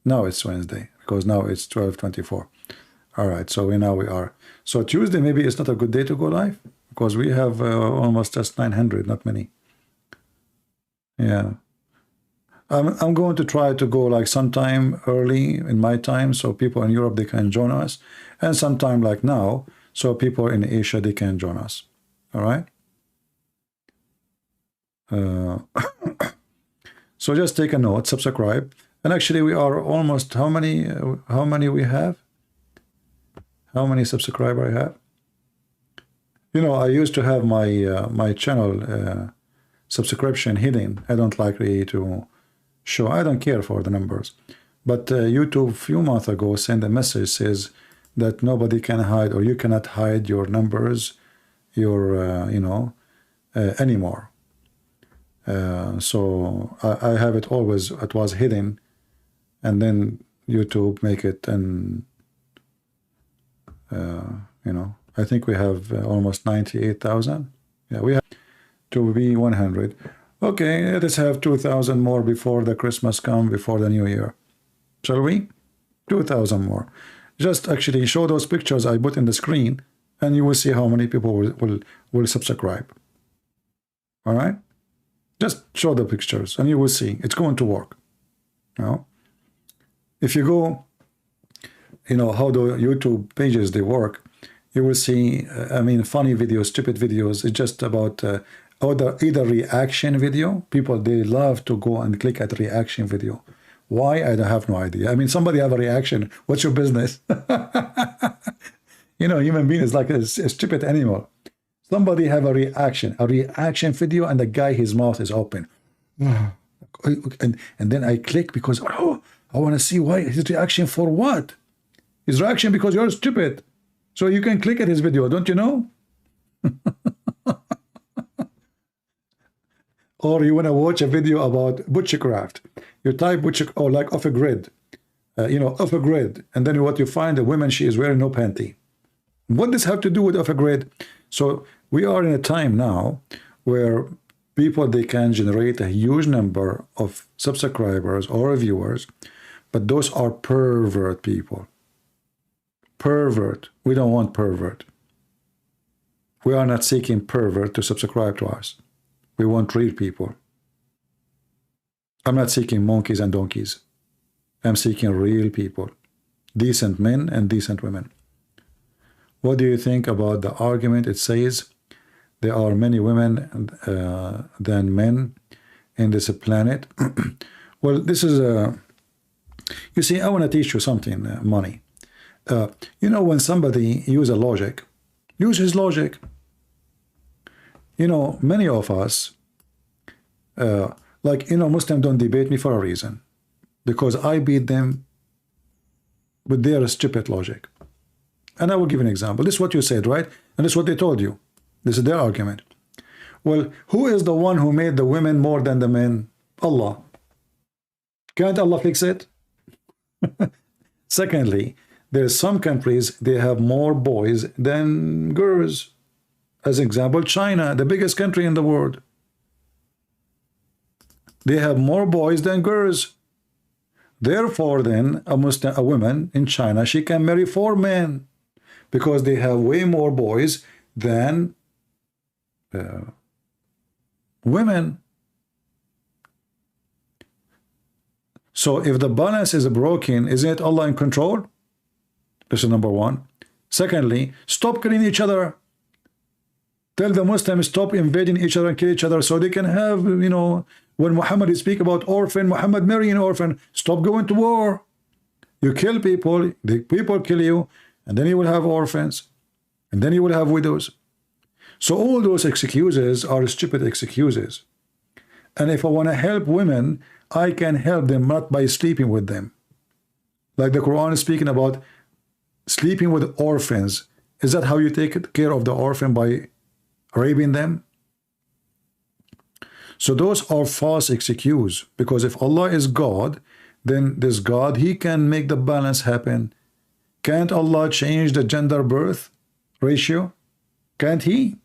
Now it's Wednesday, because now it's 12:24. All right, so now we are. So Tuesday maybe it's not a good day to go live, because we have almost just 900, not many. Yeah. I'm going to try to go like sometime early in my time, so people in Europe, they can join us, and sometime like now, so people in Asia, they can join us. All right. So just take a note, subscribe, and actually we are almost, how many we have? How many subscribers I have? You know, I used to have my my channel subscription hidden. I don't like really to show. I don't care for the numbers, but YouTube a few months ago sent a message, says that nobody can hide, or you cannot hide your numbers, your you know, anymore. So I have it always, it was hidden, and then YouTube make it, and you know, I think we have almost 98,000. Yeah, we have to be 100. Okay, let us have 2,000 more before the Christmas come, before the New Year. Shall we? 2,000 more. Just actually show those pictures I put in the screen, and you will see how many people will subscribe. All right? Just show the pictures, and you will see it's going to work. You know? If you go, you know, how the YouTube pages they work, you will see, I mean, funny videos, stupid videos. It's just about either reaction video. People, they love to go and click at reaction video. Why? I have no idea. I mean, somebody have a reaction. What's your business? You know, human being is like a stupid animal. Somebody have a reaction video, and the guy, his mouth is open. And then I click because, oh, I want to see why his reaction for what? His reaction because you're stupid. So you can click at his video, don't you know? Or you want to watch a video about butchercraft. You type butcher, or like off a grid. You know, off a grid. And then what you find, the woman, she is wearing no panty. What does have to do with off a grid? So we are in a time now where people, they can generate a huge number of subscribers or viewers, but those are pervert people. Pervert. We don't want pervert. We are not seeking pervert to subscribe to us. We want real people. I'm not seeking monkeys and donkeys. I'm seeking real people. Decent men and decent women. What do you think about the argument? It says there are many women than men in this planet. Well, this is a... You see, I want to teach you something, Money. You know, when somebody use his logic. You know, many of us, like, you know, Muslims don't debate me for a reason. Because I beat them with their stupid logic. And I will give an example. This is what you said, right? And this is what they told you. This is their argument. Well, who is the one who made the women more than the men? Allah. Can't Allah fix it? Secondly, there's some countries, they have more boys than girls. As example, China, the biggest country in the world. They have more boys than girls. Therefore, then, a woman in China, she can marry 4 men because they have way more boys than women. So if the balance is broken, isn't it Allah in control? This is number one. Secondly, stop killing each other. Tell the Muslims stop invading each other and kill each other so they can have, you know, when Muhammad speak about orphan, Muhammad marrying an orphan, stop going to war. You kill people, the people kill you, and then you will have orphans, and then you will have widows. So all those excuses are stupid excuses. And if I want to help women, I can help them not by sleeping with them. Like the Quran is speaking about sleeping with orphans. Is that how you take care of the orphan, by raping them? So those are false excuses, because if Allah is God, then this God, he can make the balance happen. Can't Allah change the gender birth ratio? Can't he?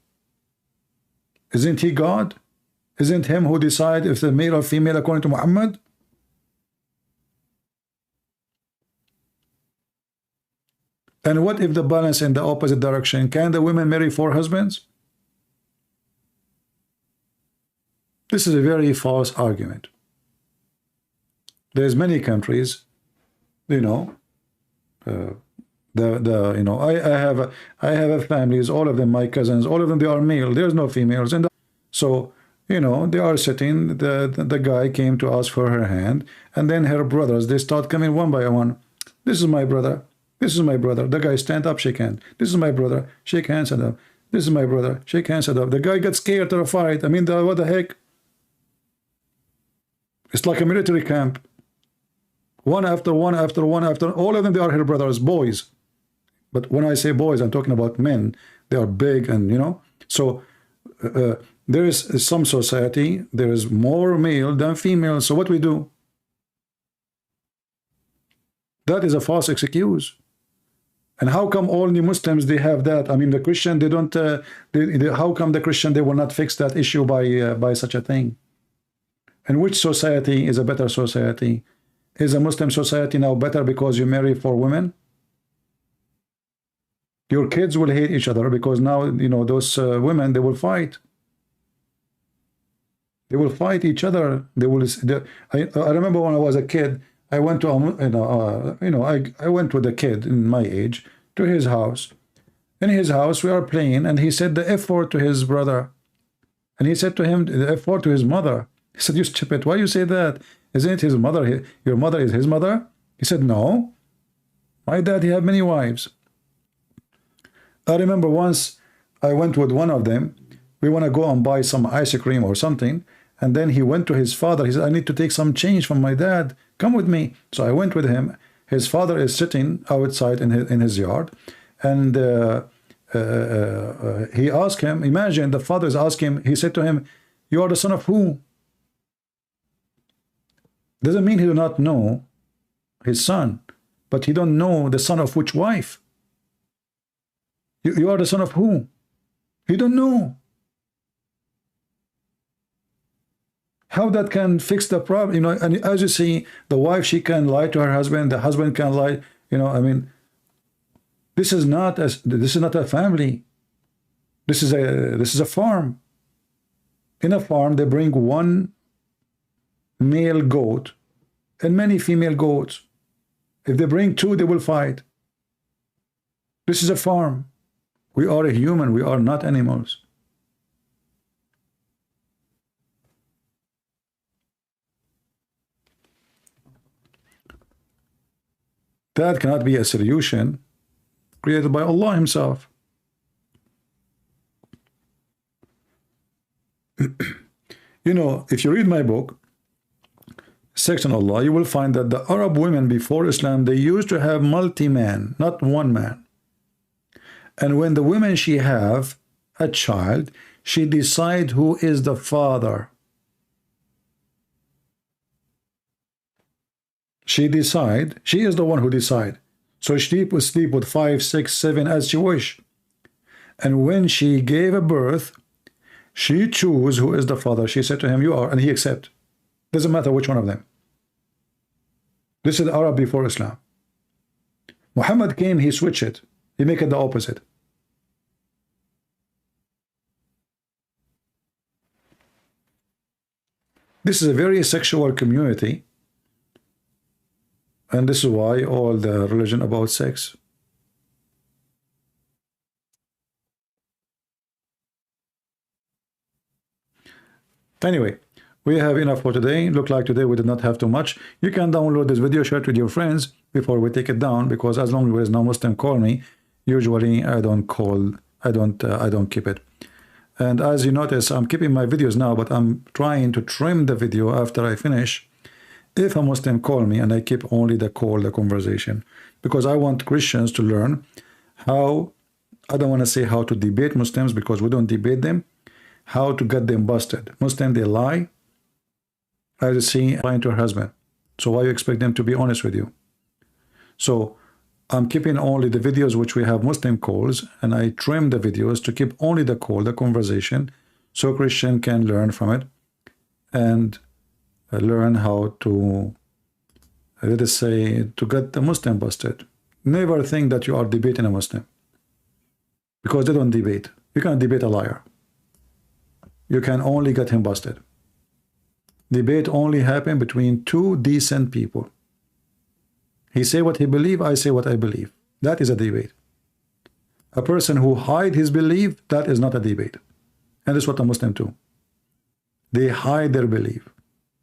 Isn't he God? Isn't him who decide if the male or female according to Muhammad? And what if the balance in the opposite direction? Can the women marry 4 husbands? This is a very false argument. There's many countries, you know, you know, I have families, all of them, my cousins, all of them, they are male. There's no females, and so, you know, they are sitting. The guy came to ask for her hand, and then her brothers, they start coming one by one. This is my brother. This is my brother. The guy stand up, shake hand. This is my brother. Shake hands, stand up. This is my brother. Shake hands, stand up. The guy gets scared, terrified. I mean, what the heck? It's like a military camp. One after one after one after. All of them, they are her brothers, boys. But when I say boys, I'm talking about men. They are big, and you know. So there is some society, there is more male than female. So what we do? That is a false excuse. And how come all the Muslims, they have that? I mean, the Christian, they don't. How come the Christian, they will not fix that issue by such a thing? And which society is a better society? Is a Muslim society now better because you marry 4 women? Your kids will hate each other because now, you know, those women, they will fight. They will fight each other. They will. I remember when I was a kid, I went to I went with a kid in my age to his house. In his house, we are playing, and he said the F word to his brother, and he said to him the F word to his mother. He said, "You stupid! Why you say that? Isn't it his mother? Your mother is his mother?" He said, "No, my dad, he had many wives." I remember once I went with one of them. We want to go and buy some ice cream or something. And then he went to his father. He said, "I need to take some change from my dad. Come with me." So I went with him. His father is sitting outside in his yard. And he asked him, imagine the father is asking him, he said to him, "You are the son of who?" Doesn't mean he do not know his son, but he don't know the son of which wife. You are the son of who? He don't know. How that can fix the problem? You know, and as you see, the wife, she can lie to her husband. The husband can lie. You know, I mean, this is not a family. This is a farm. In a farm, they bring one male goat and many female goats. If they bring 2, they will fight. This is a farm. We are a human. We are not animals. That cannot be a solution created by Allah himself. You know, if you read my book, Section Allah, you will find that the Arab women before Islam, they used to have multi-man, not one man. And when the woman, she have a child, she decide who is the father. She decide, she is the one who decide. So she will sleep with 5, 6, 7 as she wish. And when she gave a birth, she chose who is the father. She said to him, you are, and he accept. Doesn't matter which one of them. This is Arab before Islam. Muhammad came, he switched it. He make it the opposite. This is a very sexual community. And this is why all the religion about sex. Anyway, we have enough for today. Look like today we did not have too much. You can download this video, share it with your friends before we take it down, because as long as there is no Muslim call me, usually I don't keep it. And as you notice, I'm keeping my videos now, but I'm trying to trim the video after I finish. If a Muslim call me, and I keep only the call, the conversation, because I want Christians to learn how, I don't want to say how to debate Muslims, because we don't debate them, how to get them busted. Muslims, they lie. As you see, lying to her husband. So why you expect them to be honest with you? So I'm keeping only the videos which we have Muslim calls, and I trim the videos to keep only the call, the conversation, so Christian can learn from it and learn how to, let us say, to get the Muslim busted. Never think that you are debating a Muslim, because they don't debate. You can't debate a liar. You can only get him busted. Debate only happen between two decent people. He say what he believe, I say what I believe. That is a debate. A person who hide his belief, that is not a debate. And that's what the Muslims do. They hide their belief.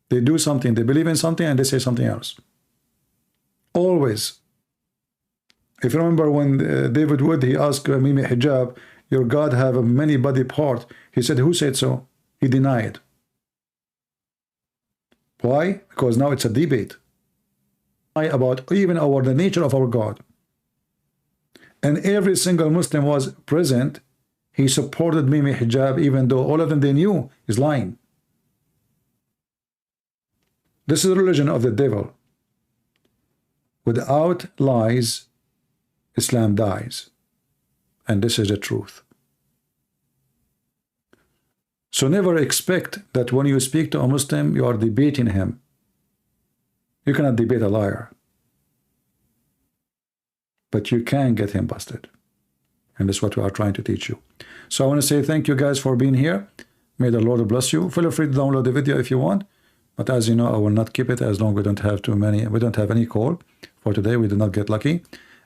They do something, they believe in something, and they say something else. Always. If you remember when David Wood, he asked Mimi Hijab, your God have a many body part. He said, who said so? He denied. Why? Because now it's a debate about even the nature of our God. And every single Muslim was present. He supported Mimi Hijab, even though all of them they knew is lying. This is the religion of the devil. Without lies, Islam dies. And this is the truth. So never expect that when you speak to a Muslim, you are debating him. You cannot debate a liar. But you can get him busted. And that's what we are trying to teach you. So I want to say thank you guys for being here. May the Lord bless you. Feel free to download the video if you want. But as you know, I will not keep it as long as we don't have too many. We don't have any call for today. We did not get lucky.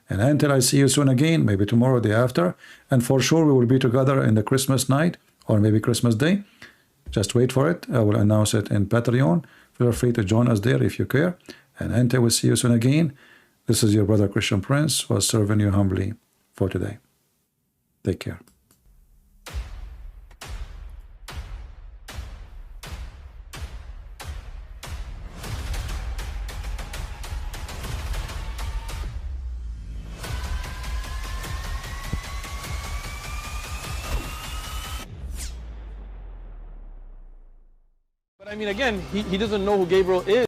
And until I see you soon again, maybe tomorrow, day after. And for sure, we will be together in the Christmas night or maybe Christmas Day. Just wait for it. I will announce it in Patreon. Feel free to join us there if you care. And until we see you soon again, this is your brother Christian Prince, who was serving you humbly for today. Take care. But I mean, again, he doesn't know who Gabriel is.